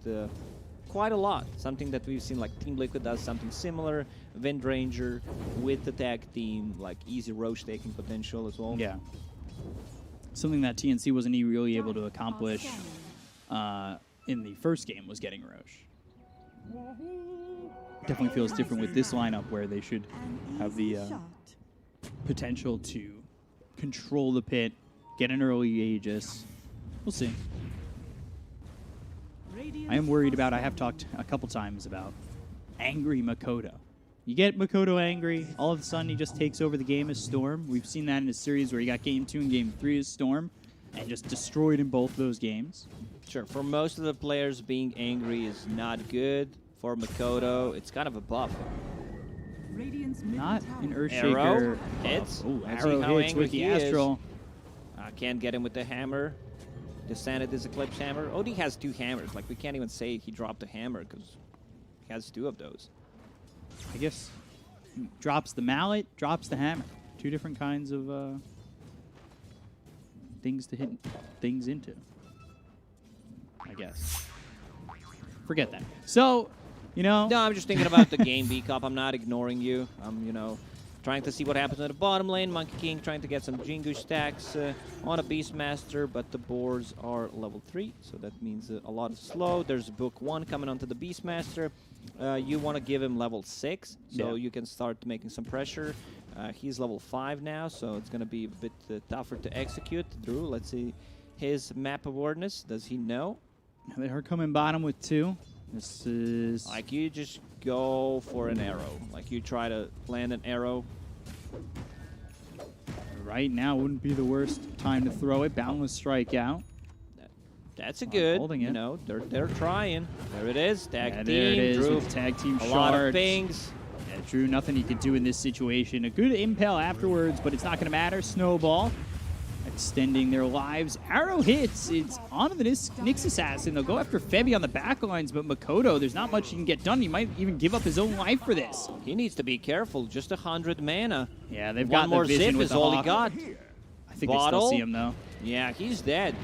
quite a lot. Something that we've seen, like Team Liquid does something similar. Wind Ranger with the tag team, like easy Roche taking potential as well. Yeah. Something that TNC wasn't really able to accomplish in the first game was getting Roche. Definitely feels different with this lineup where they should have the potential to control the pit, get an early Aegis. We'll see. I am worried about, I have talked a couple times about angry Makoto. You get Makoto angry, all of a sudden he just takes over the game as Storm. We've seen that in a series where he got Game 2 and Game 3 as Storm, and just destroyed in both those games. Sure, for most of the players, being angry is not good. For Makoto, it's kind of a buff. Not an Earthshaker. Arrow hits. Oh, Let's Arrow see how hits angry with the he is. Astral. Can't get him with the hammer. Descended his Eclipse Hammer. OD has 2 hammers. Like, we can't even say he dropped a hammer because he has 2 of those. I guess drops the mallet, drops the hammer. 2 different kinds of things to hit things into, I guess. Forget that. So, No, I'm just thinking about the game, B-Cup. I'm not ignoring you. I'm, trying to see what happens in the bottom lane. Monkey King trying to get some Jingu stacks on a Beastmaster, but the boards are level 3, so that means a lot of slow. There's Book 1 coming onto the Beastmaster. You want to give him level 6, so you can start making some pressure. He's level 5 now, so it's going to be a bit tougher to execute. Drew, let's see his map awareness. Does he know? They are coming bottom with 2. This is... Like, you just go for an arrow. Like, you try to land an arrow. Right now wouldn't be the worst time to throw it. Boundless Strike out. That's a good, holding it. They're trying. There it is. Tag team. There it is Drew, with tag team a Shards. lot of pings. Yeah, Drew, nothing he could do in this situation. A good impale afterwards, but it's not going to matter. Snowball extending their lives. Arrow hits. It's onto the Nyx Assassin. They'll go after Febby on the back lines, but Makoto, there's not much he can get done. He might even give up his own life for this. He needs to be careful. Just 100 mana. Yeah, they've One got more the vision zip with is the all he Hawk. got. I think Bottle. they still see him, though. Yeah, he's dead.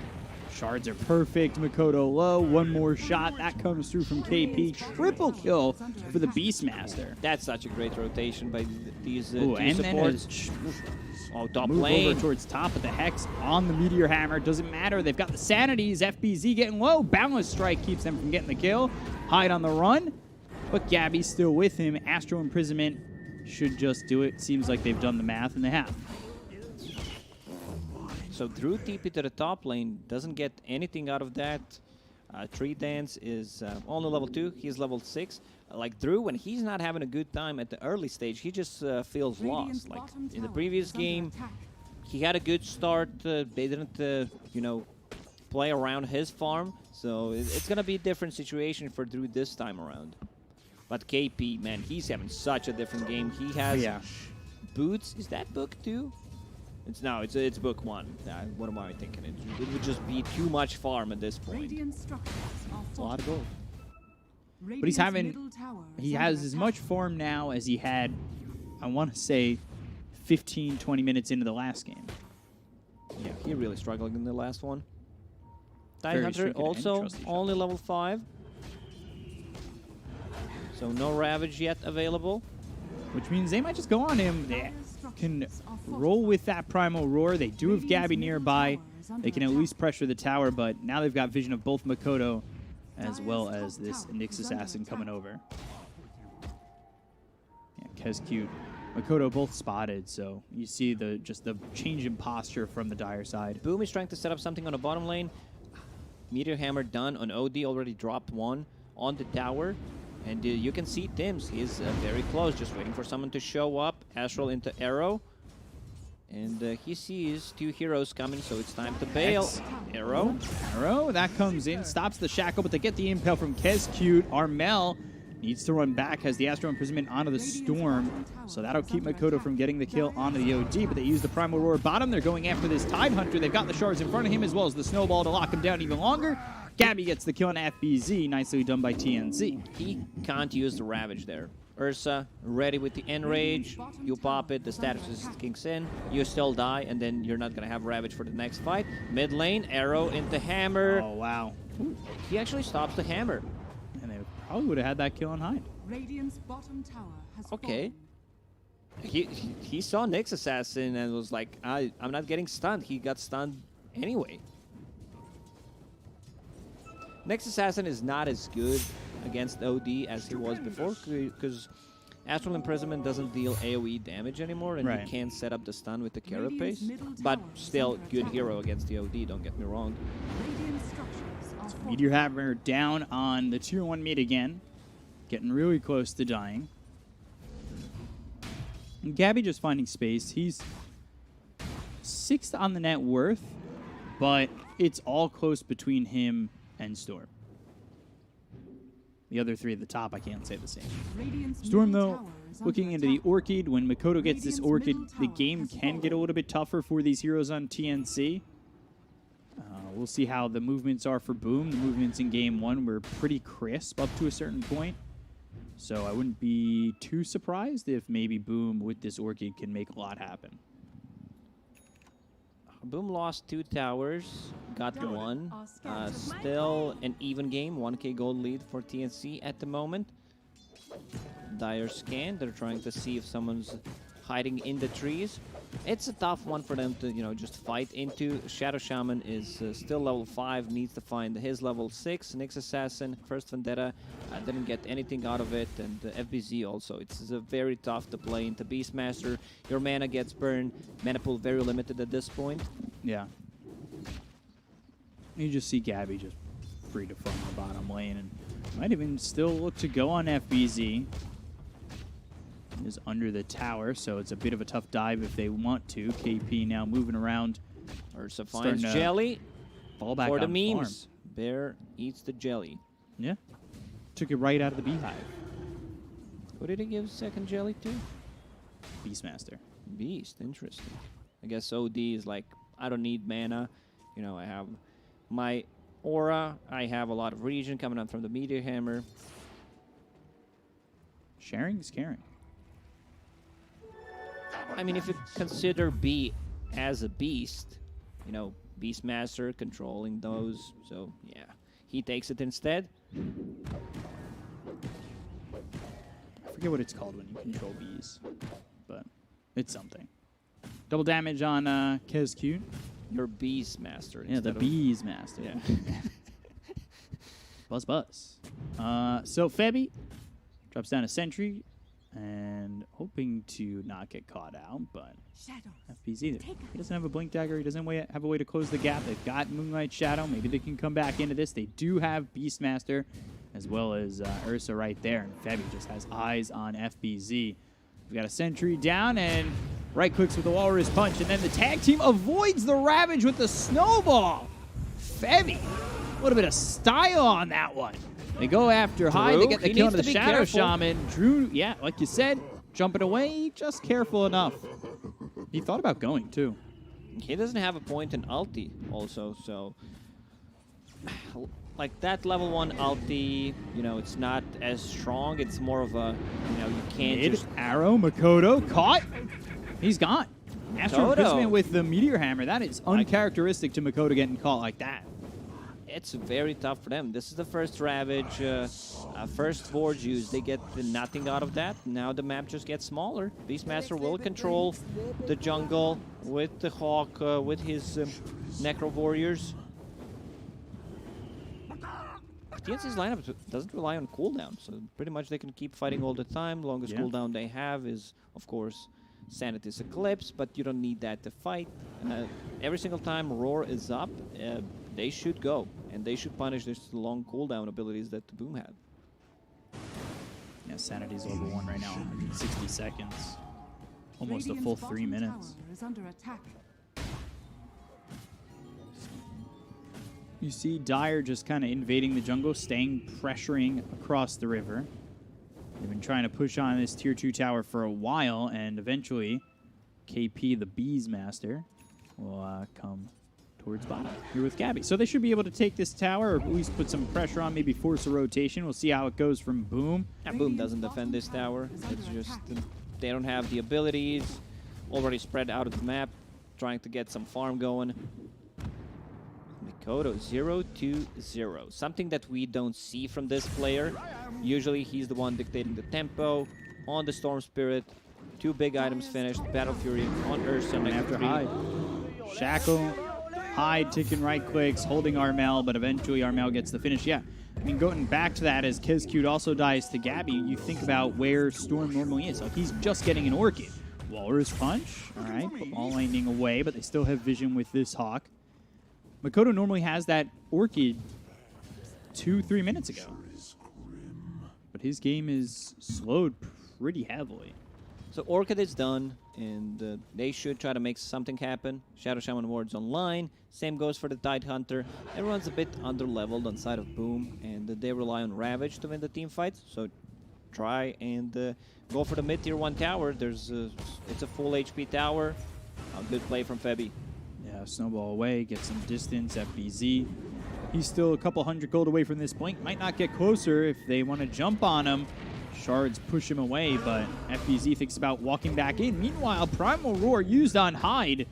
Shards are perfect. Makoto low. One more shot. That comes through from KP. Triple kill for the Beastmaster. That's such a great rotation by these Ooh, two and then supports. Oh, top move lane. over towards top of the Hex on the Meteor Hammer. Doesn't matter. They've got the Sanities. FBZ getting low. Boundless Strike keeps them from getting the kill. Hyde on the run. but Gabby's still with him. Astral Imprisonment should just do it. Seems like they've done the math and they have. So Drew TP to the top lane, doesn't get anything out of that. Tree Dance is only level 2, he's level 6. Like Drew, when he's not having a good time at the early stage, he just feels lost. Like in the previous game, he had a good start. They didn't, you know, play around his farm. So it's going to be a different situation for Drew this time around. But KP, man, he's having such a different game. He has boots. Is that book 2? It's book 1. What am I thinking? It would just be too much farm at this point. It's a lot of gold. But he has as much farm now as he had, I want to say, 15, 20 minutes into the last game. Yeah, he really struggled in the last one. Very Hunter tricky to also trust each only level 5. So no Ravage yet available. Which means they might just go on him. They can roll with that Primal Roar. They do have Gabby nearby. They can at least pressure the tower, but now they've got vision of both Makoto as well as this Nyx Assassin coming over. Yeah, Kescute, Makoto both spotted, so you see just the change in posture from the Dire side. Boom is trying to set up something on the bottom lane. Meteor Hammer done on OD, already dropped one on the tower. And you can see Tims, he's very close, just waiting for someone to show up. Astral into Arrow. And he sees 2 heroes coming, so it's time to bail. Arrow, that comes in, stops the shackle, but they get the impale from Kescute. Armel needs to run back, has the Astral Imprisonment onto the Storm, so that'll keep Makoto from getting the kill onto the OD, but they use the Primal Roar bottom. They're going after this Tide Hunter. They've got the shards in front of him as well as the Snowball to lock him down even longer. Gabby gets the kill on FBZ, nicely done by TNC. He can't use the Ravage there. Ursa, ready with the Enrage. You pop it, the status is kicks in. You still die, and then you're not going to have Ravage for the next fight. Mid lane, Arrow into Hammer. Oh, wow. Ooh, he actually stops the Hammer. And they probably would have had that kill on Hyde. Radiant's bottom tower has Okay. He saw Nyx Assassin and was like, I'm not getting stunned. He got stunned anyway. Nyx Assassin is not as good against OD as he was before, because Astral Imprisonment doesn't deal AoE damage anymore, and you can't set up the stun with the Carapace. But still, good hero against the OD, don't get me wrong. Meteor Hammer down on the tier 1 mid again, getting really close to dying. And Gabby just finding space. He's 6th on the net worth, but it's all close between him and Storm. The other 3 at the top, I can't say the same. Storm, though, looking into the Orchid. When Makoto gets this Orchid, the game can get a little bit tougher for these heroes on TNC. We'll see how the movements are for Boom. The movements in Game 1 were pretty crisp up to a certain point. So I wouldn't be too surprised if maybe Boom with this Orchid can make a lot happen. Boom lost 2 towers, got 1. Still an even game, 1k gold lead for TNC at the moment. Dire scan, they're trying to see if someone's hiding in the trees. It's a tough one for them to, just fight into. Shadow Shaman is still level 5, needs to find his level 6. Nyx Assassin, first Vendetta, didn't get anything out of it. And FBZ also, it's very tough to play into Beastmaster. Your mana gets burned, mana pool very limited at this point. Yeah. You just see Gabby just free to farm the bottom lane, and might even still look to go on FBZ. Is under the tower, so it's a bit of a tough dive if they want to. KP now moving around. Ursa finds Jelly. Fall back for the on memes. Farm. Bear eats the Jelly. Yeah. Took it right out of the beehive. Who did he give second Jelly to? Beastmaster. Beast, interesting. I guess OD is like, I don't need mana. I have my aura. I have a lot of regen coming up from the Meteor Hammer. Sharing is caring. I mean, if you consider B as a beast, Beastmaster controlling those, so yeah, he takes it instead. I forget what it's called when you control bees, but it's something. Double damage on Kescute. Your Beastmaster. Yeah, the Beastmaster. Yeah. Buzz. So Febby Drops down a sentry and hoping to not get caught out, but FBZ, he doesn't have a blink dagger. He doesn't have a way to close the gap. They've got Moonlight Shadow. Maybe they can come back into this. They do have Beastmaster as well as Ursa right there, and Febby just has eyes on FBZ. We've got a sentry down and right clicks with the Walrus Punch, and then the tag team avoids the Ravage with the Snowball. Febby, a little bit of style on that one. They go after Hyde. They get the kill to the Shadow Shaman. Drew, yeah, like you said, jumping away, just careful enough. He thought about going, too. He doesn't have a point in ulti also, so... Like that level 1 ulti, you know, it's not as strong. It's more of a, you know, you can't just... Arrow, Makoto, caught. He's gone. Astro Toto. Imprisonment with the Meteor Hammer. That is uncharacteristic to Makoto getting caught like that. It's very tough for them. This is the first Ravage, first Board Juice. They get nothing out of that. Now the map just gets smaller. Beastmaster will control the jungle with the Hawk, with his Necro Warriors. TNC's lineup doesn't rely on cooldown, so pretty much they can keep fighting all the time. Longest cooldown they have is, of course, Sanity's Eclipse, but you don't need that to fight. Every single time Roar is up, they should go, and they should punish these long cooldown abilities that the Boom had. Yeah, Sanity's level 1 right now, 160 seconds. Almost a full 3 minutes. Is under attack. You see Dire just kind of invading the jungle, pressuring across the river. They've been trying to push on this tier 2 tower for a while, and eventually KP, the Beastmaster, will come towards bottom here with Gabby. So they should be able to take this tower, or at least put some pressure on, maybe force a rotation. We'll see how it goes from Boom. Yeah, Boom doesn't defend this tower. It's just they don't have the abilities. Already spread out of the map, trying to get some farm going. Makoto 0-2-0. Something that we don't see from this player. Usually he's the one dictating the tempo. On the Storm Spirit, 2 big items finished. Battle Fury on Ursa After Hyde. Shackle, Hyde taking right clicks, holding Armel, but eventually Armel gets the finish. Yeah, I mean, going back to that, as Kezcute also dies to Gabby, you think about where Storm normally is. Like, he's just getting an Orchid. Walrus Punch, all right, put Ball Lightning away, but they still have vision with this Hawk. Makoto normally has that Orchid 2-3 minutes ago. But his game is slowed pretty heavily. So Orchid is done, and they should try to make something happen. Shadow Shaman Ward's online. Same goes for the Tide Hunter. Everyone's a bit under-leveled on side of Boom, and they rely on Ravage to win the team fights. So try and go for the mid-tier 1 tower. It's a full HP tower. A good play from Febby. Yeah, Snowball away, get some distance. FBZ, he's still a couple 100 gold away from this point. Might not get closer if they want to jump on him. Shards push him away, but FBZ thinks about walking back in. Meanwhile, Primal Roar used on Hyde.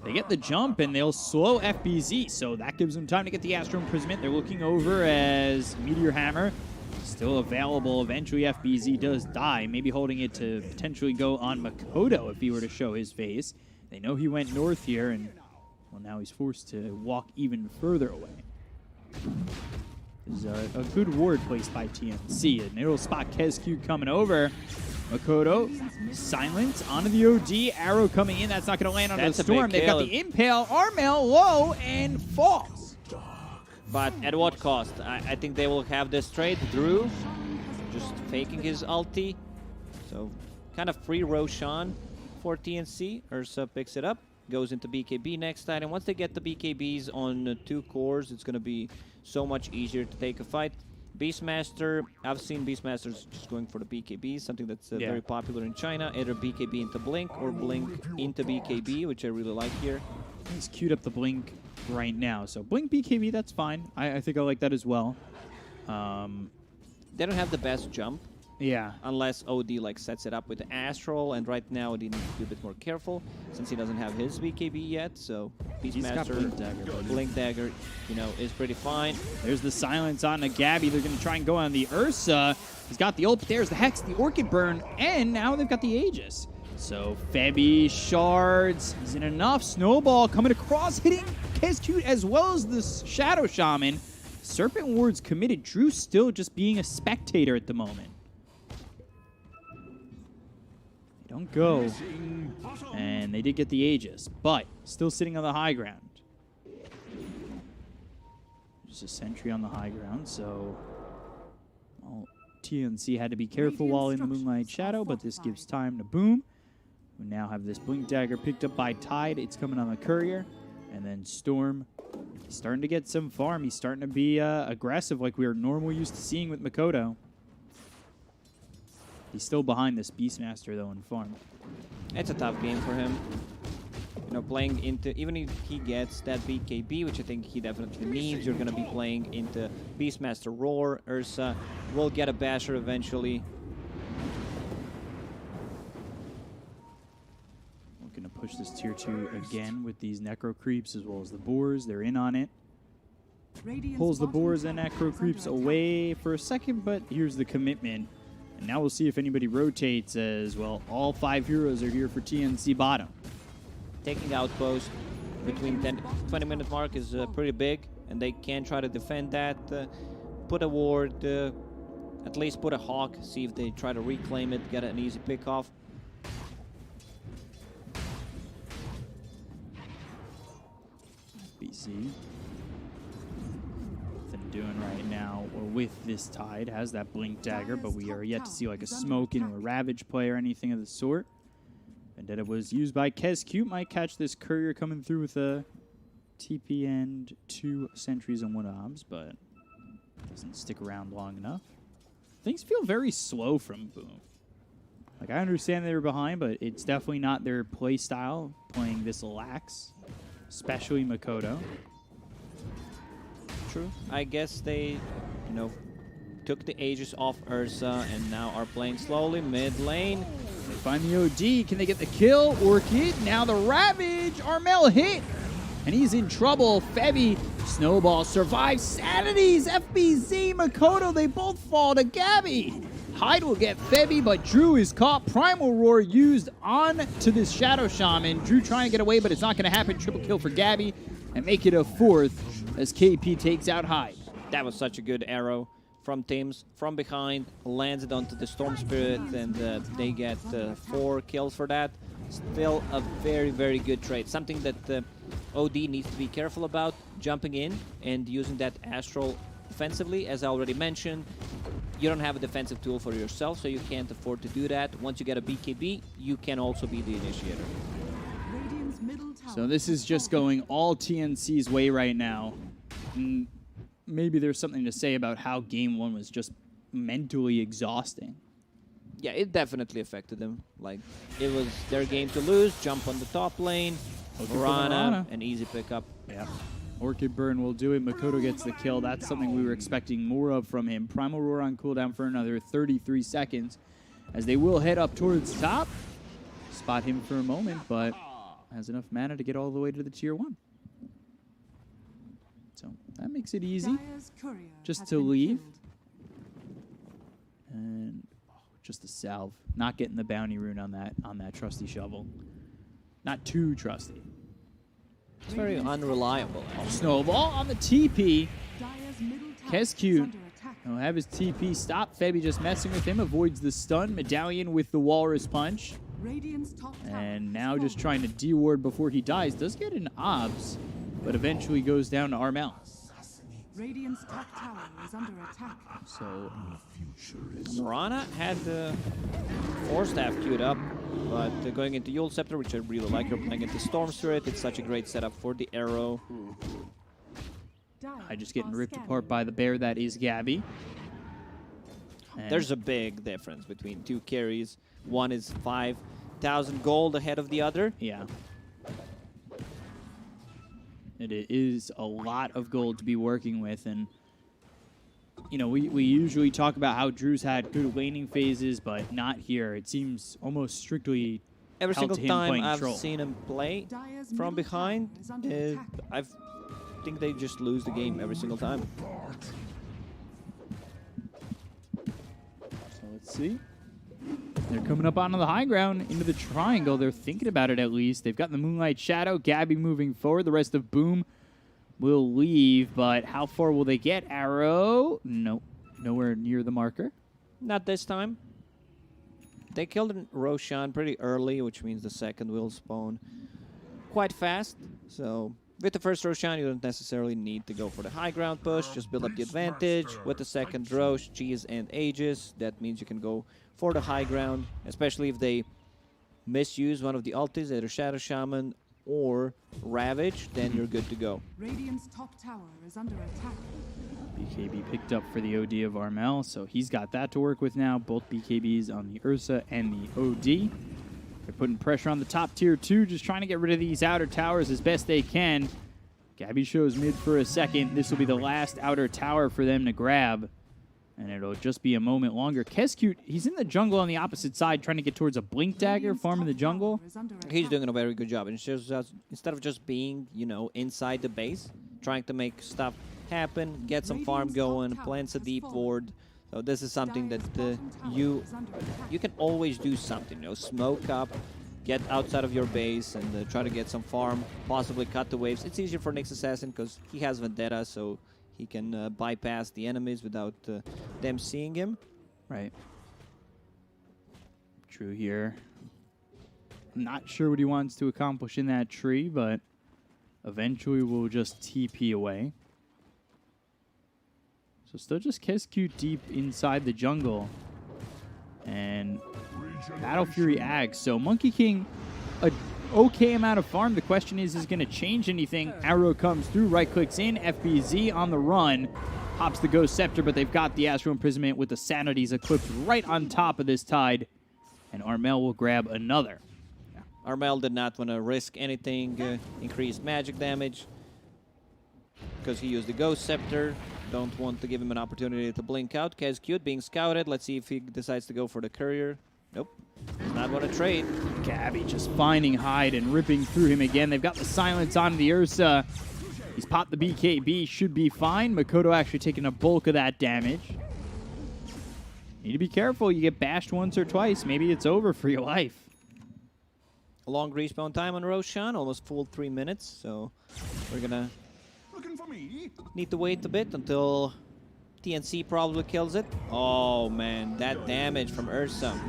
They get the jump, and they'll slow FBZ, so that gives them time to get the Astro Imprisonment. They're looking over as Meteor Hammer still available. Eventually, FBZ does die, maybe holding it to potentially go on Makoto if he were to show his face. They know he went north here, and well, now he's forced to walk even further away. This is a good ward placed by TNC. And it'll spot Kezcute coming over. Makoto, silent, onto the OD. Arrow coming in. That's not going to land on the Storm. They've got the Impale. Armel low and falls. But at what cost? I think they will have this trade. Drew just faking his ulti. So kind of free Roshan for TNC. Ursa picks it up. Goes into BKB next time, and once they get the BKBs on 2 cores, it's going to be so much easier to take a fight. Beastmaster, I've seen Beastmasters just going for the BKB, something that's very popular in China. Either BKB into Blink or Blink into BKB, which I really like here. He's queued up the Blink right now, so Blink BKB, that's fine. I think I like that as well. They don't have the best jump. Yeah. Unless OD like sets it up with the Astral, and right now OD needs to be a bit more careful since he doesn't have his BKB yet. So Beastmaster, Blink Dagger, you know, is pretty fine. There's the silence on a Gabby. They're going to try and go on the Ursa. He's got the ult. There's the Hex, the Orchid Burn, and now they've got the Aegis. So Febby, Shards, isn't enough. Snowball coming across, hitting Kezcute as well as the Shadow Shaman. Serpent Ward's committed. Drew still just being a spectator at the moment. They don't go. And they did get the Aegis, but still sitting on the high ground. Just a sentry on the high ground, so well, TNC had to be careful while in the Moonlight Shadow, but this gives time to Boom. We now have this Blink Dagger picked up by Tide. It's coming on the Courier. And then Storm, he's starting to get some farm. He's starting to be aggressive like we are normally used to seeing with Makoto. He's still behind this Beastmaster, though, in farm. It's a tough game for him. You know, playing into, even if he gets that BKB, which I think he definitely needs, you're going to be playing into Beastmaster Roar. Ursa will get a Basher eventually. We're going to push this tier 2 again with these Necro Creeps as well as the Boars. They're in on it. Pulls the Boars and Necro Creeps away for a second, but here's the commitment. And now we'll see if anybody rotates as, well, all 5 heroes are here for TNC bottom. Taking Outpost between 20-minute mark is pretty big, and they can try to defend that. Put a ward, at least put a Hawk, see if they try to reclaim it, get an easy pick off. BC. Nothing doing right now with this Tide. Has that Blink Dagger, but we are yet to see like a Smoke into a Ravage play or anything of the sort. Vendetta was used by KESCUTE. Might catch this Courier coming through with a TP and 2 sentries and 1 obs, but doesn't stick around long enough. Things feel very slow from Boom. Like, I understand they were behind, but it's definitely not their play style, playing this lax, especially Makoto. True. I guess they, you know, took the Aegis off Ursa and now are playing slowly mid lane. They find the OD. Can they get the kill? Orchid. Now the Ravage. Armel hit. And he's in trouble. Febby. Snowball survives. Sanities. FBZ. Makoto. They both fall to Gabby. Hyde will get Febby, but Drew is caught. Primal Roar used on to this Shadow Shaman. Drew trying to get away, but it's not going to happen. Triple kill for Gabby. And make it a 4th as KP takes out Hyde. That was such a good arrow from Tims, from behind, lands it onto the Storm Spirit, and they get 4 kills for that. Still a very, very good trade. Something that OD needs to be careful about, jumping in and using that Astral offensively. As I already mentioned, you don't have a defensive tool for yourself, so you can't afford to do that. Once you get a BKB, you can also be the initiator. So this is just going all TNC's way right now. Maybe there's something to say about how game 1 was just mentally exhausting. Yeah, it definitely affected them. Like, it was their game to lose, jump on the top lane, Mirana, an easy pickup. Yeah. Orchid Burn will do it. Makoto gets the kill. That's something we were expecting more of from him. Primal Roar on cooldown for another 33 seconds as they will head up towards top. Spot him for a moment, but has enough mana to get all the way to the tier 1. So that makes it easy just to leave. And just a salve. Not getting the bounty rune on that trusty shovel. Not too trusty. It's very unreliable. Snowball on the TP. KESCUTE will have his TP stop. Febby just messing with him. Avoids the stun. Medallion with the Walrus Punch. And now just trying to D-ward before he dies. Does get an obs, but eventually goes down to Armel. Radiant's top tower is under attack. So Mirana had the 4-staff queued up, but going into Yule Scepter, which I really like. You're playing into Storm Spirit. It's such a great setup for the arrow. I just getting ripped apart by the bear that is Gabby. And there's a big difference between 2 carries. One is 5,000 gold ahead of the other. Yeah. It is a lot of gold to be working with, and you know, we usually talk about how Drew's had good laning phases, but not here. It seems almost strictly every single time I've troll. seen him play from behind, I think they just lose the game every single time. So let's see. They're coming up onto the high ground, into the triangle. They're thinking about it at least. They've got the Moonlight Shadow. Gabby moving forward. The rest of Boom will leave, but how far will they get? Arrow? Nope. Nowhere near the marker. Not this time. they killed Roshan pretty early, which means the second will spawn quite fast. So with the first Roshan, you don't necessarily need to go for the high ground push. Just build up the advantage. With the second Rosh, Cheese, and Aegis, that means you can go for the high ground, especially if they misuse one of the ultis, either Shadow Shaman or Ravage, then you're good to go. Radiant's top tower is under attack. BKB picked up for the OD of Armel, so he's got that to work with now. Both BKBs on the Ursa and the OD. They're putting pressure on the top tier 2, just trying to get rid of these outer towers as best they can. Gabby shows mid for a second. This will be the last outer tower for them to grab, and it'll just be a moment longer. Keskute, he's in the jungle on the opposite side, trying to get towards a Blink Dagger farm in the jungle. He's doing a very good job. And instead of just being, you know, inside the base, trying to make stuff happen, get some farm going, plants a deep ward. So this is something that you can always do something, you know, smoke up, get outside of your base and try to get some farm, possibly cut the waves. It's easier for Nyx Assassin because he has Vendetta, so he can bypass the enemies without them seeing him. Right. True here. I'm not sure what he wants to accomplish in that tree, but eventually we'll just TP away. So still just Keskute deep inside the jungle. And Battle Fury Ag. So Monkey King, a okay amount of farm. The question is going to change anything? Arrow comes through, right clicks in, FBZ on the run. Pops the Ghost Scepter, but they've got the Astral Imprisonment with the Sanities equipped right on top of this Tide. And Armel will grab another. Yeah. Armel did not want to risk anything, increased magic damage, because he used the Ghost Scepter. Don't want to give him an opportunity to blink out. Keskute being scouted. Let's see if he decides to go for the Courier. Nope. Does not want to trade. Gabby just finding Hyde and ripping through him again. They've got the silence on the Ursa. He's popped the BKB. Should be fine. Makoto actually taking a bulk of that damage. Need to be careful. You get bashed once or twice. Maybe it's over for your life. A long respawn time on Roshan. Almost full 3 minutes. So we're going to need to wait a bit until TNC probably kills it. Oh, man. That damage from Ursa.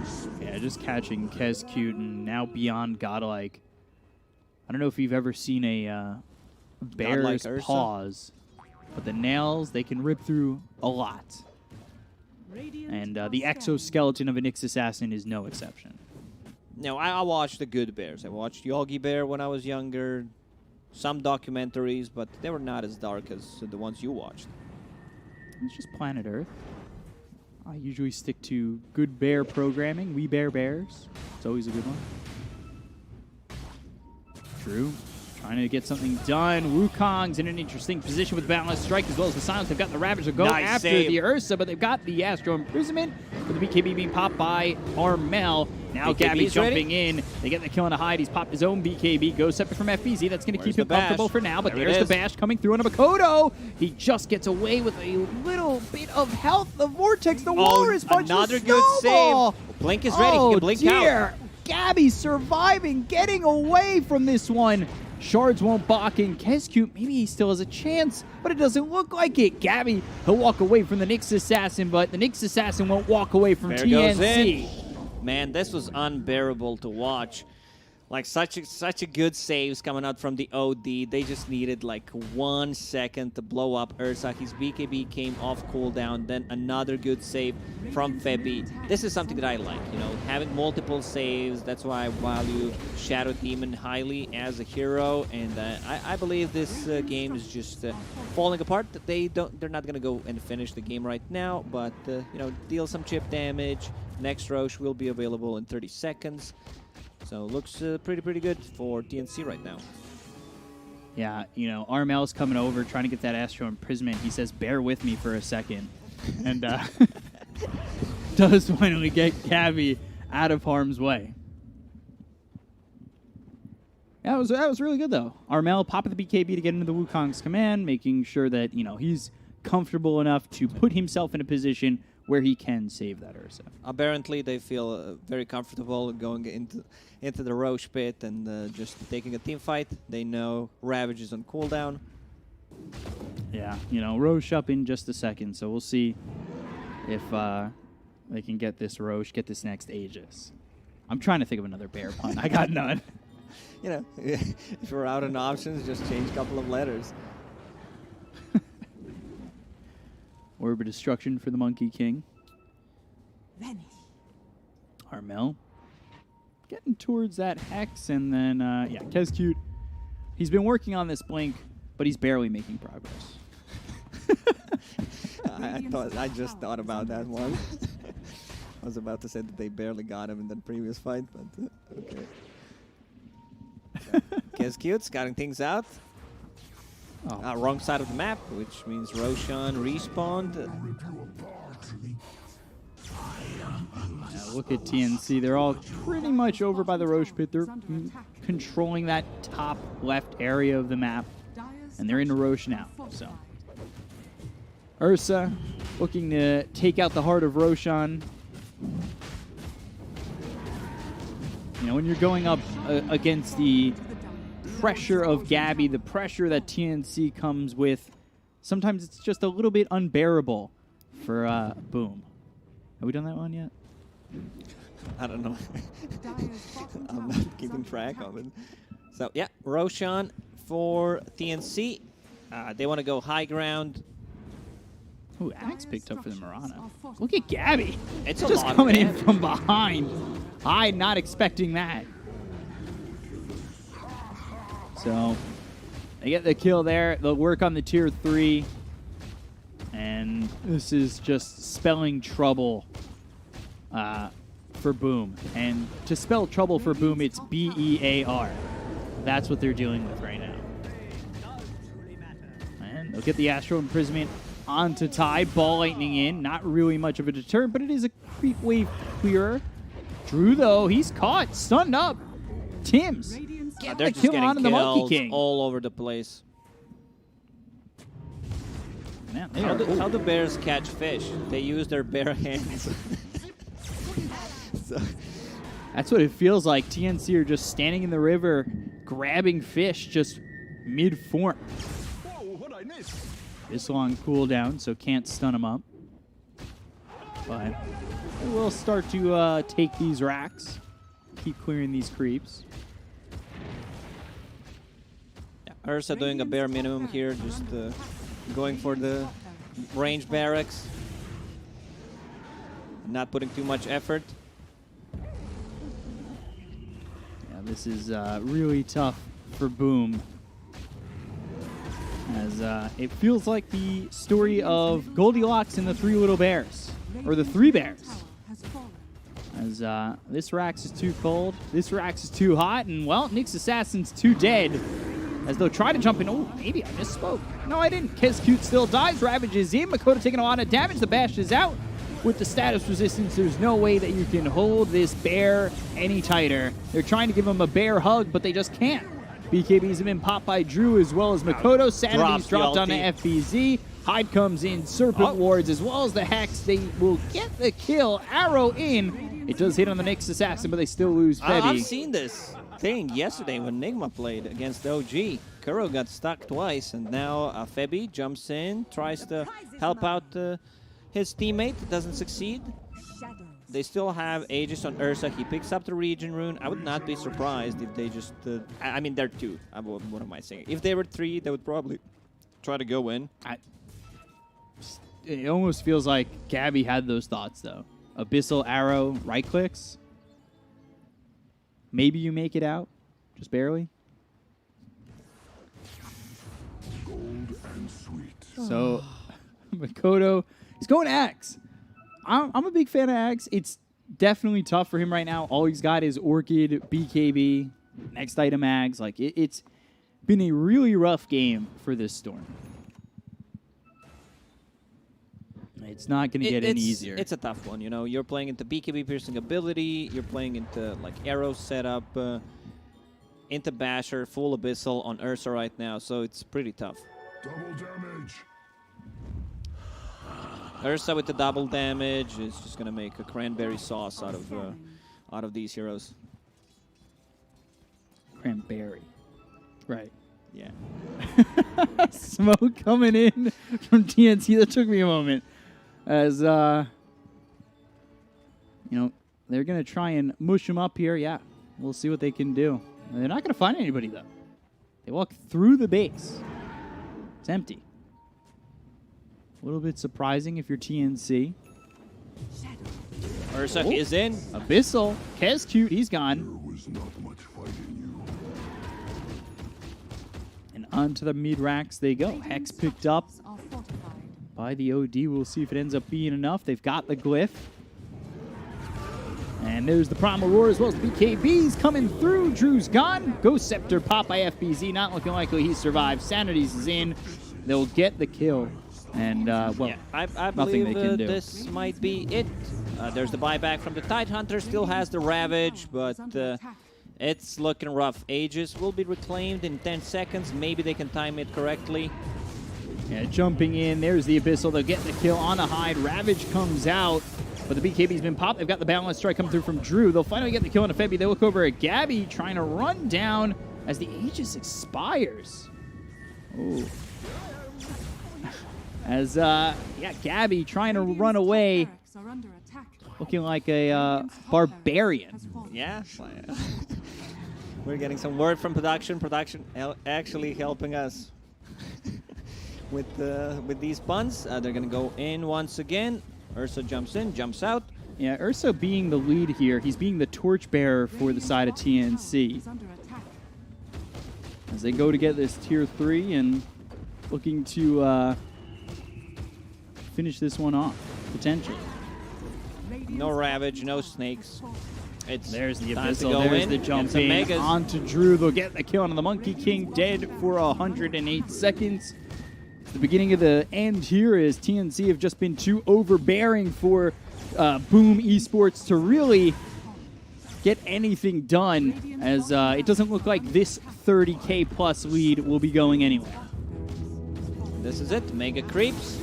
Yeah, just catching Keskute and now beyond godlike. I don't know if you've ever seen a bear's paws, but the nails, they can rip through a lot. And the exoskeleton of a Nyx Assassin is no exception. No, I watched the good bears. I watched Yogi Bear when I was younger. Some documentaries, but they were not as dark as the ones you watched. It's just Planet Earth. I usually stick to good bear programming. We Bear Bears. It's always a good one. Drew trying to get something done. Wukong's in an interesting position with Boundless Strike as well as the Silence. They've got the Ravager go after the Ursa, but they've got the Astral Imprisonment with the BKB being popped by Armel. Now Gabby jumping in. They get the kill on a Hyde. He's popped his own BKB. Ghost Scepter from FBZ. That's going to keep him comfortable for now, but there's the bash coming through on a Makoto. He just gets away with a little bit of health. The Vortex, the Walrus punch, another good save. Blink is ready. He can blink out. Gabby surviving, getting away from this one. Shards won't balk in. Keskute, maybe he still has a chance, but it doesn't look like it. Gabby, he'll walk away from the Nyx Assassin, but the Nyx Assassin won't walk away from TNC. Man, this was unbearable to watch. Like such a good saves coming out from the OD. They just needed like 1 second to blow up Ursa. His BKB came off cooldown. Then another good save from Febby. This is something that I like, you know, having multiple saves. That's why I value Shadow Demon highly as a hero. And I believe this game is just falling apart. They're not gonna go and finish the game right now, but you know, deal some chip damage. Next Roche will be available in 30 seconds. So looks pretty good for TNC right now. Yeah, you know, Armel's coming over, trying to get that Astral Imprisonment. He says, bear with me for a second. And does finally get Gabby out of harm's way. Yeah, that was really good, though. Armel popping the BKB to get into the Wukong's command, making sure that, you know, he's comfortable enough to put himself in a position where he can save that Ursa. Apparently, they feel very comfortable going into the Roche pit and just taking a team fight. They know Ravage is on cooldown. Yeah, you know, Roche up in just a second, so we'll see if they can get this Roche, get this next Aegis. I'm trying to think of another bear pun. I got none. You know, if we're out in options, just change a couple of letters. Orb of Destruction for the Monkey King. Vanish. Armel getting towards that Hex, and then, yeah, Kescute. He's been working on this Blink, but he's barely making progress. I just thought about that one. I was about to say that they barely got him in the previous fight, but okay. Kescute scouting things out. Oh. Wrong side of the map, which means Roshan respawned. Yeah, look at TNC. They're all pretty much over by the Roche pit. They're controlling that top left area of the map, and they're into Roche now. So Ursa looking to take out the heart of Roshan. You know, when you're going up against the pressure of Gabby, the pressure that TNC comes with, sometimes it's just a little bit unbearable for Boom. Have we done that one yet? I don't know. I'm not keeping track of it. So, yeah, Roshan for TNC. They want to go high ground. Ooh, Axe picked up for the Marana. Look at Gabby. It's just coming in from behind. I'm not expecting that. So they get the kill there. They'll work on the tier 3. And this is just spelling trouble for Boom. And to spell trouble for Boom, it's B-E-A-R. That's what they're dealing with right now. And they'll get the Astral Imprisonment onto Tide. Ball Lightning in. Not really much of a deterrent, but it is a creep wave clearer. Drew, though, he's caught. Stunned up. Tim's. Get They're the just kill getting onto the Monkey King. all over the place. Man, they How are do, how do bears catch fish? They use their bare hands. So, that's what it feels like. TNC are just standing in the river, grabbing fish just mid-form. This on cooldown, so can't stun him up. But we will start to take these racks, keep clearing these creeps. yeah, Ursa doing a bare minimum here, just going for the range barracks. Not putting too much effort. Yeah, this is really tough for Boom. As it feels like the story of Goldilocks and the Three Little Bears, or the Three Bears. As this Rax is too cold, this Rax is too hot, and well, Nyx Assassin's too dead. As they'll try to jump in. Oh, maybe I misspoke. No, I didn't. Kescute still dies. Ravage is in. Makoto taking a lot of damage. The Bash is out. With the status resistance, there's no way that you can hold this bear any tighter. They're trying to give him a bear hug, but they just can't. BKBs have been popped by Drew as well as Makoto. Sanity's dropped onto FBZ. Hyde comes in. Serpent Wards as well as the Hex. They will get the kill. Arrow in. It does hit on the Nyx Assassin, but they still lose Febby. I've seen this thing yesterday when Nigma played against OG. Kuro got stuck twice, and now Febby jumps in, tries to help out his teammate. Doesn't succeed. They still have Aegis on Ursa. He picks up the Region Rune. I would not be surprised if they just... I mean, they're 2. What am I saying? If they were 3, they would probably try to go in. It almost feels like Gabby had those thoughts, though. Abyssal Arrow, right clicks. Maybe you make it out. Just barely. Gold and sweet. So, Makoto, he's going Axe. I'm a big fan of Axe. It's definitely tough for him right now. All he's got is Orchid, BKB, next item Ags. Like, it's been a really rough game for this Storm. It's not going to get any easier. It's a tough one, you know. You're playing into BKB piercing ability. You're playing into, like, arrow setup, into Basher, full Abyssal on Ursa right now, so it's pretty tough. Double damage. Ursa with the double damage is just gonna make a cranberry sauce out of these heroes. Cranberry. Right. Yeah. Smoke coming in from TNC. That took me a moment. As, you know, they're going to try and mush him up here. Yeah, we'll see what they can do. They're not going to find anybody, though. They walk through the base. It's empty. A little bit surprising if you're TNC. Ursa Oh. is in. Abyssal. Kez cute. He's gone. There was not much fight in you. And onto the mid racks they go. Hex picked up Are fortified. by the OD. We'll see if it ends up being enough. They've got the glyph. And there's the Primal Roar as well as the BKBs coming through. Drew's gone. Ghost Scepter pop by FBZ. Not looking likely he survives. Sanity's is in. They'll get the kill. And, well, Yeah, I nothing believe they can do. this might be it. There's the buyback from the Tidehunter. Still has the Ravage, but it's looking rough. Aegis will be reclaimed in 10 seconds. Maybe they can time it correctly. Yeah, jumping in. There's the Abyssal. They'll get the kill on the Hyde. Ravage comes out. But the BKB's been popped. They've got the balance strike coming through from Drew. They'll finally get the kill on a Febby. They look over at Gabby trying to run down as the Aegis expires. Oh. As, yeah, Gabby trying to run away, Barracks are under attack. looking like a barbarian. Yeah. We're getting some word from production. Production actually helping us with these puns. They're going to go in once again. Ursa jumps in, jumps out. Yeah, Ursa being the lead here. He's being the torchbearer for the side of TNC. Is under attack. As they go to get this tier 3 and looking to finish this one off, potentially. No Ravage, no Snakes. It's There's the time to Abyssal, go there's in. the Get some jumping Megas. onto Drew. They'll get the kill on the Monkey King, dead for 108 seconds. The beginning of the end here is TNC have just been too overbearing for Boom Esports to really get anything done, as it doesn't look like this 30K plus lead will be going anywhere. This is it. Mega creeps.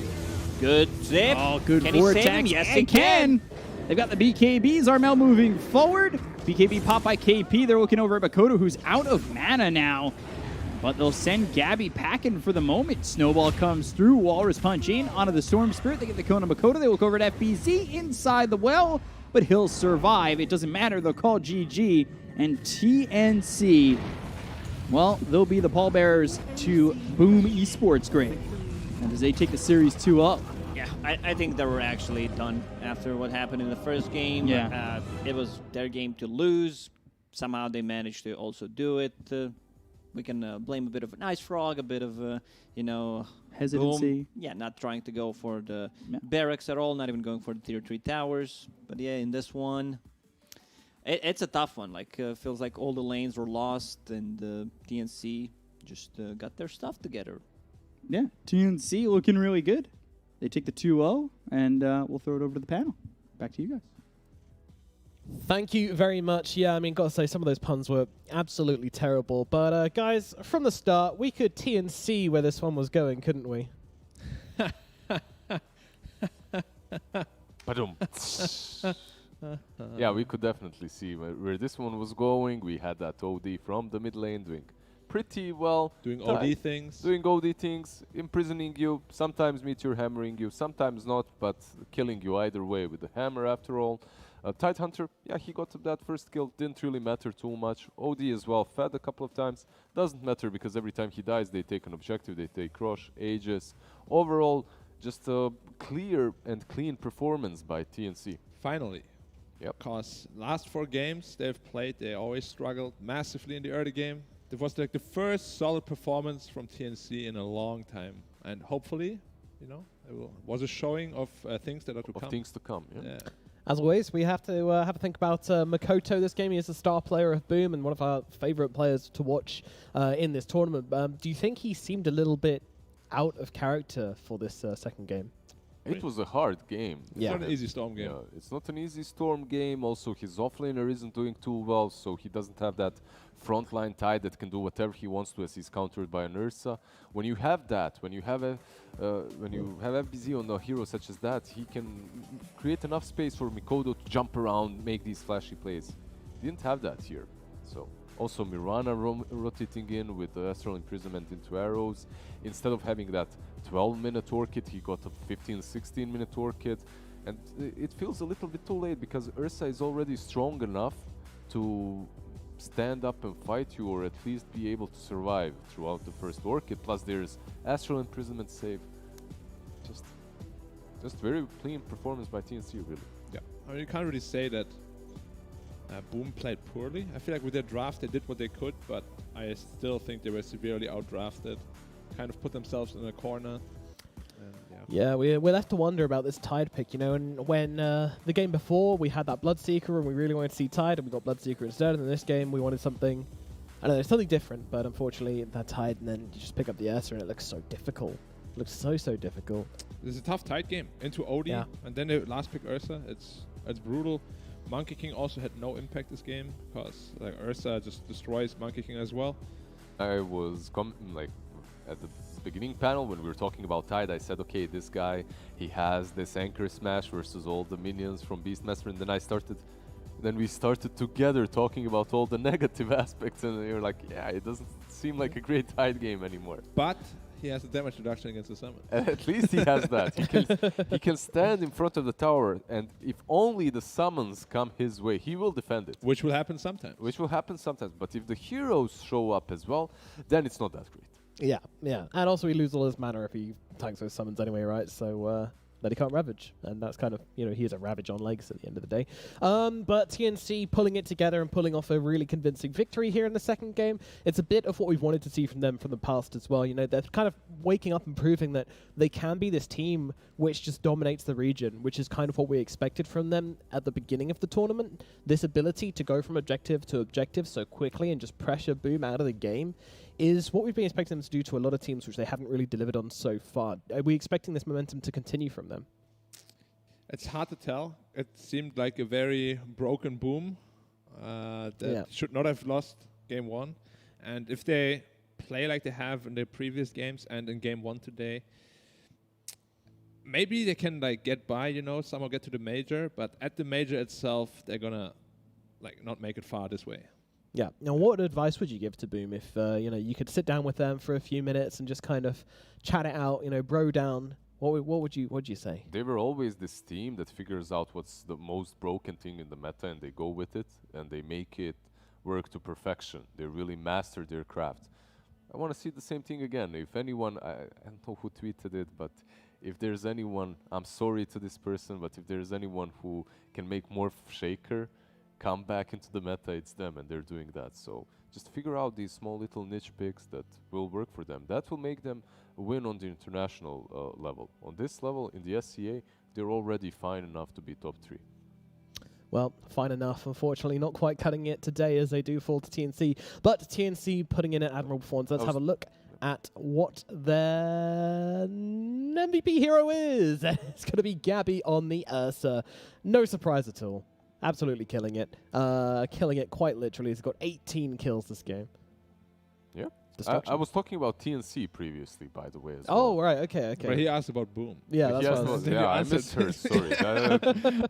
Good zip. Oh, good Can he save vortex. him? Yes, he can. They've got the BKBs. Armel moving forward. BKB pop by KP. They're looking over at Makoto, who's out of mana now. But they'll send Gabby packing for the moment. Snowball comes through. Walrus punch in onto the Storm Spirit. They get the kill on Makoto. They look over at FBZ inside the well, but he'll survive. It doesn't matter. They'll call GG. And TNC, well, they'll be the pallbearers to Boom Esports grade. And as they take the Series 2 up. Yeah, I think they were actually done after what happened in the first game. Yeah. It was their game to lose. Somehow they managed to also do it. We can blame a bit of an Ice Frog, a bit of, Hesitancy. Boom. Yeah, not trying to go for the Yeah. barracks at all, not even going for the tier 3 towers. But yeah, in this one, it's a tough one. Like, feels like all the lanes were lost, and TNC just got their stuff together. Yeah, TNC looking really good. They take the 2-0, and we'll throw it over to the panel. Back to you guys. Thank you very much. Yeah, I mean, gotta say, some of those puns were absolutely terrible. But, guys, from the start, we could TNC where this one was going, couldn't we? Badum. Yeah, we could definitely see where this one was going. We had that OD from the mid lane doing pretty well. Doing OD things. Doing OD things, imprisoning you, sometimes meteor hammering you, sometimes not, but killing you either way with the hammer after all. Tidehunter, yeah, he got that first kill, didn't really matter too much. OD as well, fed a couple of times, doesn't matter because every time he dies they take an objective, they take Crush, Aegis. Overall, just a clear and clean performance by TNC. Finally. Yep. Because last 4 games they've played, they always struggled massively in the early game. It was like the first solid performance from TNC in a long time. And hopefully, it was a showing of things that are to come. Of things to come, yeah. As always, we have to have a think about Makoto this game. He is a star player of Boom and one of our favorite players to watch in this tournament. Do you think he seemed a little bit out of character for this second game? It was a hard game. It's not an easy Storm game. Yeah, it's not an easy Storm game. Also, his offlaner isn't doing too well, so he doesn't have that frontline Tide that can do whatever he wants to as he's countered by an Ursa. When you have that, when you have FBZ on a hero such as that, he can create enough space for Mikoto to jump around, make these flashy plays. Didn't have that here. So also Mirana rotating in with the Astral Imprisonment into arrows. Instead of having that 12-minute Orchid, he got a 15-16-minute Orchid. And it feels a little bit too late because Ursa is already strong enough to stand up and fight you, or at least be able to survive throughout the first Orchid. Plus there's Astral Imprisonment save. Just very clean performance by TNC, really. Yeah, I mean, you can't really say that Boom played poorly. I feel like with their draft they did what they could, but I still think they were severely outdrafted. Kind of put themselves in a corner. And Yeah, we're left to wonder about this Tide pick, you know, and when the game before we had that Bloodseeker and we really wanted to see Tide and we got Bloodseeker instead, and in this game we wanted something, I don't know, something different, but unfortunately that Tide, and then you just pick up the Ursa and it looks so difficult. It looks so difficult. This is a tough Tide game. Into OD, and then the last pick Ursa. It's brutal. Monkey King also had no impact this game because like Ursa just destroys Monkey King as well. I was like at the beginning panel when we were talking about Tide, I said, okay, this guy, he has this anchor smash versus all the minions from Beastmaster, and then we started together talking about all the negative aspects, and you're like, yeah, it doesn't seem like a great Tide game anymore. But he has a damage reduction against the summon. At least he has that. He can stand in front of the tower, and if only the summons come his way, he will defend it. Which will happen sometimes. But if the heroes show up as well, then it's not that great. Yeah. And also he loses all his mana if he tanks those summons anyway, right? So then he can't Ravage. And that's kind of, you know, he is a Ravage on legs at the end of the day. But TNC pulling it together and pulling off a really convincing victory here in the second game. It's a bit of what we've wanted to see from them from the past as well. You know, they're kind of waking up and proving that they can be this team which just dominates the region, which is kind of what we expected from them at the beginning of the tournament. This ability to go from objective to objective so quickly and just pressure Boom out of the game is what we've been expecting them to do to a lot of teams which they haven't really delivered on so far. Are we expecting this momentum to continue from them? It's hard to tell. It seemed like a very broken Boom that should not have lost game one. And if they play like they have in their previous games and in game one today, maybe they can like get by, you know, somehow get to the major, but at the major itself, they're gonna like not make it far this way. Yeah. Now, what advice would you give to Boom if you know, you could sit down with them for a few minutes and just kind of chat it out, you know, bro down? What would you say? They were always this team that figures out what's the most broken thing in the meta, and they go with it and they make it work to perfection. They really master their craft. I want to see the same thing again. If anyone, I don't know who tweeted it, but if there's anyone, I'm sorry to this person, but if there's anyone who can make more Shaker come back into the meta, it's them, and they're doing that. So just figure out these small little niche picks that will work for them. That will make them win on the international level. On this level, in the SCA, they're already fine enough to be top 3. Well, fine enough. Unfortunately, not quite cutting it today as they do fall to TNC. But TNC putting in an admirable performance. Let's have a look at what their MVP hero is. It's going to be Gabby on the Ursa. No surprise at all. Absolutely killing it. Killing it quite literally. He's got 18 kills this game. Yeah. I was talking about TNC previously, by the way. As oh, well. right. Okay. But he asked about Boom. Yeah, that's what I was yeah, I misheard. Sorry.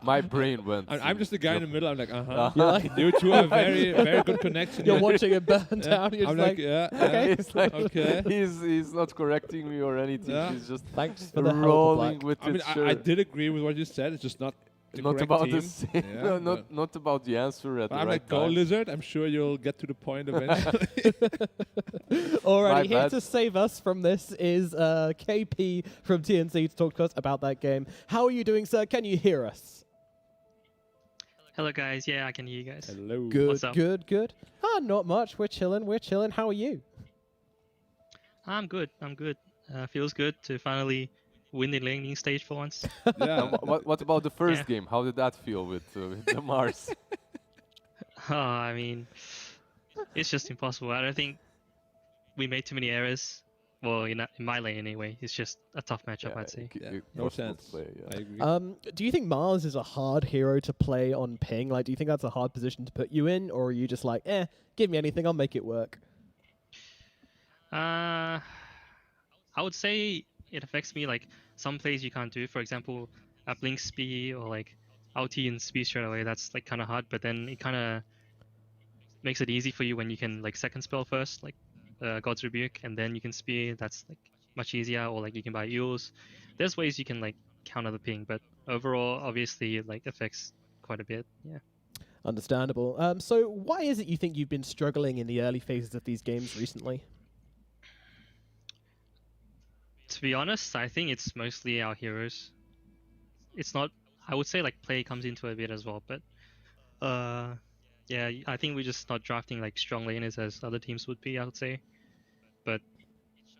My brain went. I'm just the guy in the middle. I'm like, Like you two have very, very good connection. You're watching it burn down. You're I'm just like, yeah. okay. He's like, Okay. he's not correcting me or anything. Yeah. He's just Thanks for the help, rolling Black. with I mean, it. I did agree with what you said. It's just not the Not correct about team. the same. Yeah, No, not about the answer at but the I'm right like, go time. Lizard. I'm sure you'll get to the point eventually. Alrighty, here bad. to save us from this is KP from TNC to talk to us about that game. How are you doing, sir? Can you hear us? Hello guys, yeah, I can hear you guys. Hello. Good, What's up? good. Not much. We're chilling. How are you? I'm good. Feels good to finally win the laning stage for once. Yeah. What about the first Yeah. game? How did that feel with the Mars? I mean, it's just impossible. I don't think we made too many errors. Well, in my lane anyway. It's just a tough matchup, I'd say. Yeah, no chance. I agree. Do you think Mars is a hard hero to play on ping? Like, do you think that's a hard position to put you in, or are you just like, give me anything, I'll make it work? I would say it affects me like some plays you can't do. For example, a blink speed or like ulti and speed straight away. That's like kind of hard, but then it kind of makes it easy for you when you can like second spell first, like God's Rebuke, and then you can spear. That's like much easier. Or like you can buy Eels. There's ways you can like counter the ping. But overall, obviously, it like affects quite a bit. Yeah. Understandable. So why is it you think you've been struggling in the early phases of these games recently? To be honest, I think it's mostly our heroes. It's not. I would say like play comes into it a bit as well, but yeah, I think we're just not drafting like strong laners as other teams would be. I would say, but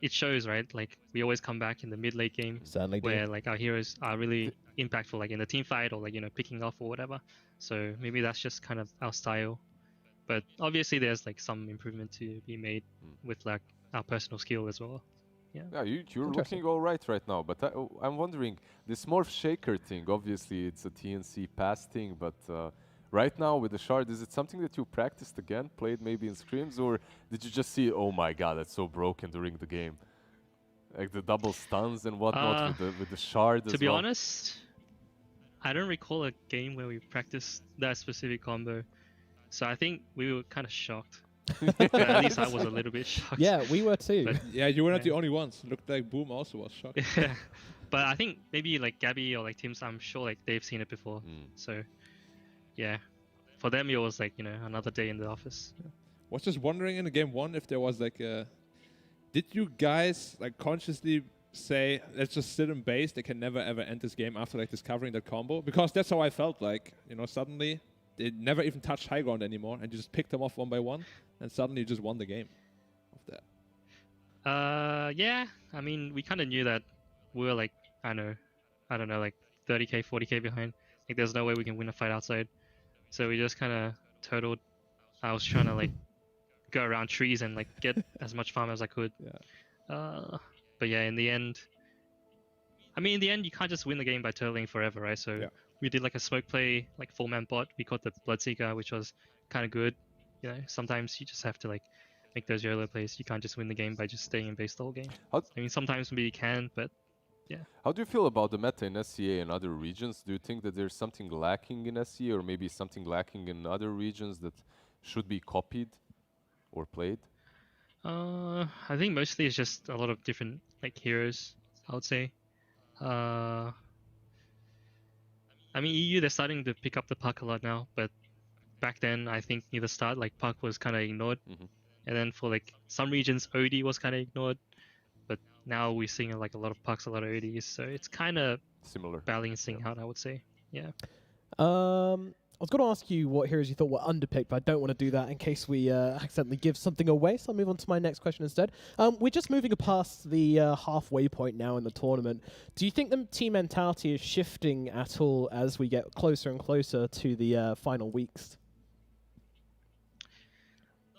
it shows, right? Like we always come back in the mid late game Certainly do. where like our heroes are really impactful, like in the team fight or like picking off or whatever. So maybe that's just kind of our style. But obviously, there's like some improvement to be made with like our personal skill as well. Yeah, you're Interesting. looking all right now, but I'm wondering, this Morph Shaker thing, obviously it's a TNC past thing, but right now with the shard, is it something that you practiced again, played maybe in scrims, or did you just see, oh my god, that's so broken during the game? Like the double stuns and whatnot with the shard as well? To be honest, I don't recall a game where we practiced that specific combo. So I think we were kind of shocked. But at least I was a little bit shocked. Yeah, we were too. But Yeah, you were not the only ones. Looked like Boom also was shocked. yeah. But I think maybe like Gabby or like Teams, I'm sure like they've seen it before. So yeah, for them it was like another day in the office. Was just wondering in the game 1 if there was like a... Did you guys like consciously say, let's just sit in base, they can never ever end this game after like discovering that combo? Because that's how I felt like, suddenly they never even touched high ground anymore and you just picked them off one by one and suddenly you just won the game of that. Yeah, I mean, we kind of knew that we were like, I don't know, like 30k, 40k behind. Like there's no way we can win a fight outside. So we just kind of turtled. I was trying to like go around trees and like get as much farm as I could. Yeah. But yeah, in the end, you can't just win the game by turtling forever, right? So Yeah. we did like a smoke play, like 4-man bot. We caught the Bloodseeker, which was kind of good. Sometimes you just have to like make those YOLO plays. You can't just win the game by just staying in base the whole game. Sometimes maybe you can, but yeah. How do you feel about the meta in SCA and other regions? Do you think that there's something lacking in SCA or maybe something lacking in other regions that should be copied or played? I think mostly it's just a lot of different like heroes, I would say. EU, they're starting to pick up the puck a lot now, but back then I think near the start like puck was kind of ignored, and then for like some regions OD was kind of ignored, but now we're seeing like a lot of pucks, a lot of ODs, so it's kind of similar, balancing out, I would say. Yeah. I was going to ask you what heroes you thought were underpicked, but I don't want to do that in case we accidentally give something away, so I'll move on to my next question instead. We're just moving past the halfway point now in the tournament. Do you think the team mentality is shifting at all as we get closer and closer to the final weeks?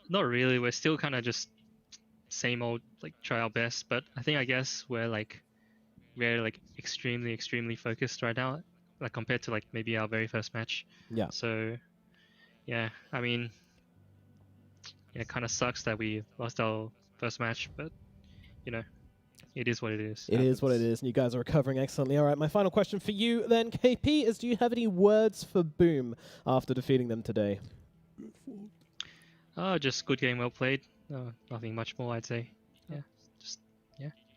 Not really. We're still kind of just same old, like try our best, but I guess we're extremely focused right now. Like compared to like maybe our very first match. Yeah. So, yeah, I mean, it kind of sucks that we lost our first match, but it is what it is. It is what it is, and you guys are recovering excellently. All right, my final question for you then, KP, is do you have any words for Boom after defeating them today? Just good game, well played. Nothing much more, I'd say. Yeah, just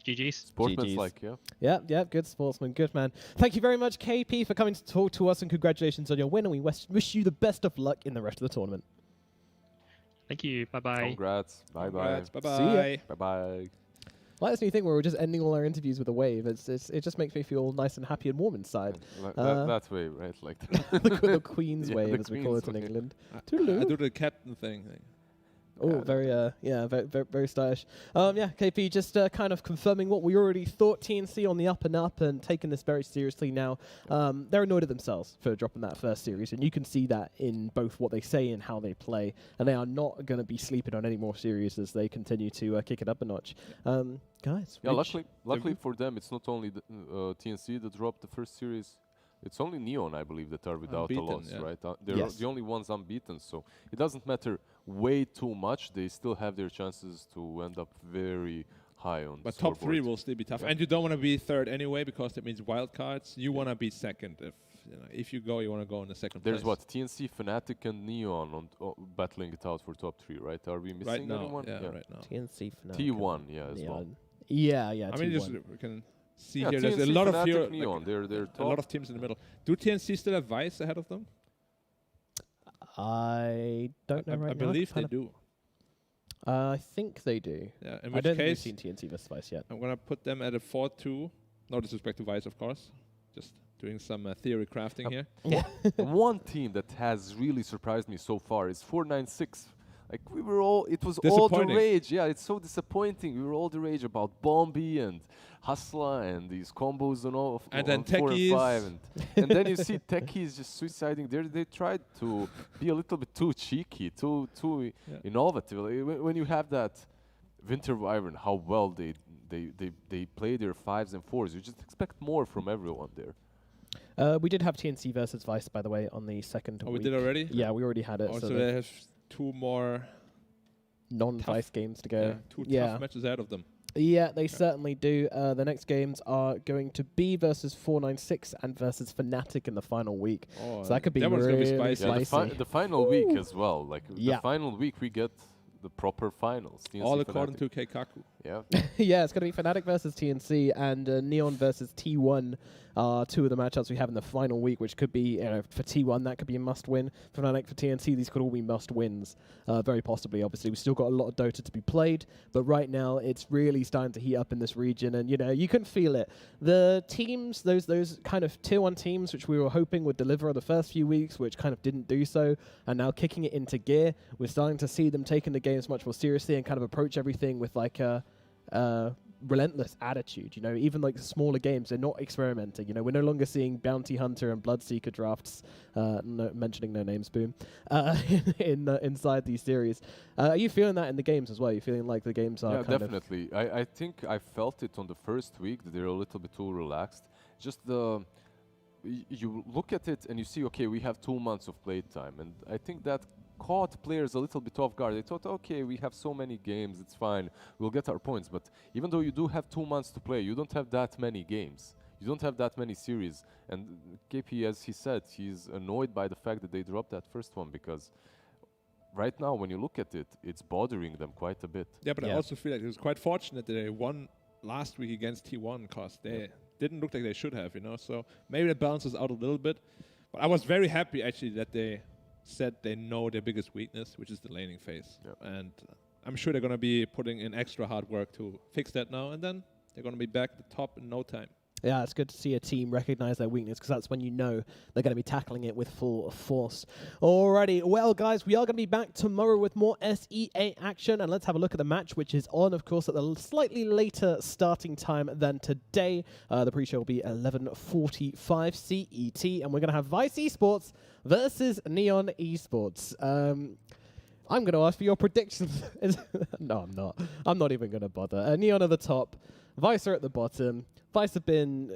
GG's. Sportsmanlike, yeah. Yeah, good sportsman, good man. Thank you very much, KP, for coming to talk to us, and congratulations on your win, and we wish you the best of luck in the rest of the tournament. Thank you. Bye-bye. Congrats. Bye-bye. Bye-bye. See ya. Bye-bye. Like this new thing where we're just ending all our interviews with a wave. It just makes me feel nice and happy and warm inside. That way, right? Like the Queen's Yeah, wave, the as we call it Queen's in wave. England. I Toodaloo. do the captain thing. Oh, very, very stylish. KP, just kind of confirming what we already thought. TNC on the up and up and taking this very seriously now. They're annoyed at themselves for dropping that first series, and you can see that in both what they say and how they play. And they are not going to be sleeping on any more series as they continue to kick it up a notch. Guys. Yeah, luckily for them, it's not only the, TNC that dropped the first series. It's only Neon, I believe, that are without a loss, yeah. right? They're the only ones unbeaten, so it doesn't matter way too much. They still have their chances to end up very high on But the top 3 scoreboard. will still be tough. Yeah. And you don't want to be third anyway because that means wildcards. You want to be second. If you go, you want to go in the second There's place. what? TNC, Fnatic, and Neon on battling it out for top 3, right? Are we missing Right now, anyone? right now. TNC for now. T1, yeah, as well. Yeah. I mean, T1. we can see Yeah, here. There's a TNC, lot of Fnatic, here, Neon. They're a top. lot of teams in the middle. Do TNC still have Vice ahead of them? I don't know right I now. believe they do. I think they do. Yeah, in I which don't think we've case, seen TNC versus Vice yet. I'm gonna put them at a 4-2. No disrespect to Vice, of course. Just doing some theory crafting here. Yeah. One team that has really surprised me so far is 496. Like we were all, it was all the Disappointing. rage. Yeah, it's so disappointing. We were all the rage about Bombi and Hustla and these combos and all. And then on 4 and Techies. 5 and then you see Techies just suiciding. They tried to be a little bit too cheeky, too innovative. Like, when you have that Winter Wyvern, how well they play their 5s and 4s, you just expect more from everyone there. We did have TNC versus Vice, by the way, on the second Oh, week. we did already? Yeah, we already had it. Also, so they have 2 more non-Vice tough- games to go. two Yeah. tough matches ahead of them. Yeah, they certainly do. The next games are going to be versus 496 and versus Fnatic in the final week. Oh, So that could be that one's gonna be really spicy. Yeah, spicy. the final week as well. Like Yeah. the final week, we get the proper finals. TNC All according Fnatic. to Keikaku. Yeah. Yeah, it's going to be Fnatic versus TNC and Neon versus T1 are two of the matchups we have in the final week, which could be, for T1, that could be a must-win. For Fnatic, for TNC, these could all be must-wins. Very possibly, obviously. We've still got a lot of Dota to be played, but right now it's really starting to heat up in this region, and, you can feel it. The teams, those kind of Tier 1 teams, which we were hoping would deliver the first few weeks, which kind of didn't do so, and now kicking it into gear. We're starting to see them taking the games much more seriously and kind of approach everything with, like, a relentless attitude. Even like smaller games, they're not experimenting. We're no longer seeing Bounty Hunter and Bloodseeker drafts, mentioning no names, boom, inside these series. Are you feeling that in the games as well? You feeling like the games are kind definitely. I think I felt it on the first week that they're a little bit too relaxed. Just you look at it and you see, okay, we have 2 months of playtime, and I think that caught players a little bit off guard. They thought, okay, we have so many games, it's fine, we'll get our points. But even though you do have 2 months to play, you don't have that many games. You don't have that many series. And KP, as he said, he's annoyed by the fact that they dropped that first one, because right now, when you look at it, it's bothering them quite a bit. Yeah, but I also feel like it was quite fortunate that they won last week against T1, because they didn't look like they should have, So maybe that balances out a little bit. But I was very happy, actually, that they said they know their biggest weakness, which is the laning phase. Yep. And I'm sure they're going to be putting in extra hard work to fix that now, and then they're going to be back at the top in no time. Yeah, it's good to see a team recognize their weakness, because that's when you know they're going to be tackling it with full force. Alrighty, well, guys, we are going to be back tomorrow with more SEA action, and let's have a look at the match, which is on, of course, at the slightly later starting time than today. The pre-show will be 11:45 CET, and we're going to have Vice Esports versus Neon Esports. I'm going to ask for your predictions. No, I'm not. I'm not even going to bother. Neon are the top. Vice are at the bottom. Vice have been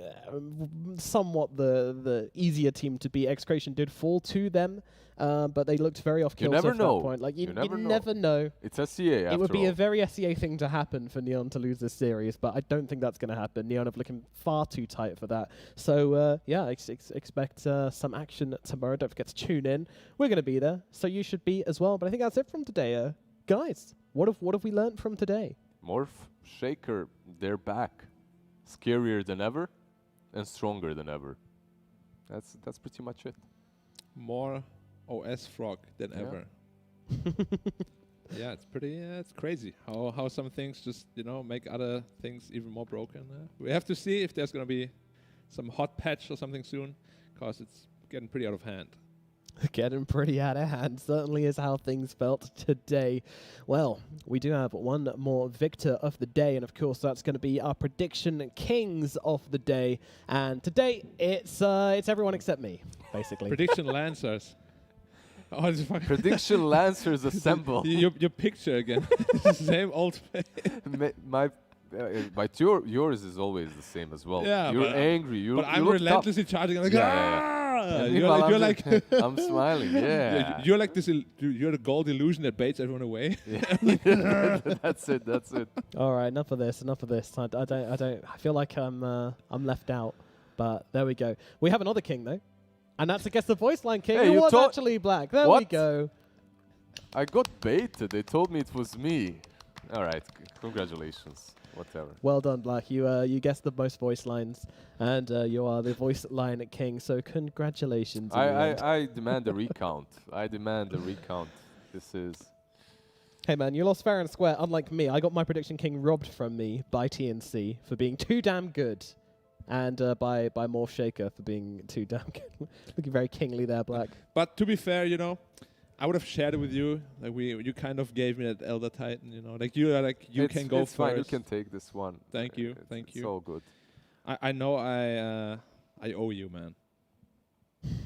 somewhat the easier team to beat. Excretion did fall to them, but they looked very off kilter at that point. Like you never know. It's SEA. It would be a very SEA thing to happen for Neon to lose this series, but I don't think that's going to happen. Neon are looking far too tight for that. So yeah, expect some action tomorrow. Don't forget to tune in. We're going to be there, so you should be as well. But I think that's it from today, guys. What have we learned from today? Morph, Shaker, they're back. Scarier than ever and stronger than ever. That's pretty much it. More OS frog than ever. Yeah, it's pretty. It's crazy how some things just make other things even more broken. We have to see if there's gonna be some hot patch or something soon, because it's getting pretty out of hand. Getting pretty out of hand, certainly is how things felt today. Well, we do have one more victor of the day, and of course that's going to be our prediction kings of the day. And today it's everyone except me, basically. Prediction Lancers. Oh, Prediction Lancers assemble. Your picture again. Same old face. But yours is always the same as well. Yeah, you're angry. But I'm relentlessly charging. I'm like, You're like I'm smiling. Yeah. You're like this. You're the gold illusion that baits everyone away. That's it. All right, enough of this. I feel like I'm left out. But there we go. We have another king though, and that's Guess the Voice Line King. Hey, it was actually black. There we go. I got baited. They told me it was me. All right. Congratulations. whatever. Well done, Black. You guessed the most voice lines, and you are the voice line king. So congratulations. in the end. I demand a recount. I demand a recount. This is. Hey man, you lost fair and square. Unlike me, I got my prediction king robbed from me by TNC for being too damn good, and by Morph Shaker for being too damn good. Looking very kingly there, Black. But to be fair, you know, I would have shared it with you. Like you kind of gave me that Elder Titan, you know. Like you are like you It's can go it's first. fine. You can take this one. Thank you, thank It's you. all good. I know I owe you, man.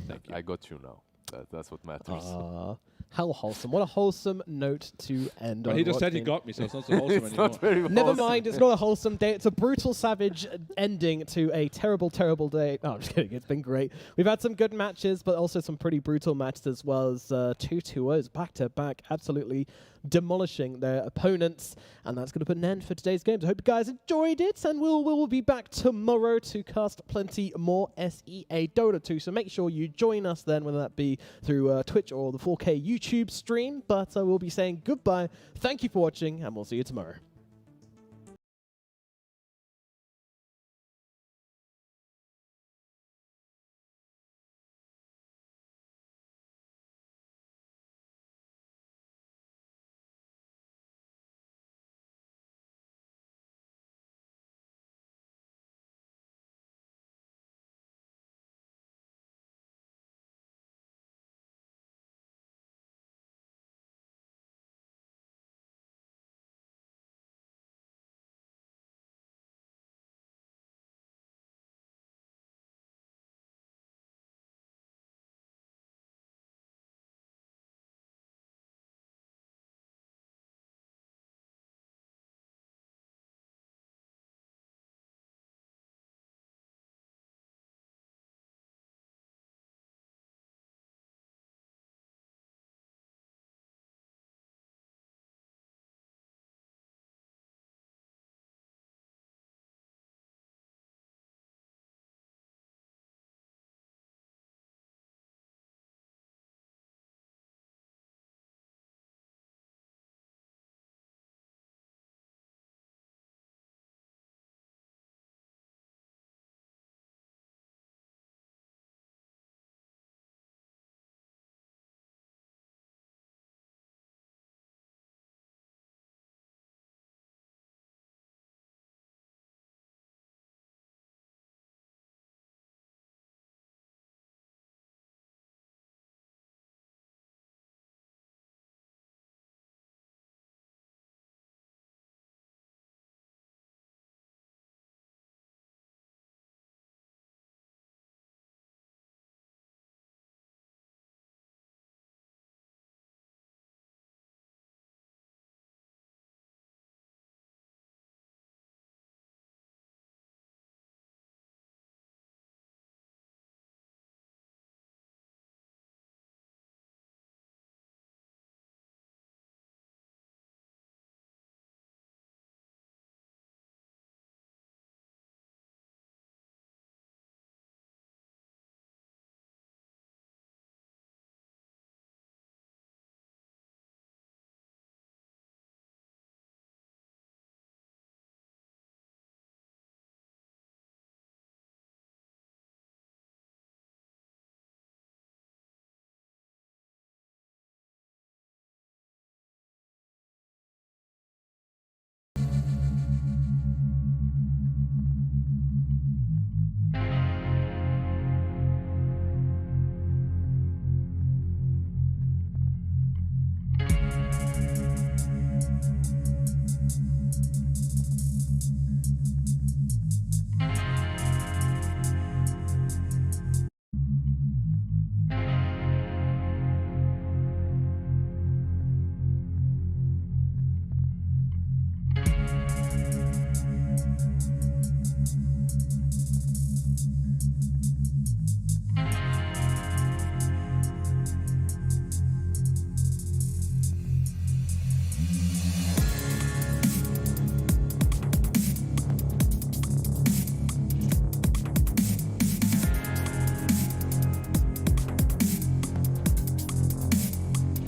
Thank you. I got you now. That's what matters. How wholesome. What a wholesome note to end But on. he just said he Rotkin. got me, so it's not so wholesome It's anymore. not very Never wholesome. mind, it's not a wholesome day. It's a brutal, savage ending to a terrible, terrible day. No, I'm just kidding. It's been great. We've had some good matches, but also some pretty brutal matches as well as 2 2-0s back-to-back, absolutely demolishing their opponents. And that's going to put an end for today's games. I hope you guys enjoyed it, and we'll be back tomorrow to cast plenty more SEA Dota 2. So make sure you join us then, whether that be through Twitch or the 4K YouTube stream. But I will be saying goodbye. Thank you for watching, and we'll see you tomorrow.